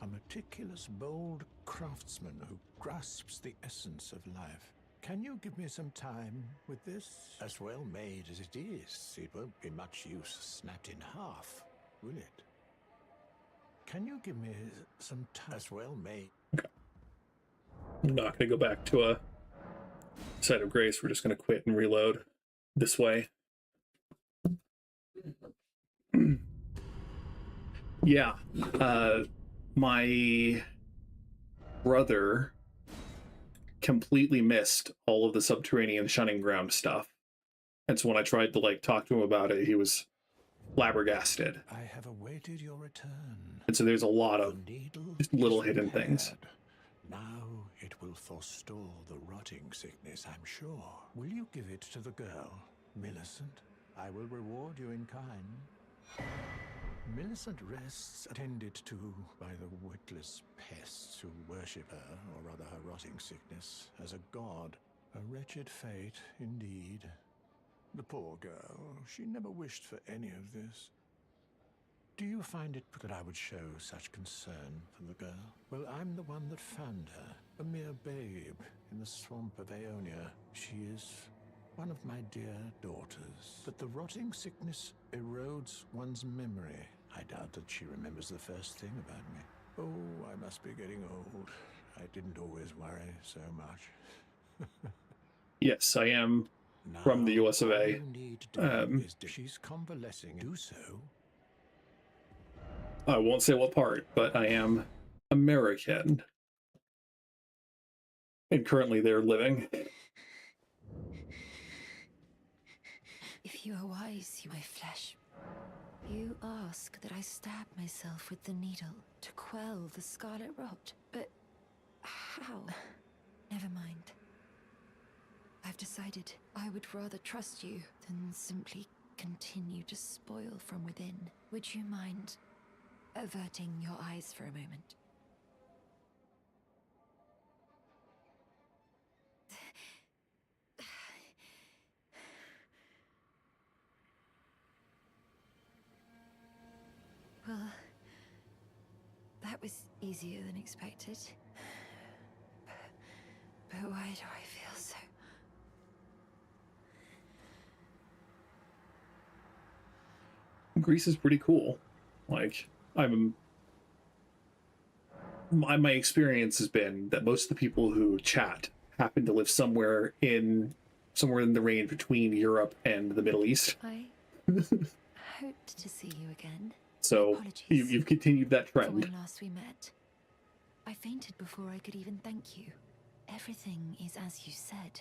a meticulous, bold craftsman who grasps the essence of life. Can you give me some time with this? As well made as it is, it won't be much use snapped in half, will it? Can you give me some time? As well made.
Okay. I'm not going to go back to a site of grace. We're just going to quit and reload this way. Yeah. My brother completely missed all of the subterranean shunning ground stuff. And so when I tried to like talk to him about it, he was flabbergasted.
I have awaited your return.
And so there's a lot of just little hidden things.
Now it will forestall the rotting sickness, I'm sure. Will you give it to the girl, Millicent? I will reward you in kind. Millicent rests attended to by the witless pests who worship her, or rather her rotting sickness, as a god. A wretched fate, indeed. The poor girl, she never wished for any of this. Do you find it that I would show such concern for the girl? Well, I'm the one that found her, a mere babe in the swamp of Aeonia. She is one of my dear daughters. But the rotting sickness erodes one's memory. I doubt that she remembers the first thing about me. Oh, I must be getting old. I didn't always worry so much.
Yes, I am from the US of A.
She's convalescing. Do so.
I won't say what part, but I am American. And currently they're living.
If you are wise, you my flesh. You ask that I stab myself with the needle to quell the scarlet rot, but how? Never mind. I've decided I would rather trust you than simply continue to spoil from within. Would you mind averting your eyes for a moment? was easier than expected. But why do I feel so...
Greece is pretty cool. Like, my experience has been that most of the people who chat happen to live somewhere in the range between Europe and the Middle East.
I hoped to see you again.
So
Apologies
you've continued that
for
trend.
when last we met. I fainted before I could even thank you. Everything is as you said.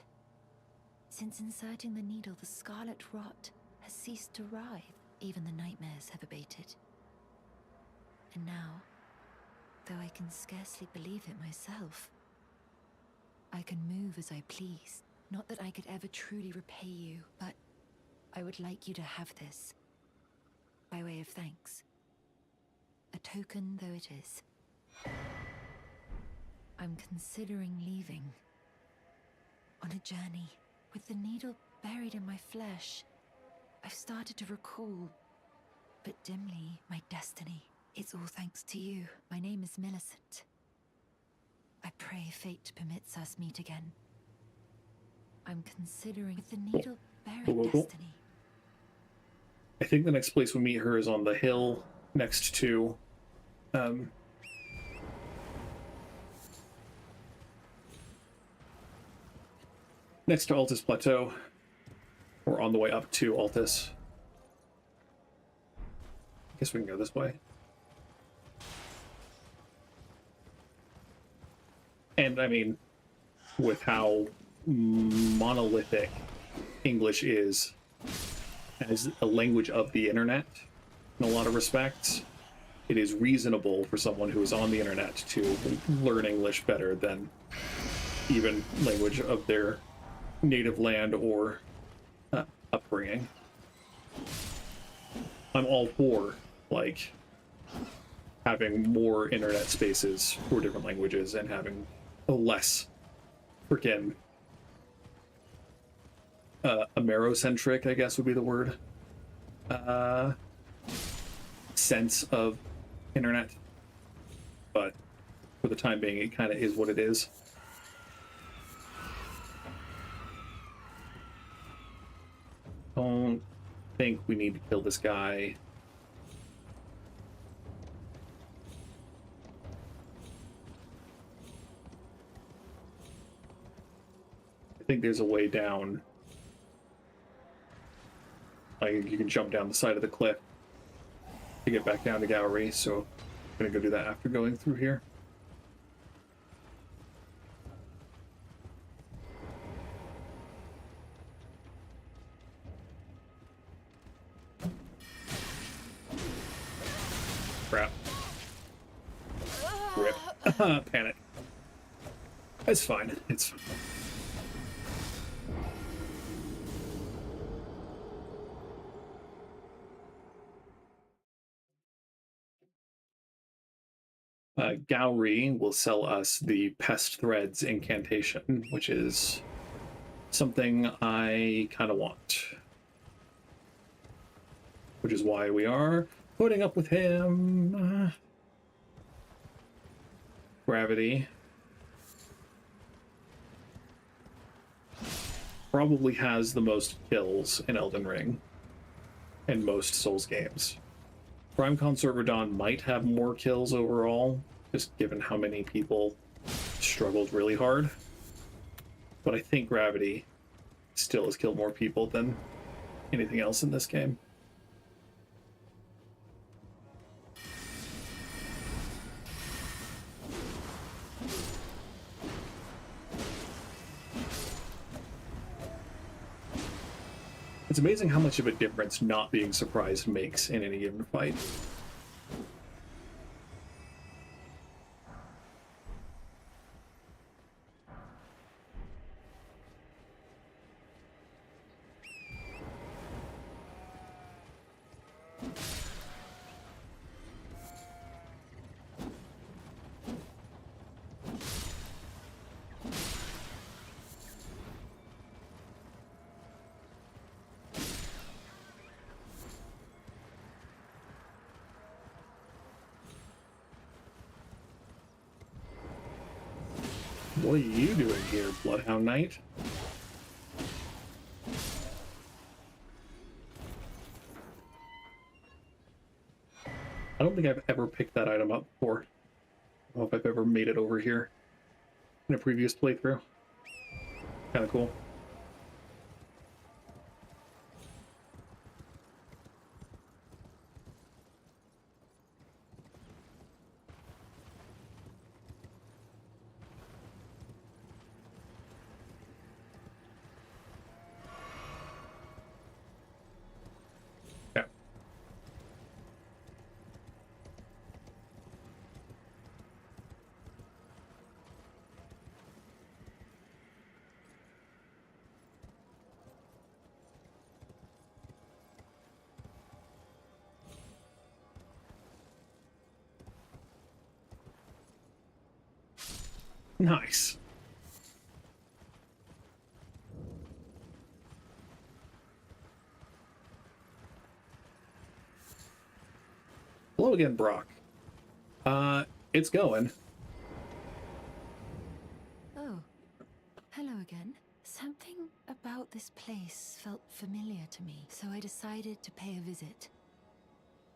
Since inserting the needle, the scarlet rot has ceased to writhe. Even the nightmares have abated. And now, though I can scarcely believe it myself, I can move as I please. Not that I could ever truly repay you, but I would like you to have this, by way of thanks. A token though it is. I'm considering leaving. On a journey, with the needle buried in my flesh. I've started to recall, but dimly, my destiny. It's all thanks to you. My name is Millicent. I pray fate permits us meet again. I'm considering with the needle buried destiny.
I think the next place we meet her is on the hill next to Altus Plateau, or on the way up to Altus. I guess we can go this way. And I mean, with how monolithic English is as a language of the internet, in a lot of respects, it is reasonable for someone who is on the internet to learn English better than even language of their native land or upbringing. I'm all for, like, having more internet spaces for different languages and having a less freaking Amerocentric, I guess would be the word, sense of internet. But for the time being, it kind of is what it is. Don't think we need to kill this guy. I think there's a way down. Like, you can jump down the side of the cliff to get back down to Gallery, so I'm gonna go do that after going through here. Crap. Rip. Panic. It's fine. It's fine. Gowry will sell us the Pest Threads incantation, which is something I kind of want. Which is why we are putting up with him. Gravity. Probably has the most kills in Elden Ring in most Souls games. Prime Consort Radahn might have more kills overall, just given how many people struggled really hard. But I think Gravity still has killed more people than anything else in this game. It's amazing how much of a difference not being surprised makes in any given fight. What are you doing here, Bloodhound Knight? I don't think I've ever picked that item up before. I don't know if I've ever made it over here in a previous playthrough. Kind of cool. Yeah. Nice. Hello again, Brock. It's going.
Oh, hello again. Something about this place felt familiar to me, so I decided to pay a visit.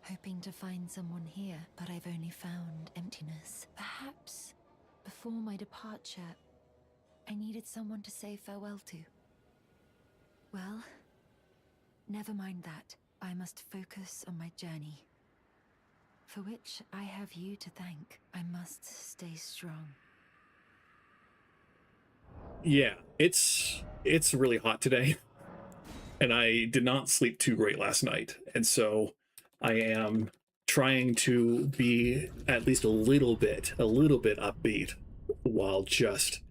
Hoping to find someone here, but I've only found emptiness. Perhaps before my departure, I needed someone to say farewell to. Well, never mind that. I must focus on my journey, for which I have you to thank. I must stay strong.
Yeah, it's really hot today, and I did not sleep too great last night, and so I am trying to be at least a little bit upbeat while just.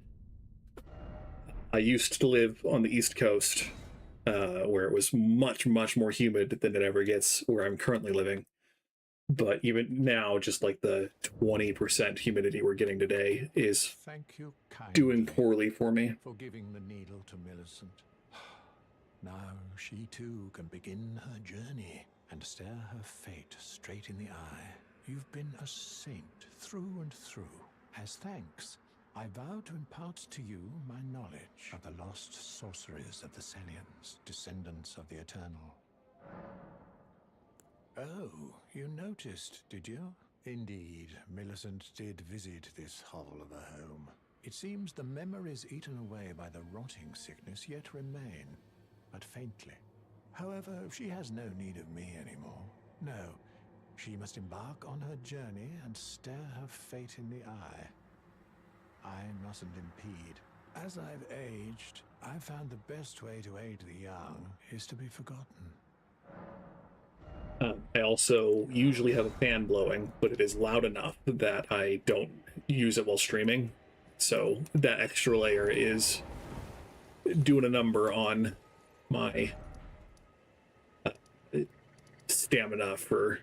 I used to live on the East Coast, where it was much more humid than it ever gets where I'm currently living. But even now, just like the 20% humidity we're getting today is
Thank you kindly
doing poorly for me.
for giving the needle to Millicent. Now she too can begin her journey and stare her fate straight in the eye. You've been a saint through and through. As thanks, I vow to impart to you my knowledge of the lost sorceries of the Sellians, descendants of the Eternal. Oh, you noticed, did you? Indeed, Millicent did visit this hovel of a home. It seems the memories eaten away by the rotting sickness yet remain, but faintly. However, she has no need of me anymore. No, she must embark on her journey and stare her fate in the eye. I mustn't impede. As I've aged, I've found the best way to aid the young is to be forgotten.
I also usually have a fan blowing, but it is loud enough that I don't use it while streaming. So that extra layer is doing a number on my stamina for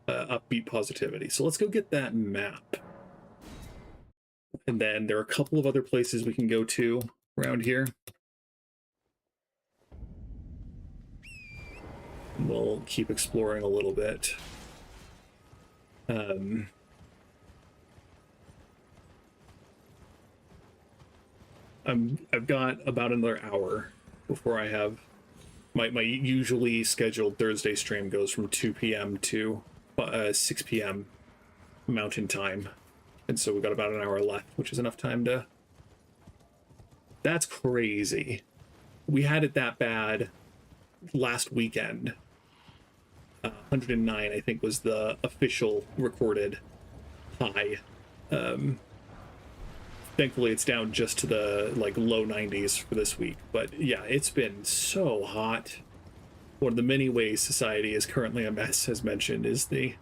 upbeat positivity. So let's go get that map. And then there are a couple of other places we can go to around here. We'll keep exploring a little bit. I've got about another hour before I have my usually scheduled Thursday stream goes from 2 p.m. to 6 p.m. Mountain Time. And so we've got about an hour left, which is enough time to... That's crazy. We had it that bad last weekend. 109, I think, was the official recorded high. Thankfully, it's down just to the low 90s for this week. But yeah, it's been so hot. One of the many ways society is currently a mess, as mentioned, is the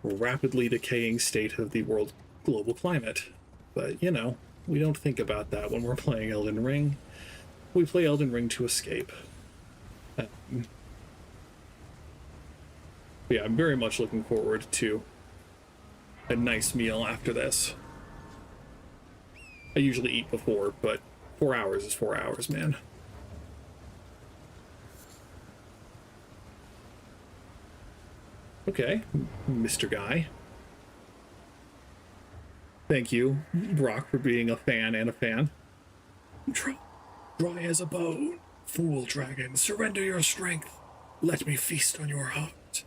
rapidly decaying state of the world global climate. But, you know, we don't think about that when we're playing Elden Ring. We play Elden Ring to escape. Yeah, I'm very much looking forward to a nice meal after this. I usually eat before, but 4 hours is 4 hours, man. Okay, Mr. Guy. Thank you, Brock, for being a fan and a fan. Dry as a bone, fool dragon, surrender your strength. Let me feast on your heart.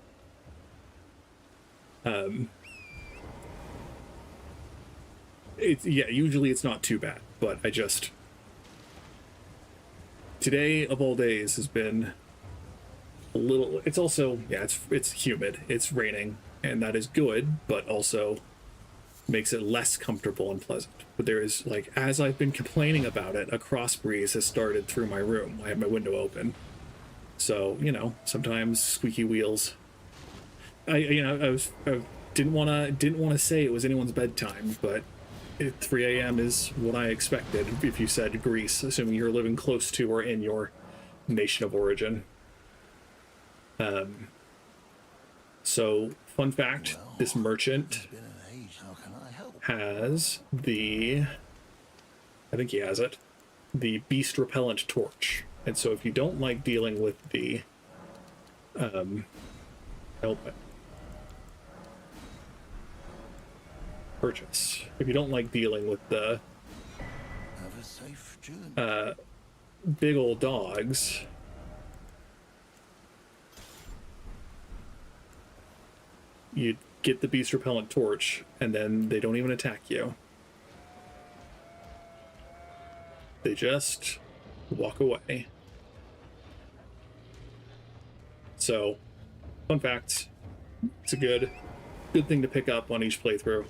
Usually it's not too bad, but today of all days has been a little. It's also, it's humid, it's raining, and that is good, but also makes it less comfortable and pleasant. But there is, like, as I've been complaining about it, a cross breeze has started through my room. I have my window open, so sometimes squeaky wheels. I didn't want to say it was anyone's bedtime, but 3 a.m. is what I expected if you said Greece, assuming you're living close to or in your nation of origin. So, fun fact, this merchant has I think he has it, the beast repellent torch. And so if you don't like dealing with the, purchase. If you don't like dealing with the big old dogs, you get the beast repellent torch, and then they don't even attack you. They just walk away. So, fun fact, it's a good thing to pick up on each playthrough.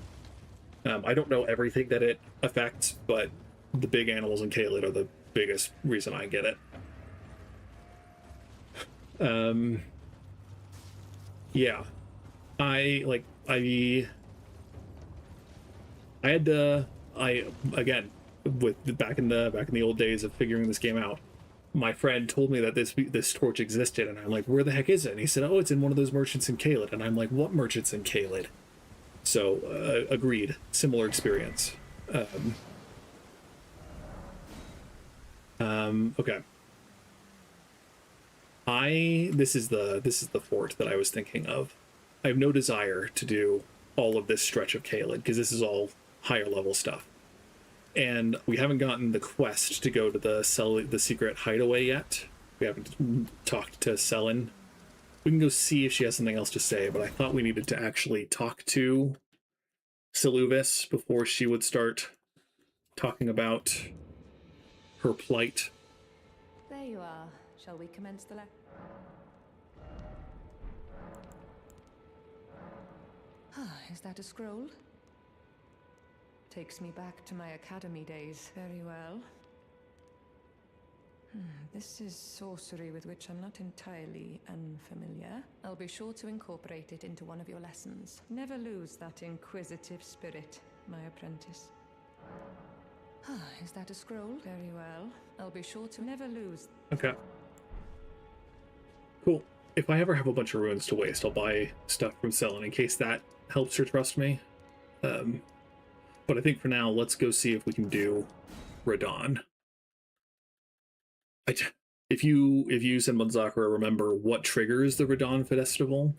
I don't know everything that it affects, but the big animals in Caelid are the biggest reason I get it. Yeah. I again, with back in the old days of figuring this game out, my friend told me that this torch existed, and I'm like, where the heck is it? And he said, oh, it's in one of those merchants in Caelid. And I'm like, what merchants in Caelid? So agreed, similar experience. Okay. This is the fort that I was thinking of. I have no desire to do all of this stretch of Caelid, because this is all higher level stuff. And we haven't gotten the quest to go to the secret hideaway yet. We haven't talked to Selin. We can go see if she has something else to say, but I thought we needed to actually talk to Seluvis before she would start talking about her plight.
There you are. Shall we commence the is that a scroll? Takes me back to my academy days. Very well. This is sorcery with which I'm not entirely unfamiliar. I'll be sure to incorporate it into one of your lessons. Never lose that inquisitive spirit, my apprentice. Is that a scroll? Very well. I'll be sure to never lose.
Okay. Cool. If I ever have a bunch of runes to waste, I'll buy stuff from Selin in case that helps her trust me. But I think for now, let's go see if we can do Radahn. If you and Munzakura remember what triggers the Radahn Festival,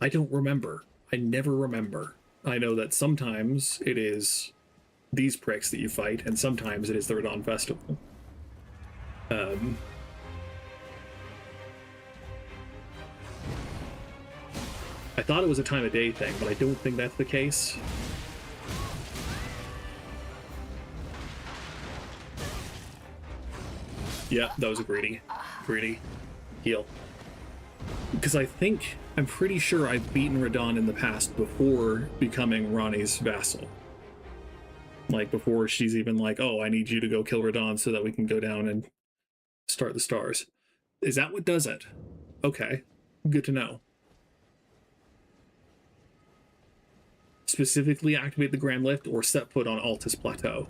I don't remember. I never remember. I know that sometimes it is these pricks that you fight, and sometimes it is the Radahn Festival. I thought it was a time of day thing, but I don't think that's the case. Yeah, that was a greedy heal. Because I'm pretty sure I've beaten Radahn in the past before becoming Ranni's vassal. Like, before she's even like, oh, I need you to go kill Radahn so that we can go down and start the stars. Is that what does it? Okay, good to know. Specifically activate the Grand Lift or set foot on Altus Plateau.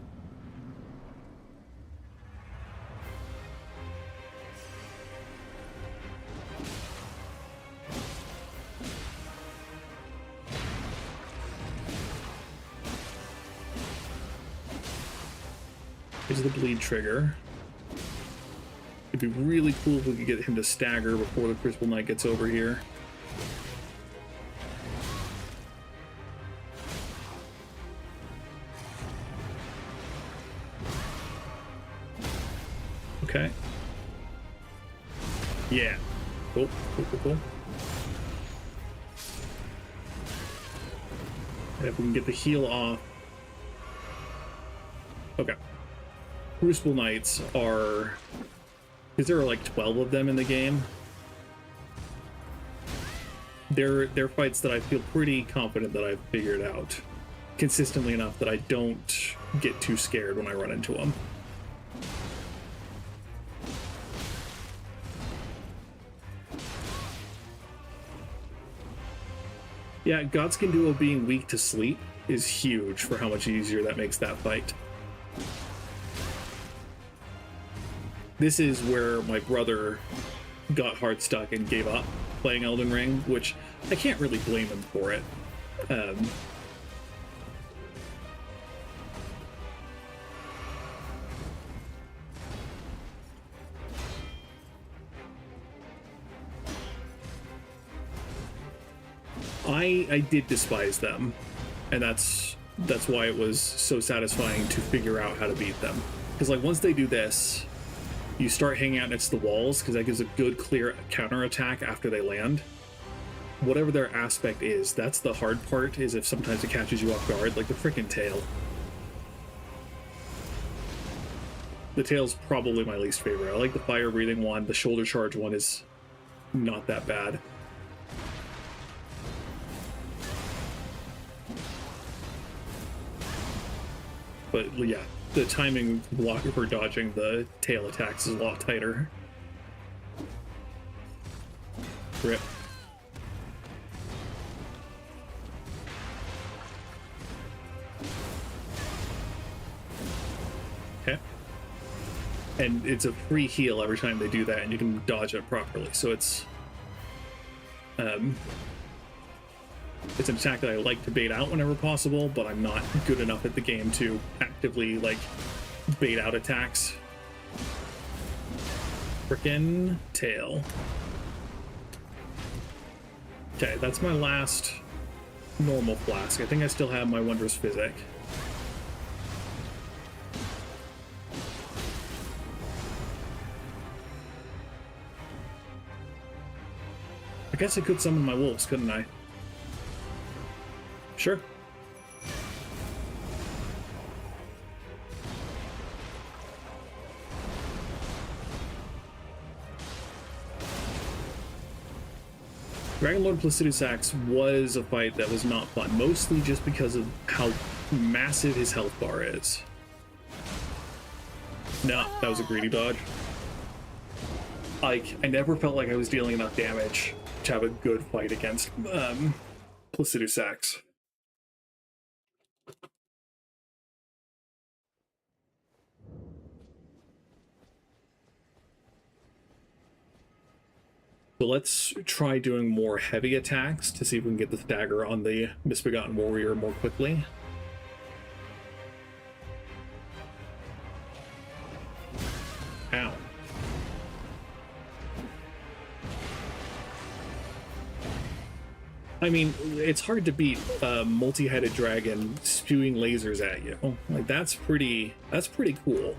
Here's the bleed trigger. It'd be really cool if we could get him to stagger before the Crucible Knight gets over here. Yeah. Cool. Cool. And if we can get the heal off. Okay. Crucible Knights are... because there are like 12 of them in the game. They're fights that I feel pretty confident that I've figured out consistently enough that I don't get too scared when I run into them. Yeah, Godskin Duo being weak to sleep is huge for how much easier that makes that fight. This is where my brother got hard stuck and gave up playing Elden Ring, which I can't really blame him for it. I did despise them, and that's why it was so satisfying to figure out how to beat them. Because like once they do this, you start hanging out next to the walls, because that gives a good clear counterattack after they land. Whatever their aspect is, that's the hard part, is if sometimes it catches you off guard, like the frickin' tail. The tail's probably my least favorite. I like the fire breathing one. The shoulder charge one is not that bad. But yeah, the timing block for dodging the tail attacks is a lot tighter. Rip. Okay. And it's a free heal every time they do that, and you can dodge it properly. So it's an attack that I like to bait out whenever possible, but I'm not good enough at the game to actively, like, bait out attacks. Frickin' tail. Okay, that's my last normal flask. I think I still have my Wondrous Physic. I guess I could summon my wolves, couldn't I? Sure. Dragonlord Placidusax was a fight that was not fun, mostly just because of how massive his health bar is. No, that was a greedy dodge. Like, I never felt like I was dealing enough damage to have a good fight against Placidusax. So let's try doing more heavy attacks to see if we can get the dagger on the Misbegotten Warrior more quickly. Ow. I mean, it's hard to beat a multi-headed dragon spewing lasers at you. Like, that's pretty cool.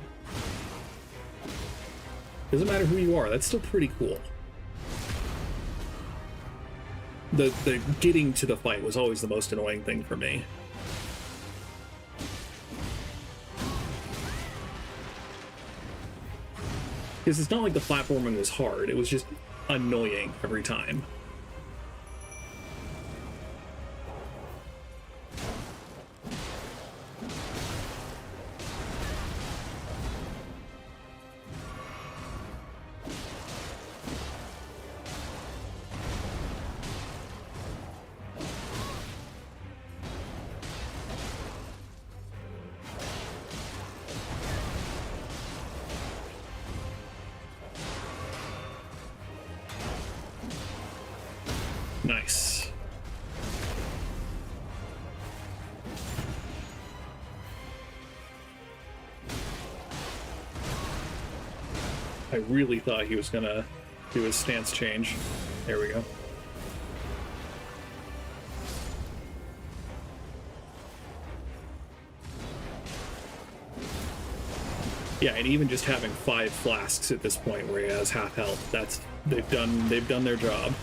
Doesn't matter who you are, that's still pretty cool. The getting to the fight was always the most annoying thing for me. Because it's not like the platforming was hard, it was just annoying every time. Nice. I really thought he was gonna do his stance change. There we go. Yeah, and even just having 5 flasks at this point where he has half health, that's they've done their job.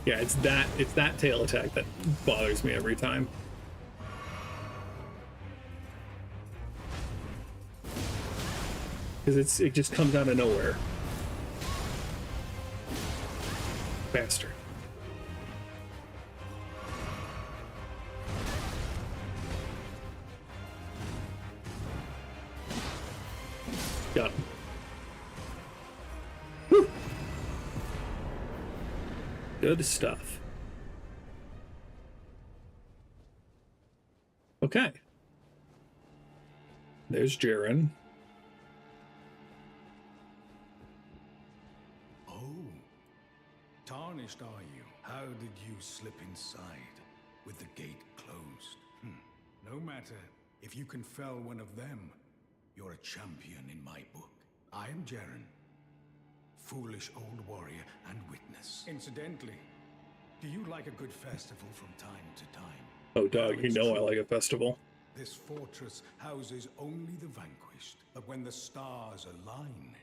Yeah, it's that tail attack that bothers me every time. Because it just comes out of nowhere. Bastard. Got him. Whew. Good stuff. Okay. There's Jaren.
Oh. Tarnished, are you? How did you slip inside with the gate closed? No matter. If you can fell one of them, you're a champion in my book. I am Jaren. Foolish old warrior and witness. Incidentally, do you like a good festival from time to time?
Oh, dog, you know I like a festival.
This fortress houses only the vanquished, but when the stars align,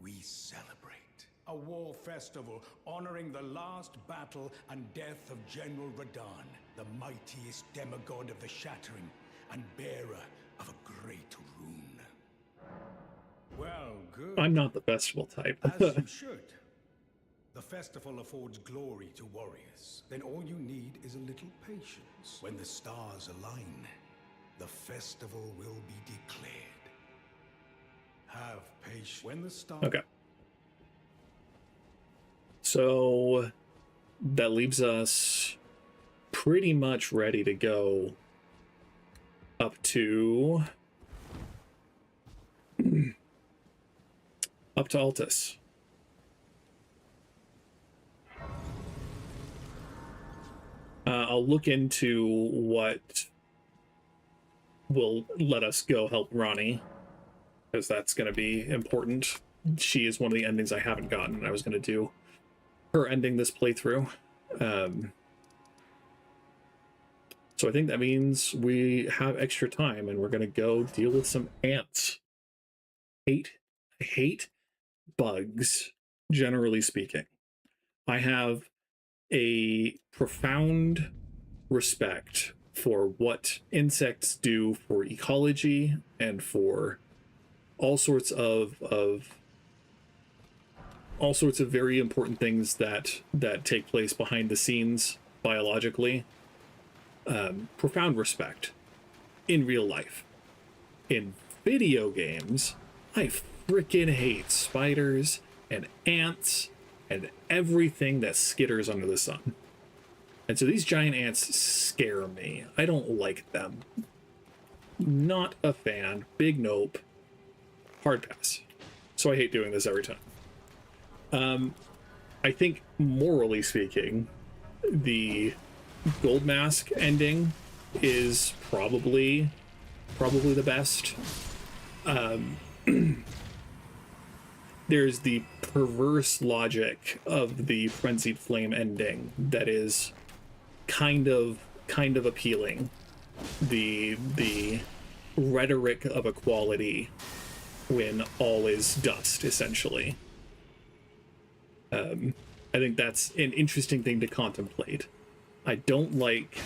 we celebrate. A war festival honoring the last battle and death of General Radahn, the mightiest demigod of the Shattering and bearer of a great rune. Well, good.
I'm not the festival type.
As you should. The festival affords glory to warriors. Then all you need is a little patience. When the stars align, the festival will be declared. Have patience. When the stars...
Okay. So that leaves us pretty much ready to go up to Altus. I'll look into what will let us go help Ronnie, because that's going to be important. She is one of the endings I haven't gotten. I was going to do her ending this playthrough. So I think that means we have extra time and we're going to go deal with some ants. I hate bugs, generally speaking. I have a profound respect for what insects do for ecology and for all sorts of very important things that take place behind the scenes biologically. Profound respect in real life. In video games, I freaking hate spiders and ants and everything that skitters under the sun. And so these giant ants scare me. I don't like them. Not a fan. Big nope. Hard pass. So I hate doing this every time. I think, morally speaking, the Gold Mask ending is probably the best. There's the perverse logic of the Frenzied Flame ending that is kind of appealing. The rhetoric of equality when all is dust, essentially. I think that's an interesting thing to contemplate. I don't like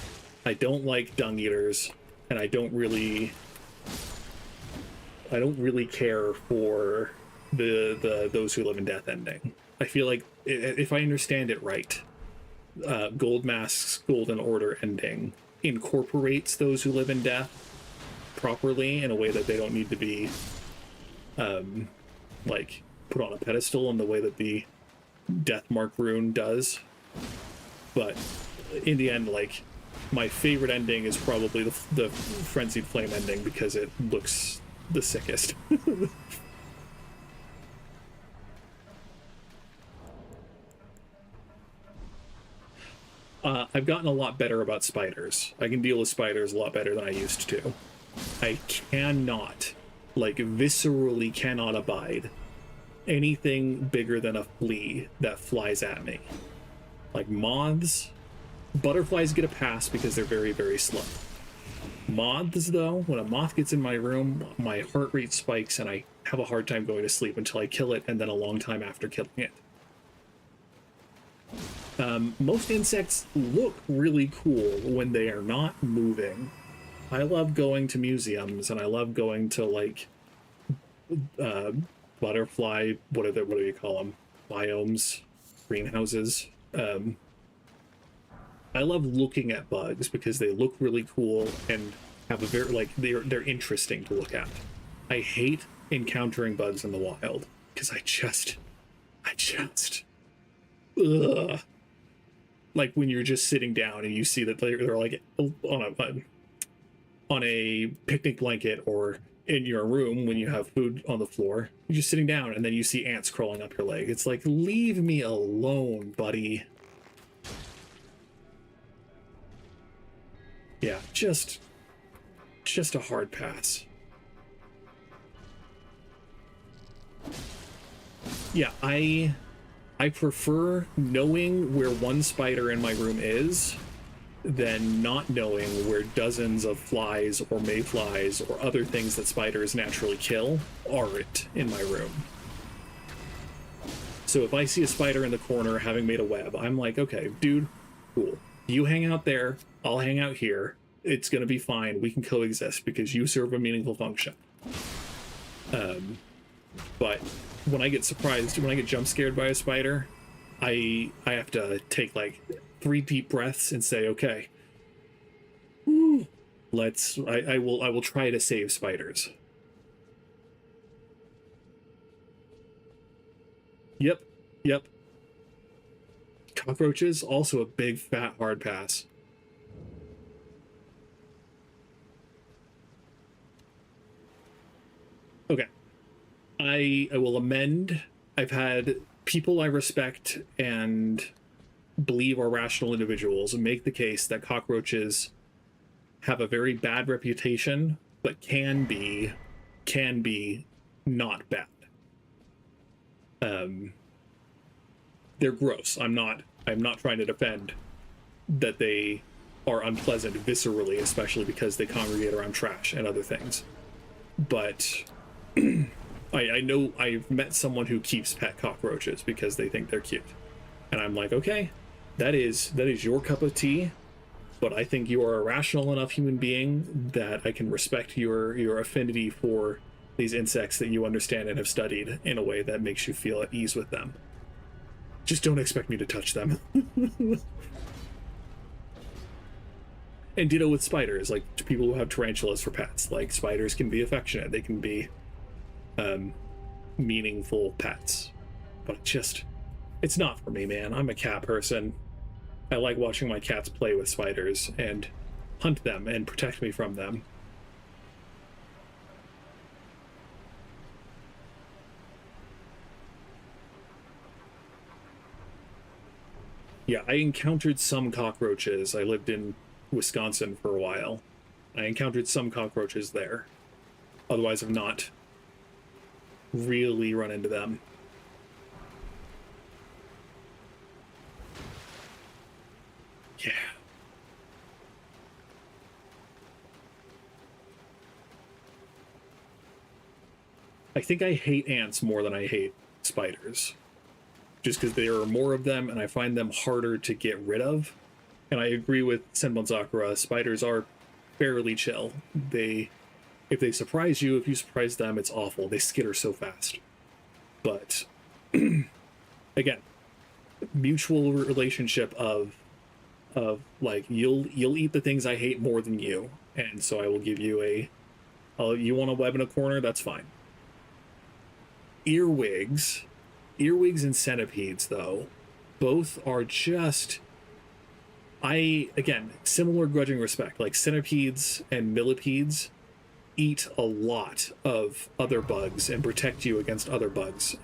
dung eaters, and I don't really care for the those who live in death ending. I feel like if I understand it right, Gold Mask's Golden Order ending incorporates those who live in death properly in a way that they don't need to be like put on a pedestal in the way that the Death Mark rune does. But in the end, like, my favorite ending is probably the Frenzied Flame ending, because it looks the sickest. I've gotten a lot better about spiders. I can deal with spiders a lot better than I used to. I cannot, like, viscerally cannot abide anything bigger than a flea that flies at me. Like moths, butterflies get a pass because they're very, very slow. Moths, though, when a moth gets in my room, my heart rate spikes and I have a hard time going to sleep until I kill it, and then a long time after killing it. Most insects look really cool when they are not moving. I love going to museums, and I love going to, like, butterfly, what do you call them? Biomes, greenhouses. I love looking at bugs because they look really cool and have a very, like, they're interesting to look at. I hate encountering bugs in the wild because I just ugh. Like when you're just sitting down and you see that they're like on a picnic blanket or in your room when you have food on the floor, you're just sitting down and then you see ants crawling up your leg. It's like, leave me alone, buddy. Yeah, just a hard pass. Yeah, I prefer knowing where one spider in my room is than not knowing where dozens of flies or mayflies or other things that spiders naturally kill aren't in my room. So if I see a spider in the corner having made a web, I'm like, okay, dude, cool. You hang out there, I'll hang out here. It's gonna be fine. We can coexist because you serve a meaningful function. But when I get surprised, when I get jump scared by a spider, I have to take like 3 deep breaths and say, okay, I will try to save spiders. Yep. Cockroaches, also a big fat hard pass. Okay. I will amend. I've had people I respect and believe are rational individuals make the case that cockroaches have a very bad reputation, but can be not bad. They're gross. I'm not trying to defend that they are unpleasant viscerally, especially because they congregate around trash and other things. But I know I've met someone who keeps pet cockroaches because they think they're cute. And I'm like, okay, that is your cup of tea, but I think you are a rational enough human being that I can respect your affinity for these insects that you understand and have studied in a way that makes you feel at ease with them. Just don't expect me to touch them. And ditto with spiders, like people who have tarantulas for pets. Like, spiders can be affectionate, they can be meaningful pets, but it's not for me, man. I'm a cat person. I like watching my cats play with spiders and hunt them and protect me from them. Yeah, I encountered some cockroaches. I lived in Wisconsin for a while. I encountered some cockroaches there. Otherwise, I've not really run into them. Yeah. I think I hate ants more than I hate spiders. Just because there are more of them and I find them harder to get rid of. And I agree with Senbon Sakura, spiders are fairly chill. If they surprise you, if you surprise them, it's awful. They skitter so fast. But again, mutual relationship of like, you'll eat the things I hate more than you, and so I will give you you want a web in a corner, that's fine. Earwigs and centipedes, though, both are just, again, similar grudging respect. Like, centipedes and millipedes, eat a lot of other bugs and protect you against other bugs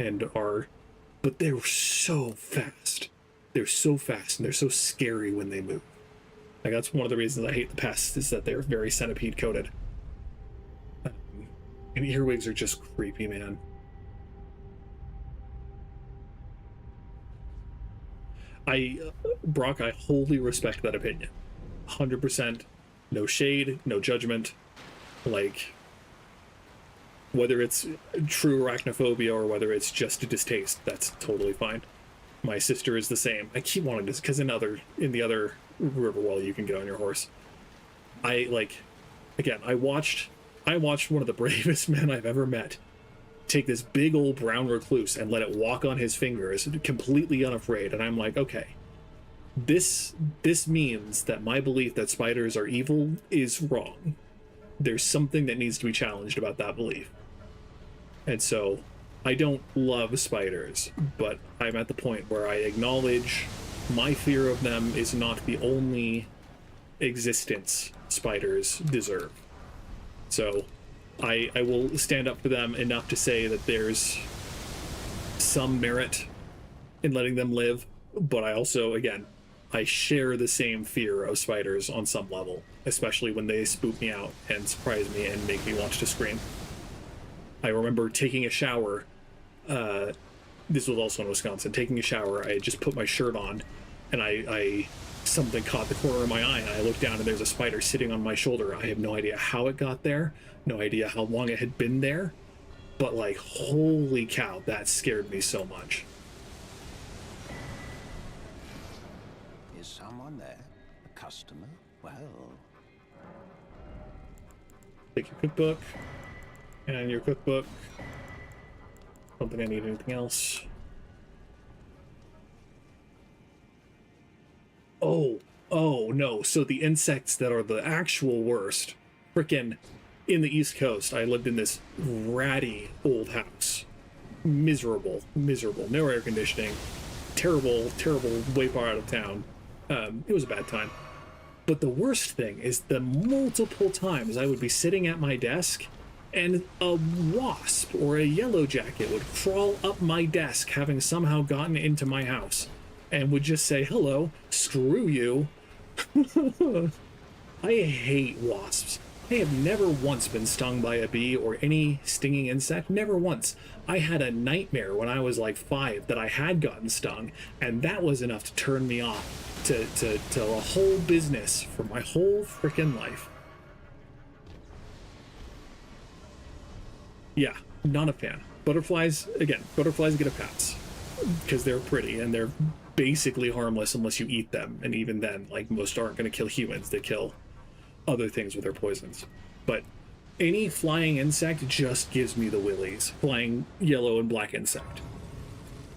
but they're so fast. They're so fast and they're so scary when they move. Like, that's one of the reasons I hate the pests, is that they're very centipede coated. And earwigs are just creepy, man. Brock, I wholly respect that opinion. 100%. No shade, no judgment. Like, whether it's true arachnophobia or whether it's just a distaste, that's totally fine. My sister is the same. I keep wanting this because in the other river well you can get on your horse. I watched one of the bravest men I've ever met take this big old brown recluse and let it walk on his fingers completely unafraid, and I'm like, okay, this means that my belief that spiders are evil is wrong. There's something that needs to be challenged about that belief. And so I don't love spiders, but I'm at the point where I acknowledge my fear of them is not the only existence spiders deserve. So I will stand up for them enough to say that there's some merit in letting them live, but I also, again, I share the same fear of spiders on some level, especially when they spook me out and surprise me and make me want to scream. I remember taking a shower, this was also in Wisconsin, taking a shower, I had just put my shirt on, and I something caught the corner of my eye, and I looked down and there's a spider sitting on my shoulder. I have no idea how it got there, no idea how long it had been there, but like, holy cow, that scared me so much.
Is someone there? A customer? Well...
Take your cookbook, and your cookbook. Don't think I need anything else. Oh no, so the insects that are the actual worst, frickin' in the East Coast, I lived in this ratty old house. Miserable, no air conditioning, terrible, way far out of town. It was a bad time. But the worst thing is the multiple times I would be sitting at my desk and a wasp or a yellow jacket would crawl up my desk, having somehow gotten into my house, and would just say, hello, screw you. I hate wasps. I have never once been stung by a bee or any stinging insect. Never once. I had a nightmare when I was like 5 that I had gotten stung, and that was enough to turn me off to a whole business for my whole freaking life. Yeah, not a fan. Butterflies, again, butterflies get a pass because they're pretty and they're basically harmless unless you eat them, and even then, like, most aren't going to kill humans. They kill other things with their poisons. But any flying insect just gives me the willies. Flying yellow and black insect.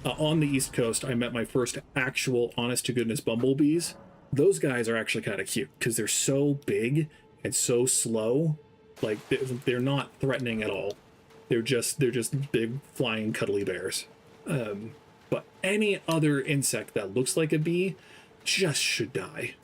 On the East Coast, I met my first actual honest-to-goodness bumblebees. Those guys are actually kind of cute because they're so big and so slow. Like, they're not threatening at all. They're just big flying cuddly bears. But any other insect that looks like a bee just should die.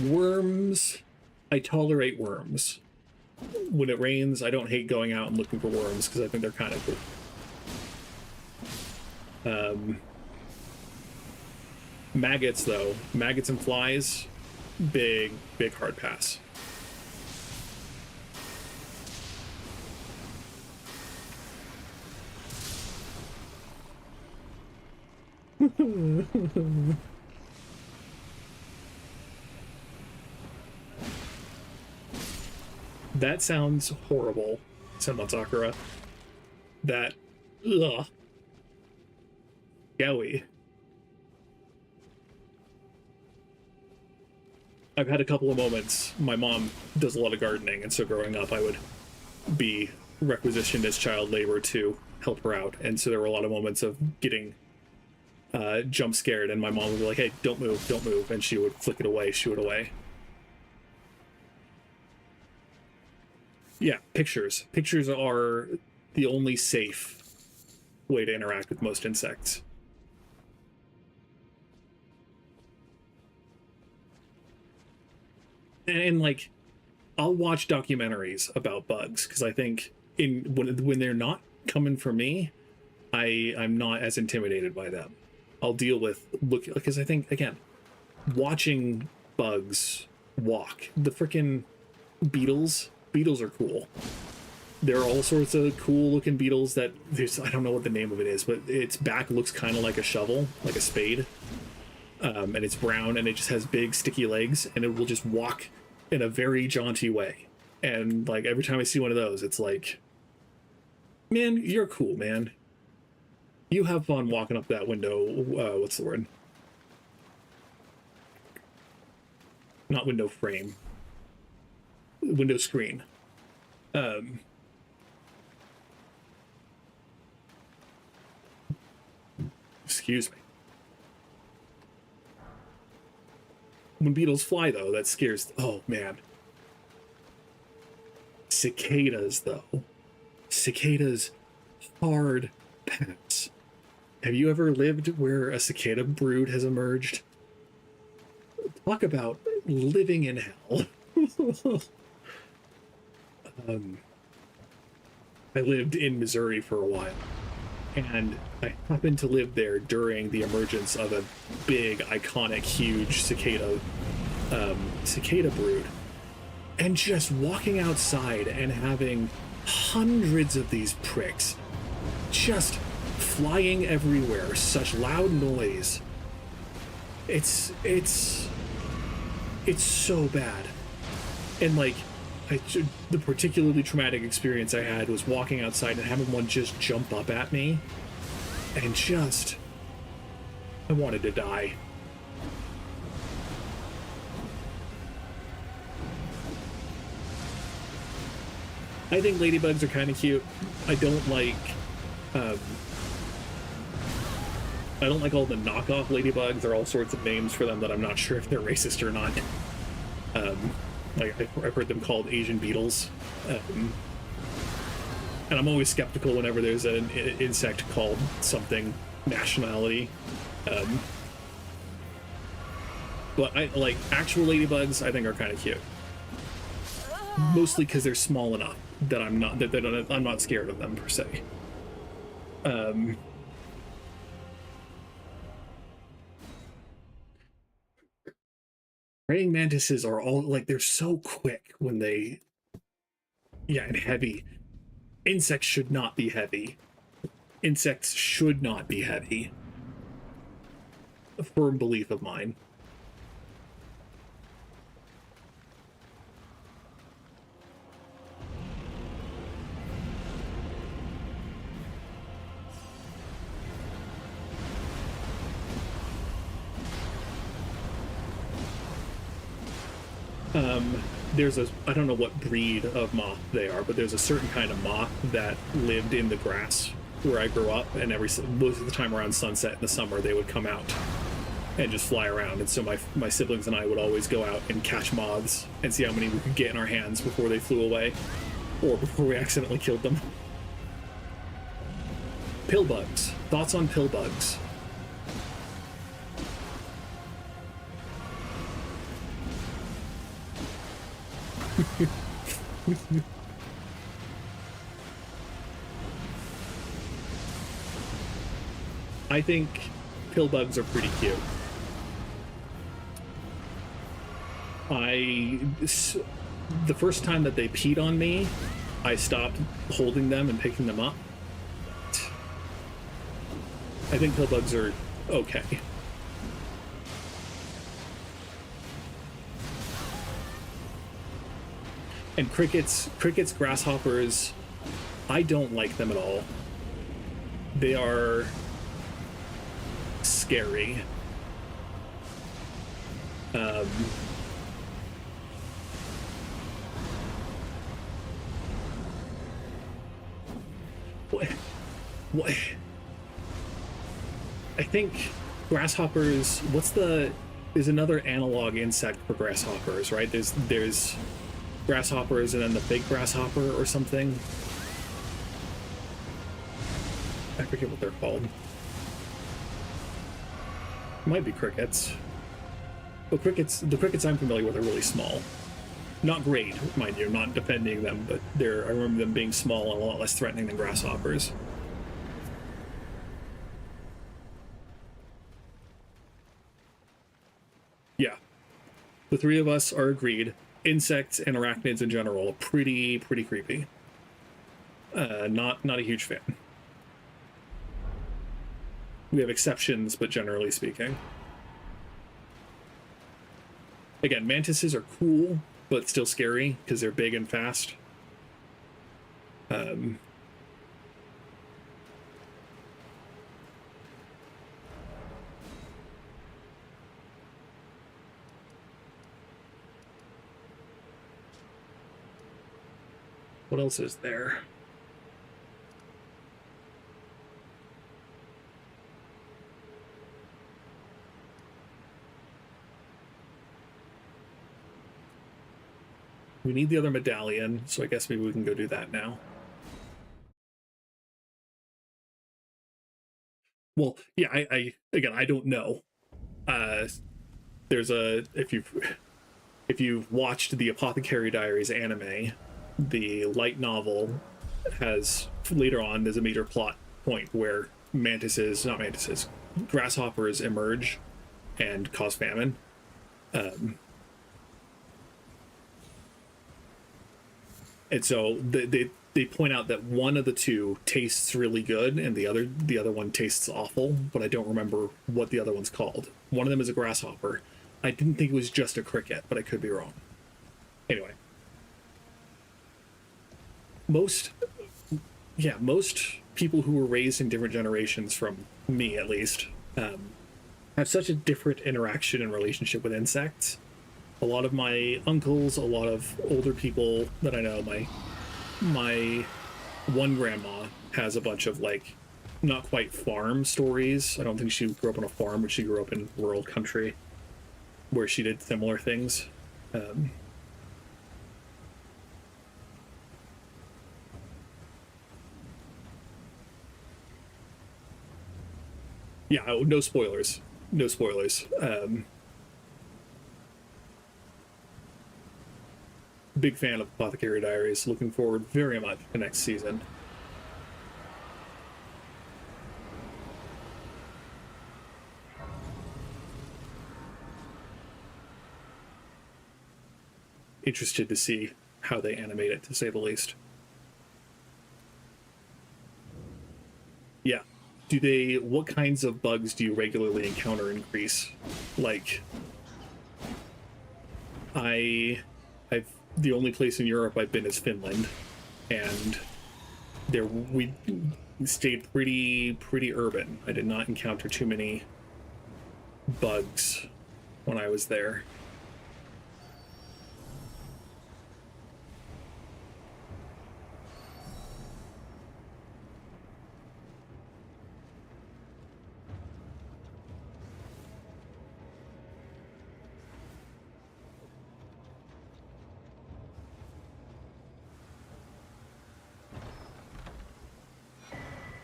Worms, I tolerate worms. When it rains, I don't hate going out and looking for worms because I think they're kind of cool. Maggots, though. Maggots and flies, big hard pass. That sounds horrible, said Matsakura. That, ugh. Yowie. I've had a couple of moments. My mom does a lot of gardening, and so growing up I would be requisitioned as child labor to help her out. And so there were a lot of moments of getting jump scared, and my mom would be like, hey, don't move, and she would flick it away, shoo it away. Yeah, pictures. Pictures are the only safe way to interact with most insects. And like, I'll watch documentaries about bugs because I think when they're not coming for me, I'm not as intimidated by them. I'll deal with because I think, again, watching bugs walk, the freaking beetles are cool. There are all sorts of cool looking beetles that I don't know what the name of it is, but its back looks kind of like a shovel, like a spade. And it's brown and it just has big sticky legs and it will just walk in a very jaunty way. And like every time I see one of those, it's like, man, you're cool, man. You have fun walking up that window. What's the word? Not window frame. Window screen. Excuse me. When beetles fly, though, that scares... Oh, man. Cicadas, though. Cicadas, hard pass. Have you ever lived where a cicada brood has emerged? Talk about living in hell. I lived in Missouri for a while, and I happened to live there during the emergence of a big, iconic, huge cicada brood. And just walking outside and having hundreds of these pricks just flying everywhere, such loud noise. It's so bad. And like, the particularly traumatic experience I had was walking outside and having one just jump up at me, and just, I wanted to die. I think ladybugs are kind of cute. I don't like all the knockoff ladybugs. There are all sorts of names for them that I'm not sure if they're racist or not. Like I've heard them called Asian beetles. And I'm always skeptical whenever there's an insect called something nationality. But I like actual ladybugs. I think are kind of cute, mostly because they're small enough that I'm not scared of them per se. Praying mantises are all like, they're so quick when they, yeah, and heavy. Insects should not be heavy. Insects should not be heavy. A firm belief of mine. I don't know what breed of moth they are, but there's a certain kind of moth that lived in the grass where I grew up, and most of the time around sunset in the summer, they would come out and just fly around. And so my siblings and I would always go out and catch moths and see how many we could get in our hands before they flew away, or before we accidentally killed them. Pill bugs. Thoughts on pill bugs? I think pill bugs are pretty cute. The first time that they peed on me, I stopped holding them and picking them up. I think pill bugs are okay. And crickets, grasshoppers, I don't like them at all. They are scary. What? I think grasshoppers, there's another analog insect for grasshoppers, right? There's grasshoppers and then the big grasshopper or something. I forget what they're called. Might be crickets. But the crickets I'm familiar with are really small. Not great, mind you, not defending them, but I remember them being small and a lot less threatening than grasshoppers. Yeah. The three of us are agreed. Insects and arachnids in general are pretty creepy. Not a huge fan. We have exceptions, but generally speaking. Again, mantises are cool, but still scary because they're big and fast. What else is there? We need the other medallion, so I guess maybe we can go do that now. Well, yeah, I again, I don't know. There's if you've watched the Apothecary Diaries anime, the light novel has later on there's a major plot point where grasshoppers emerge and cause famine. And so they point out that one of the two tastes really good and the other one tastes awful, but I don't remember what the other one's called. One of them is a grasshopper. I didn't think it was just a cricket, but I could be wrong. Anyway. Most people who were raised in different generations, from me at least, have such a different interaction and relationship with insects. A lot of my uncles, a lot of older people that I know, my one grandma has a bunch of, like, not quite farm stories. I don't think she grew up on a farm, but she grew up in rural country where she did similar things. Yeah, no spoilers. No spoilers. Big fan of Apothecary Diaries. Looking forward very much to next season. Interested to see how they animate it, to say the least. Yeah. What kinds of bugs do you regularly encounter in Greece? Like, the only place in Europe I've been is Finland, and we stayed pretty urban. I did not encounter too many bugs when I was there.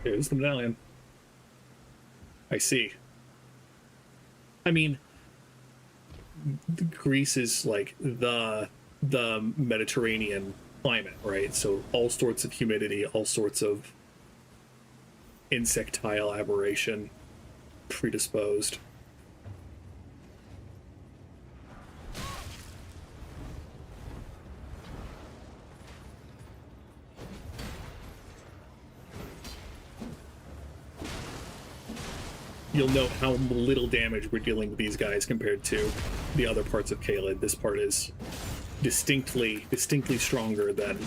Here's the medallion. I see. I mean, Greece is like the Mediterranean climate, right? So all sorts of humidity, all sorts of insectile aberration predisposed. You'll note how little damage we're dealing with these guys compared to the other parts of Caelid. This part is distinctly stronger than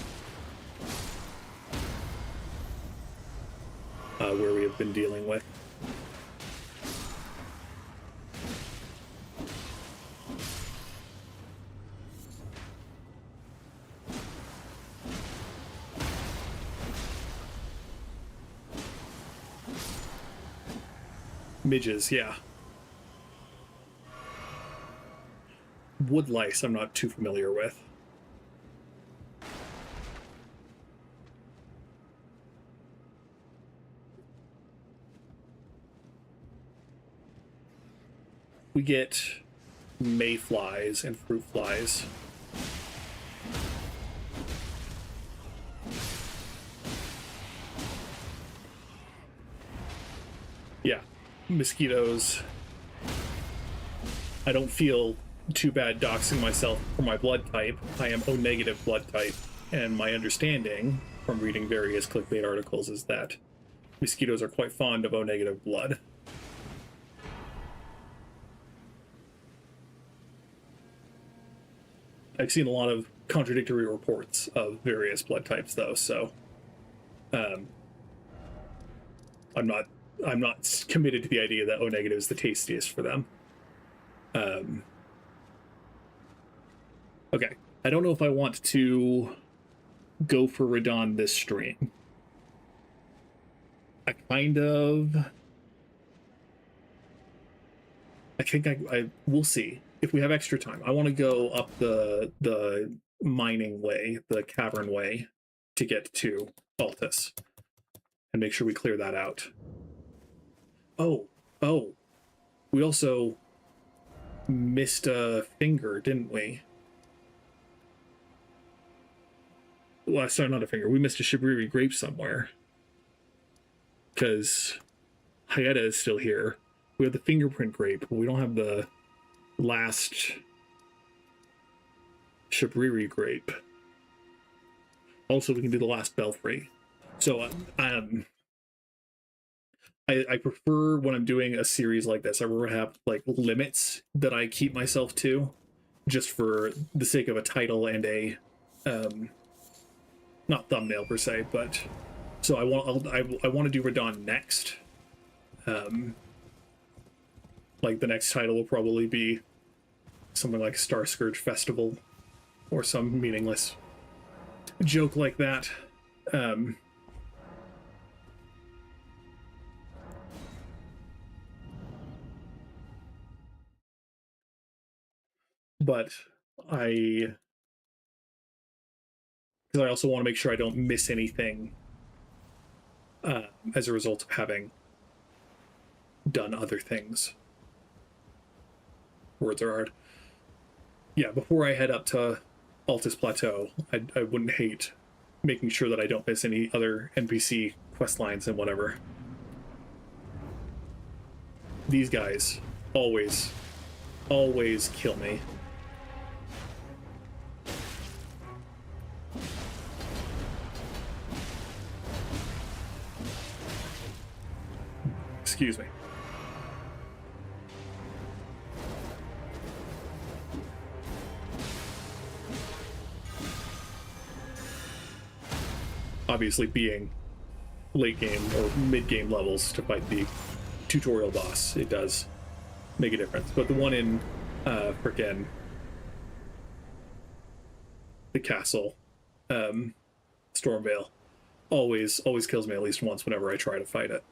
where we have been dealing with. Midges, yeah. Wood lice I'm not too familiar with. we get mayflies and fruit flies. Yeah, mosquitoes. I don't feel too bad doxing myself for my blood type. I am O negative blood type, and my understanding from reading various clickbait articles is that mosquitoes are quite fond of O negative blood. I've seen a lot of contradictory reports of various blood types, though, so I'm not committed to the idea that O negative is the tastiest for them. Okay, I don't know if I want to go for Radahn this stream. I think I will see if we have extra time. I want to go up the mining way, the cavern way, to get to Altus and make sure we clear that out. Oh, we also missed a finger, didn't we? Well, sorry, not a finger. We missed a Shibriri grape somewhere. Because Hyetta is still here. We have the fingerprint grape, but we don't have the last Shibriri grape. Also, we can do the last belfry. So, I prefer when I'm doing a series like this, I prefer to have like limits that I keep myself to, just for the sake of a title and a not thumbnail per se, but so I want to do Radahn next. Like the next title will probably be something like Star Scourge Festival or some meaningless joke like that. But because I also want to make sure I don't miss anything as a result of having done other things. Words are hard. Yeah, before I head up to Altus Plateau, I wouldn't hate making sure that I don't miss any other NPC quest lines and whatever. These guys always kill me. Excuse me. Obviously, being late game or mid game levels to fight the tutorial boss, it does make a difference. But the one in frickin' the castle, Stormvale, always kills me at least once whenever I try to fight it.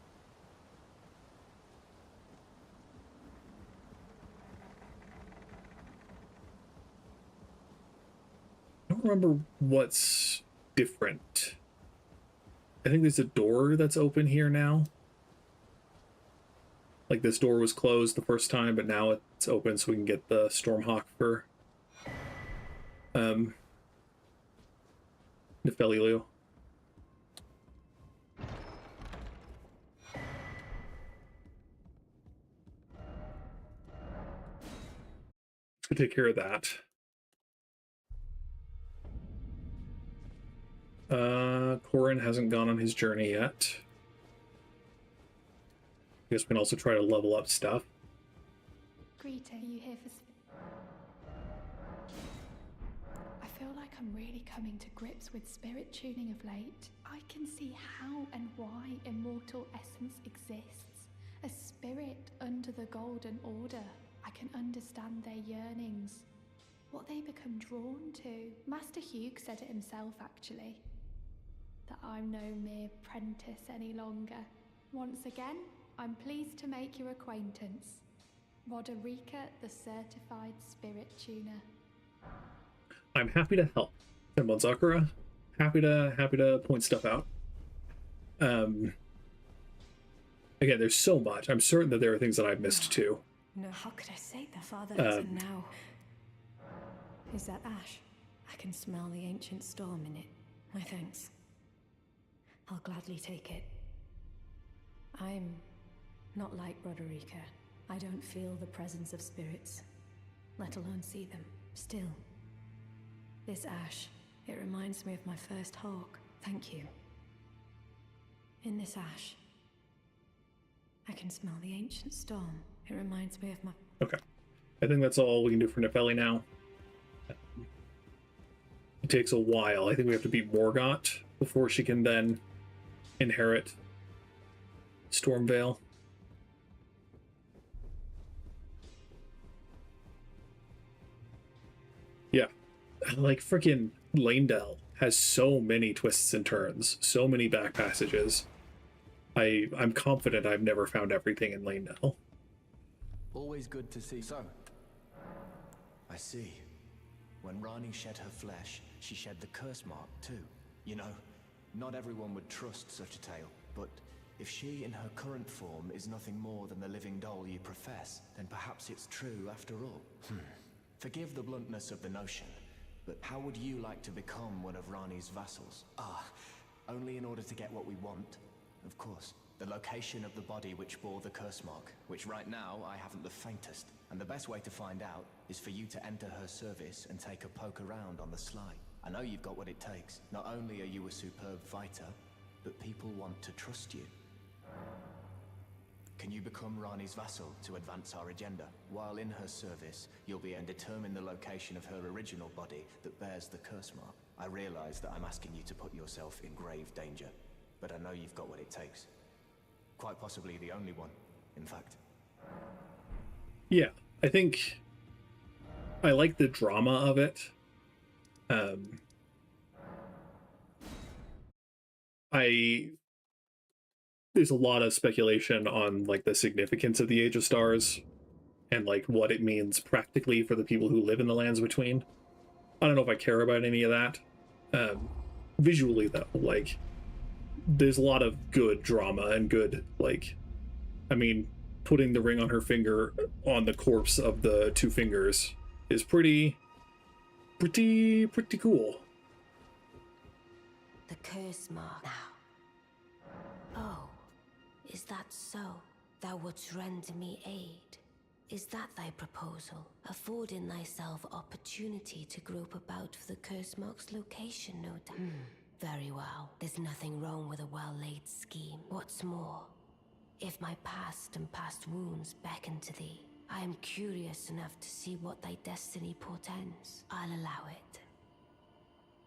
I don't remember what's different. I think there's a door that's open here now. Like this door was closed the first time, but now it's open so we can get the Stormhawk for Nefelilio. Let's go take care of that. Corin hasn't gone on his journey yet. I guess we can also try to level up stuff.
Greta, are you here for... I feel like I'm really coming to grips with spirit tuning of late. I can see how and why immortal essence exists. A spirit under the Golden Order. I can understand their yearnings. What they become drawn to. Master Hugh said it himself, actually. That I'm no mere apprentice any longer. Once again, I'm pleased to make your acquaintance. Roderica, the certified spirit tuner.
I'm happy to help. Senbon Sakura, happy to point stuff out. Again, there's so much. I'm certain that there are things that I've missed too.
No, how could I say that? Father, and now... Is that ash? I can smell the ancient storm in it. My thanks. I'll gladly take it. I'm not like Roderica. I don't feel the presence of spirits, let alone see them. Still, this ash, it reminds me of my first hawk. Thank you. In this ash, I can smell the ancient storm. It reminds me of my...
Okay. I think that's all we can do for Nepheli now. It takes a while. I think we have to beat Morgott before she can then inherit Stormvale. Yeah. Like, freaking Lanedell has so many twists and turns, so many back passages. I'm confident I've never found everything in Lanedell.
Always good to see. So, I see. When Ranni shed her flesh, she shed the curse mark too. You know, not everyone would trust such a tale, but if she in her current form is nothing more than the living doll you profess, then perhaps it's true after all. Forgive the bluntness of the notion, but how would you like to become one of Ranni's vassals? Only in order to get what we want? Of course. The location of the body which bore the curse mark, which right now I haven't the faintest. And the best way to find out is for you to enter her service and take a poke around on the sly. I know you've got what it takes. Not only are you a superb fighter, but people want to trust you. Can you become Ranni's vassal to advance our agenda? While in her service, you'll be able to determine the location of her original body that bears the curse mark. I realize that I'm asking you to put yourself in grave danger, but I know you've got what it takes. Quite possibly the only one, in fact.
Yeah, I think I like the drama of it. There's a lot of speculation on like the significance of the Age of Stars and like what it means practically for the people who live in the Lands Between. I don't know if I care about any of that. Visually though, like there's a lot of good drama and good, like, I mean, putting the ring on her finger on the corpse of the two fingers is pretty cool.
The curse mark now. Oh, is that so? Thou wouldst render me aid. Is that thy proposal? Affording thyself opportunity to grope about for the curse mark's location, no doubt. Very well. There's nothing wrong with a well-laid scheme. What's more, if my past and past wounds beckon to thee, I am curious enough to see what thy destiny portends. I'll allow it.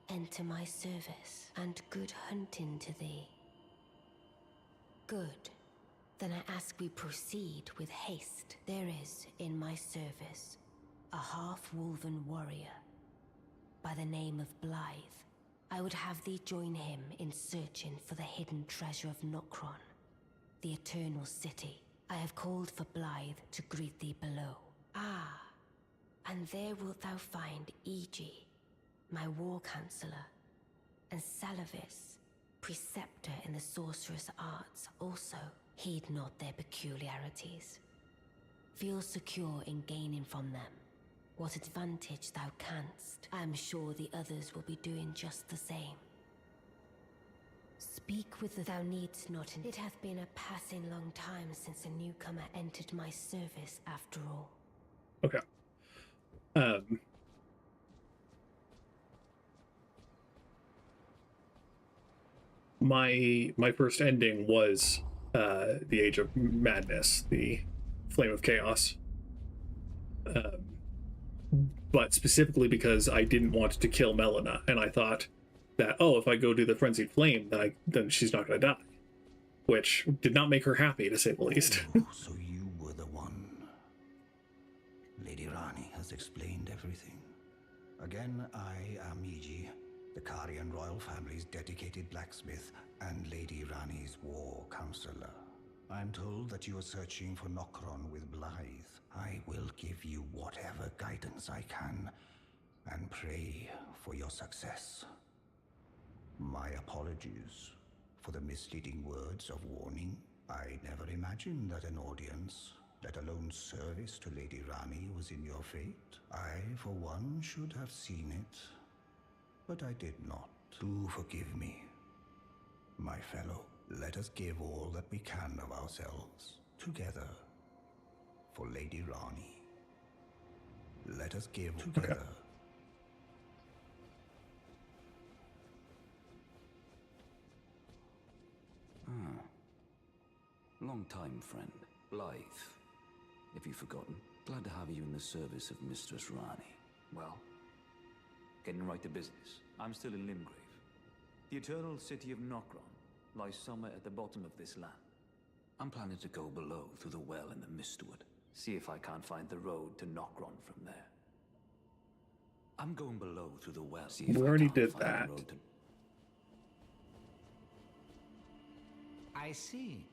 Enter my service, and good hunting to thee. Good. Then I ask we proceed with haste. There is, in my service, a half-wolven warrior by the name of Blythe. I would have thee join him in searching for the hidden treasure of Nokron, the Eternal City. I have called for Blythe to greet thee below. And there wilt thou find Iji, my war counselor, and Salavis, preceptor in the sorcerous arts. Also, heed not their peculiarities. Feel secure in gaining from them what advantage thou canst. I am sure the others will be doing just the same. Speak with the thou needst not. It hath been a passing long time since a newcomer entered my service, after all.
Okay. My first ending was the Age of Madness, the Flame of Chaos. But specifically because I didn't want to kill Melina, and I thought that, oh, if I go do the Frenzied Flame, then she's not going to die. Which did not make her happy, to say the least.
So you were the one. Lady Ranni has explained everything. Again, I am Iji, the Carian royal family's dedicated blacksmith and Lady Ranni's war counselor. I'm told that you are searching for Nokron with Blythe. I will give you whatever guidance I can, and pray for your success. My apologies for the misleading words of warning. I never imagined that an audience let alone service to Lady Rani, was in your fate. I, for one, should have seen it, but I did not. Do forgive me, my fellow. Let us give all that we can of ourselves, together, for Lady Rani. Let us give together.
Okay.
Long time, friend. Blythe. If you've forgotten, glad to have you in the service of Mistress Rani. Well, getting right to business. I'm still in Limgrave. The eternal city of Nokron lies somewhere at the bottom of this land. I'm planning to go below through the well in the Mistwood. See if I can't find the road to Nokron from there. I'm going below through the well. See if
We
I
already
can't
did
find
that.
the road to...
I see.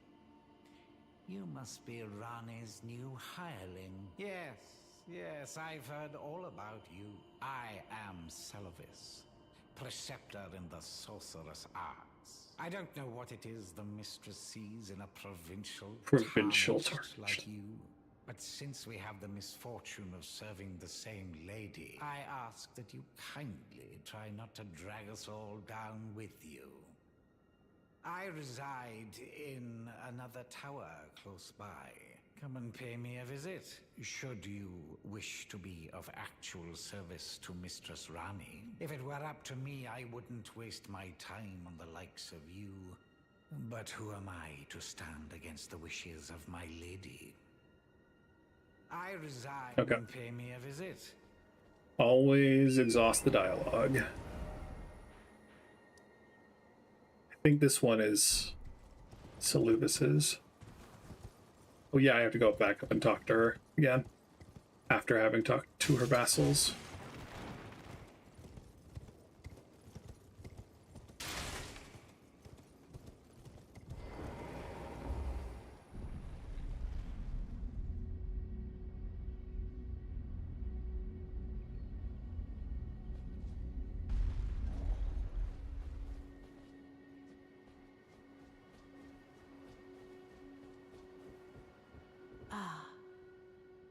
You must be Rani's new hireling. Yes, I've heard all about you. I am Selvis, preceptor in the sorcerous arts. I don't know what it is the mistress sees in a provincial tarnished like you, but since we have the misfortune of serving the same lady, I ask that you kindly try not to drag us all down with you. I reside in another tower close by. Come and pay me a visit, should you wish to be of actual service to Mistress Rani. If it were up to me, I wouldn't waste my time on the likes of you. But who am I to stand against the wishes of my lady? I reside.
Okay.
And pay me a visit.
Always exhaust the dialogue. I think this one is Selubis's. Oh yeah, I have to go back up and talk to her again after having talked to her vassals.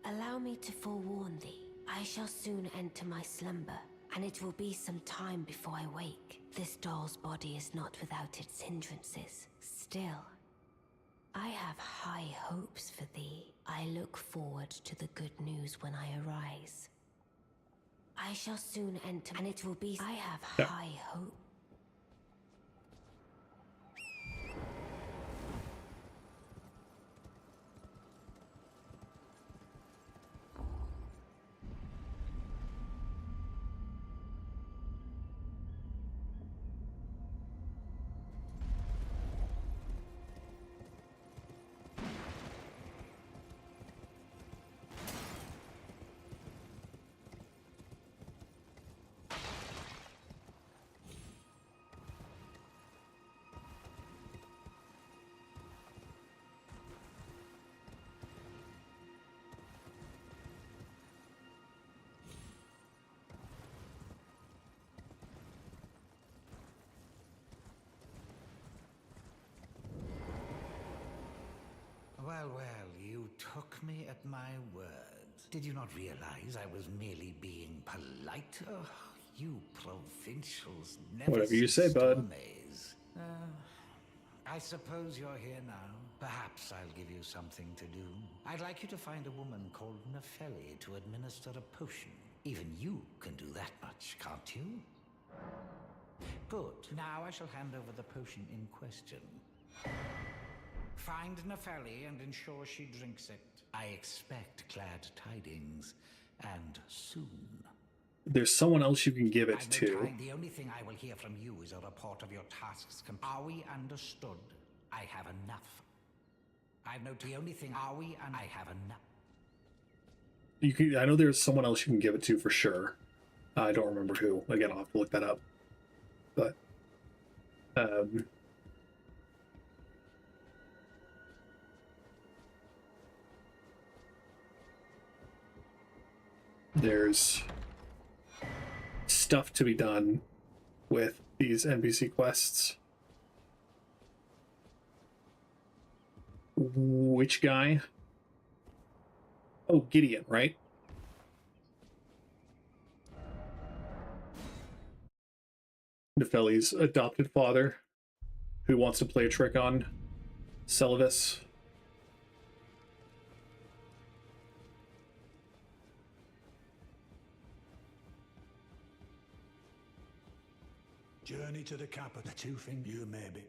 Allow me to forewarn thee. I shall soon enter my slumber, and it will be some time before I wake. This doll's body is not without its hindrances. Still, I have high hopes for thee. I look forward to the good news when I arise. I shall soon enter, and it will be... I have high hopes.
Well, you took me at my word. Did you not realize I was merely being polite? Oh, you provincials never
Whatever you say, bud.
I suppose you're here now. Perhaps I'll give you something to do. I'd like you to find a woman called Nefeli to administer a potion. Even you can do that much, can't you? Good. Now I shall hand over the potion in question. Find Nefeli and ensure she drinks it. I expect glad tidings, and soon.
There's someone else you can give it
I've no
to.
time. The only thing I will hear from you is a report of your tasks. Are we understood? I have enough. I've no. The only thing. Are we? And I have enough.
You can. I know there's someone else you can give it to for sure. I don't remember who. Again, I'll have to look that up. But there's stuff to be done with these NPC quests. Which guy? Oh, Gideon, right? Nefeli's adopted father, who wants to play a trick on Selvis.
Journey to the capital. The two things you maybe.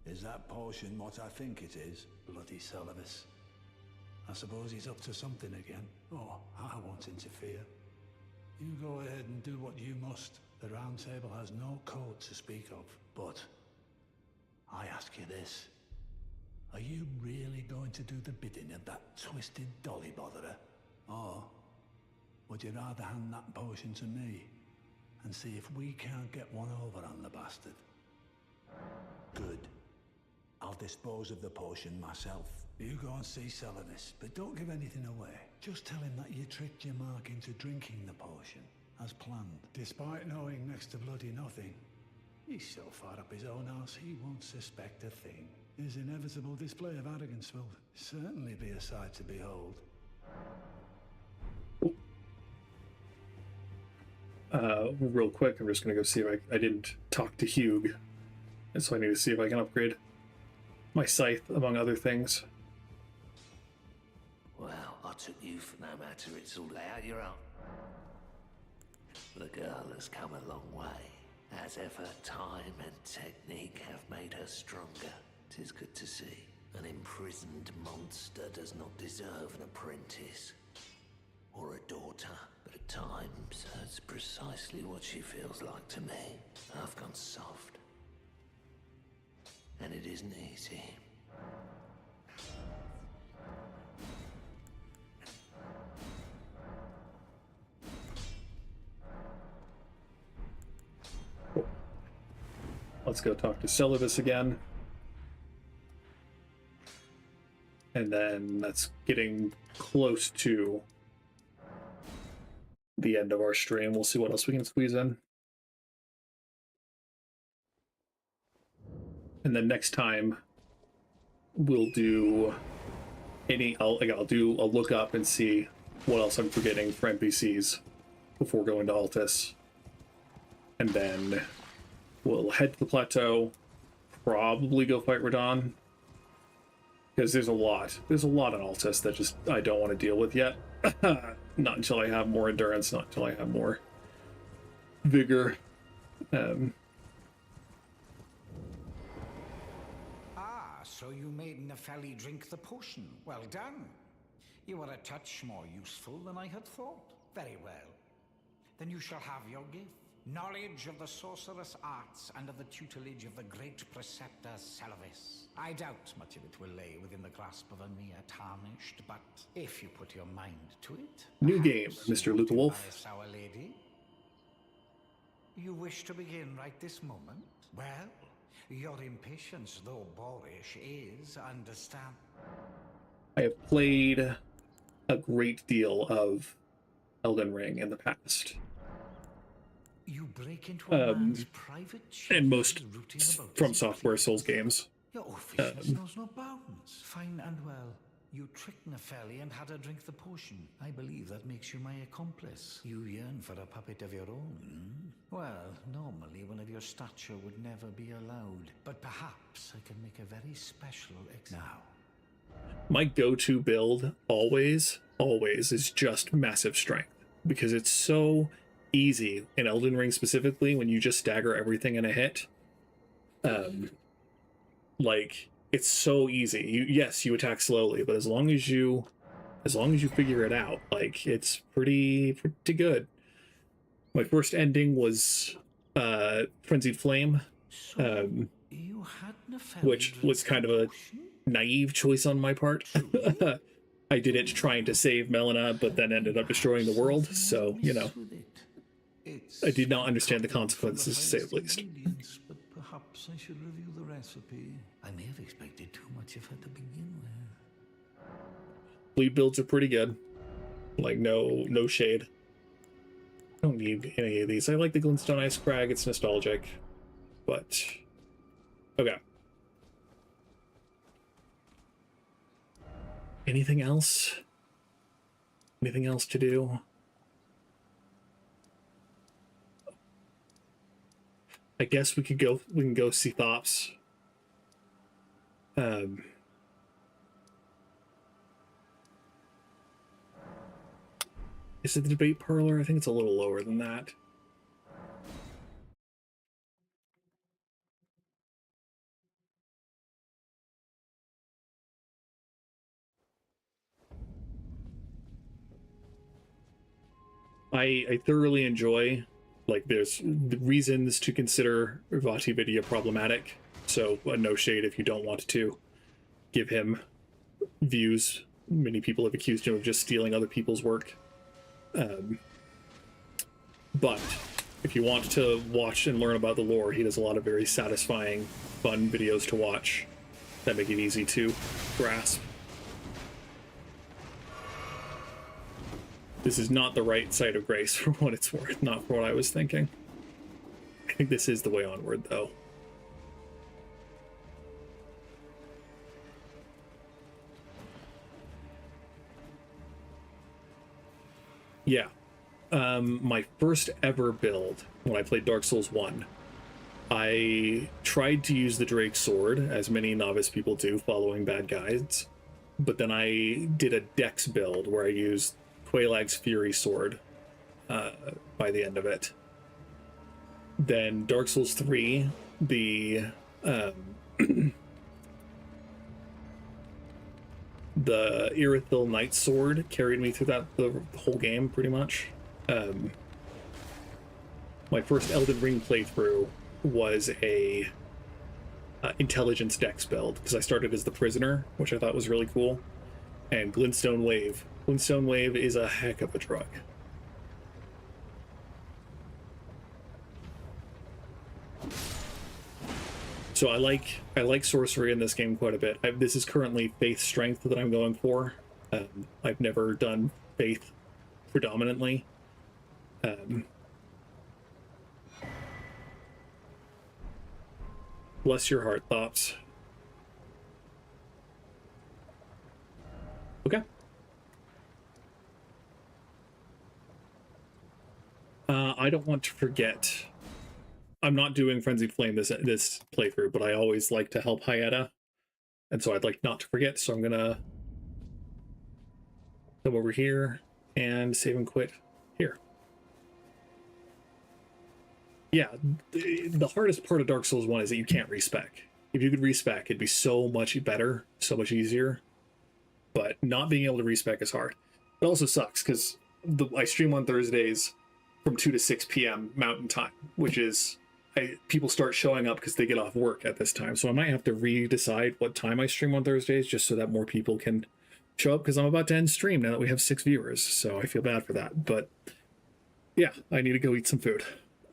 Is that potion what I think it is? Bloody Selvis. I suppose he's up to something again. Oh, I won't interfere. You go ahead and do what you must. The Round Table has no code to speak of. But I ask you this. Are you really going to do the bidding of that twisted dolly botherer? Or would you rather hand that potion to me and see if we can't get one over on the bastard? Good. I'll dispose of the potion myself. You go and see Selvis, but don't give anything away. Just tell him that you tricked your mark into drinking the potion, as planned. Despite knowing next to bloody nothing, he's so far up his own arse he won't suspect a thing. His inevitable display of arrogance will certainly be a sight to behold.
Real quick, I'm just going to go see if I didn't talk to Hugh. And so I need to see if I can upgrade my scythe, among other things.
Well, I took you for no matter, it's all out your own. The girl has come a long way. As ever, time and technique have made her stronger. 'Tis good to see. An imprisoned monster does not deserve an apprentice. Or a daughter. But at times, that's precisely what she feels like to me. I've gone soft. And it isn't easy.
Let's go talk to Selvis again. And then that's getting close to the end of our stream. We'll see what else we can squeeze in. And then next time we'll do I'll do a look up and see what else I'm forgetting for NPCs before going to Altus. And then we'll head to the plateau, probably go fight Radahn. Because there's a lot on Altus that just I don't want to deal with yet. Not until I have more endurance, not until I have more vigor.
So you made Nefeli drink the potion. Well done. You were a touch more useful than I had thought. Very well. Then you shall have your gift. Knowledge of the sorcerous arts under the tutelage of the great preceptor Selvis. I doubt much of it will lay within the grasp of a mere tarnished, but if you put your mind to it...
New game, Mr. Luke Wolf.
Our lady. You wish to begin right this moment? Well, your impatience, though boorish, is understand.
I have played a great deal of Elden Ring in the past.
You break into a man's private
and most From Software Souls games.
Your officiousness knows no bounds. Fine and well. You tricked Nefeli and had her drink the potion. I believe that makes you my accomplice. You yearn for a puppet of your own. Well, normally one of your stature would never be allowed. But perhaps I can make a very special now.
My go-to build always is just massive strength. Because it's so easy in Elden Ring specifically when you just stagger everything in a hit. Like it's so easy. Yes, you attack slowly, but as long as you figure it out, like it's pretty good. My first ending was Frenzied Flame, which was kind of a naive choice on my part. I did it trying to save Melina, but then ended up destroying the world, so, you know. I did not understand the consequences, to say the least.
But perhaps I should review the recipe. I may have expected too much of her to begin with.
Bleed builds are pretty good. Like, no shade. I don't need any of these. I like the Glintstone Ice Crag, it's nostalgic. But, okay. Anything else? Anything else to do? I guess we can go see Thops. Is it the debate parlor? I think it's a little lower than that. I thoroughly enjoy, like, there's reasons to consider Vati Vidya problematic, so no shade if you don't want to give him views. Many people have accused him of just stealing other people's work. But if you want to watch and learn about the lore, he does a lot of very satisfying, fun videos to watch that make it easy to grasp. This is not the right side of grace for what it's worth, not for what I was thinking. I think this is the way onward, though. Yeah. My first ever build, when I played Dark Souls 1, I tried to use the Drake Sword, as many novice people do, following bad guides. But then I did a Dex build, where I used Quaelag's Fury Sword by the end of it. Then Dark Souls 3, the Irithil Knight Sword carried me through the whole game, pretty much. My first Elden Ring playthrough was a intelligence Dex build, because I started as the prisoner, which I thought was really cool. And Glintstone Wave. Glintstone Wave is a heck of a drug. So I like sorcery in this game quite a bit. This is currently Faith Strength that I'm going for. I've never done Faith predominantly. Bless your heart, Thops. Okay. I don't want to forget. I'm not doing Frenzied Flame this playthrough, but I always like to help Hyetta, and so I'd like not to forget. So I'm gonna come over here and save and quit here. Yeah, the hardest part of Dark Souls 1 is that you can't respec. If you could respec, it'd be so much better, so much easier. But not being able to respec is hard. It also sucks because I stream on Thursdays from 2 to 6 p.m. Mountain Time, which is people start showing up because they get off work at this time. So I might have to redecide what time I stream on Thursdays just so that more people can show up, because I'm about to end stream now that we have 6 viewers. So I feel bad for that. But yeah, I need to go eat some food.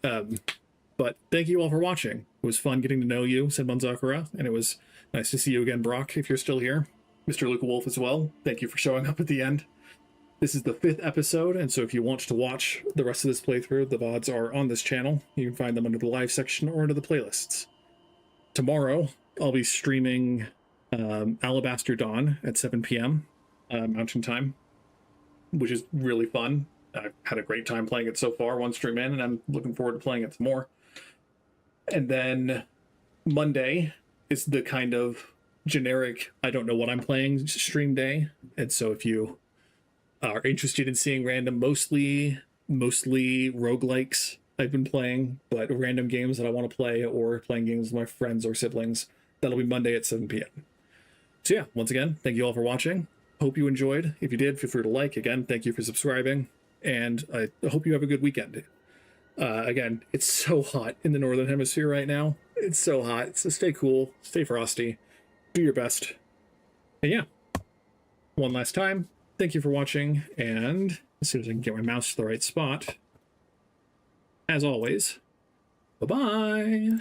But thank you all for watching. It was fun getting to know you, Senbon Zakura, and it was nice to see you again, Brock, if you're still here. Mr. Luca Wolf as well. Thank you for showing up at the end. This is the 5th episode, and so if you want to watch the rest of this playthrough, the VODs are on this channel. You can find them under the live section or under the playlists. Tomorrow, I'll be streaming Alabaster Dawn at 7 p.m. Mountain Time, which is really fun. I've had a great time playing it so far, one stream in, and I'm looking forward to playing it some more. And then Monday is the kind of generic, I don't know what I'm playing stream day. And so if you are interested in seeing random, mostly roguelikes I've been playing, but random games that I want to play, or playing games with my friends or siblings, that'll be Monday at 7 p.m. So yeah, once again, thank you all for watching. Hope you enjoyed. If you did, feel free to like. Again, thank you for subscribing. And I hope you have a good weekend. Again, it's so hot in the Northern Hemisphere right now. It's so hot. So stay cool, stay frosty, do your best. And yeah, one last time, thank you for watching. And as soon as I can get my mouse to the right spot, as always, bye-bye.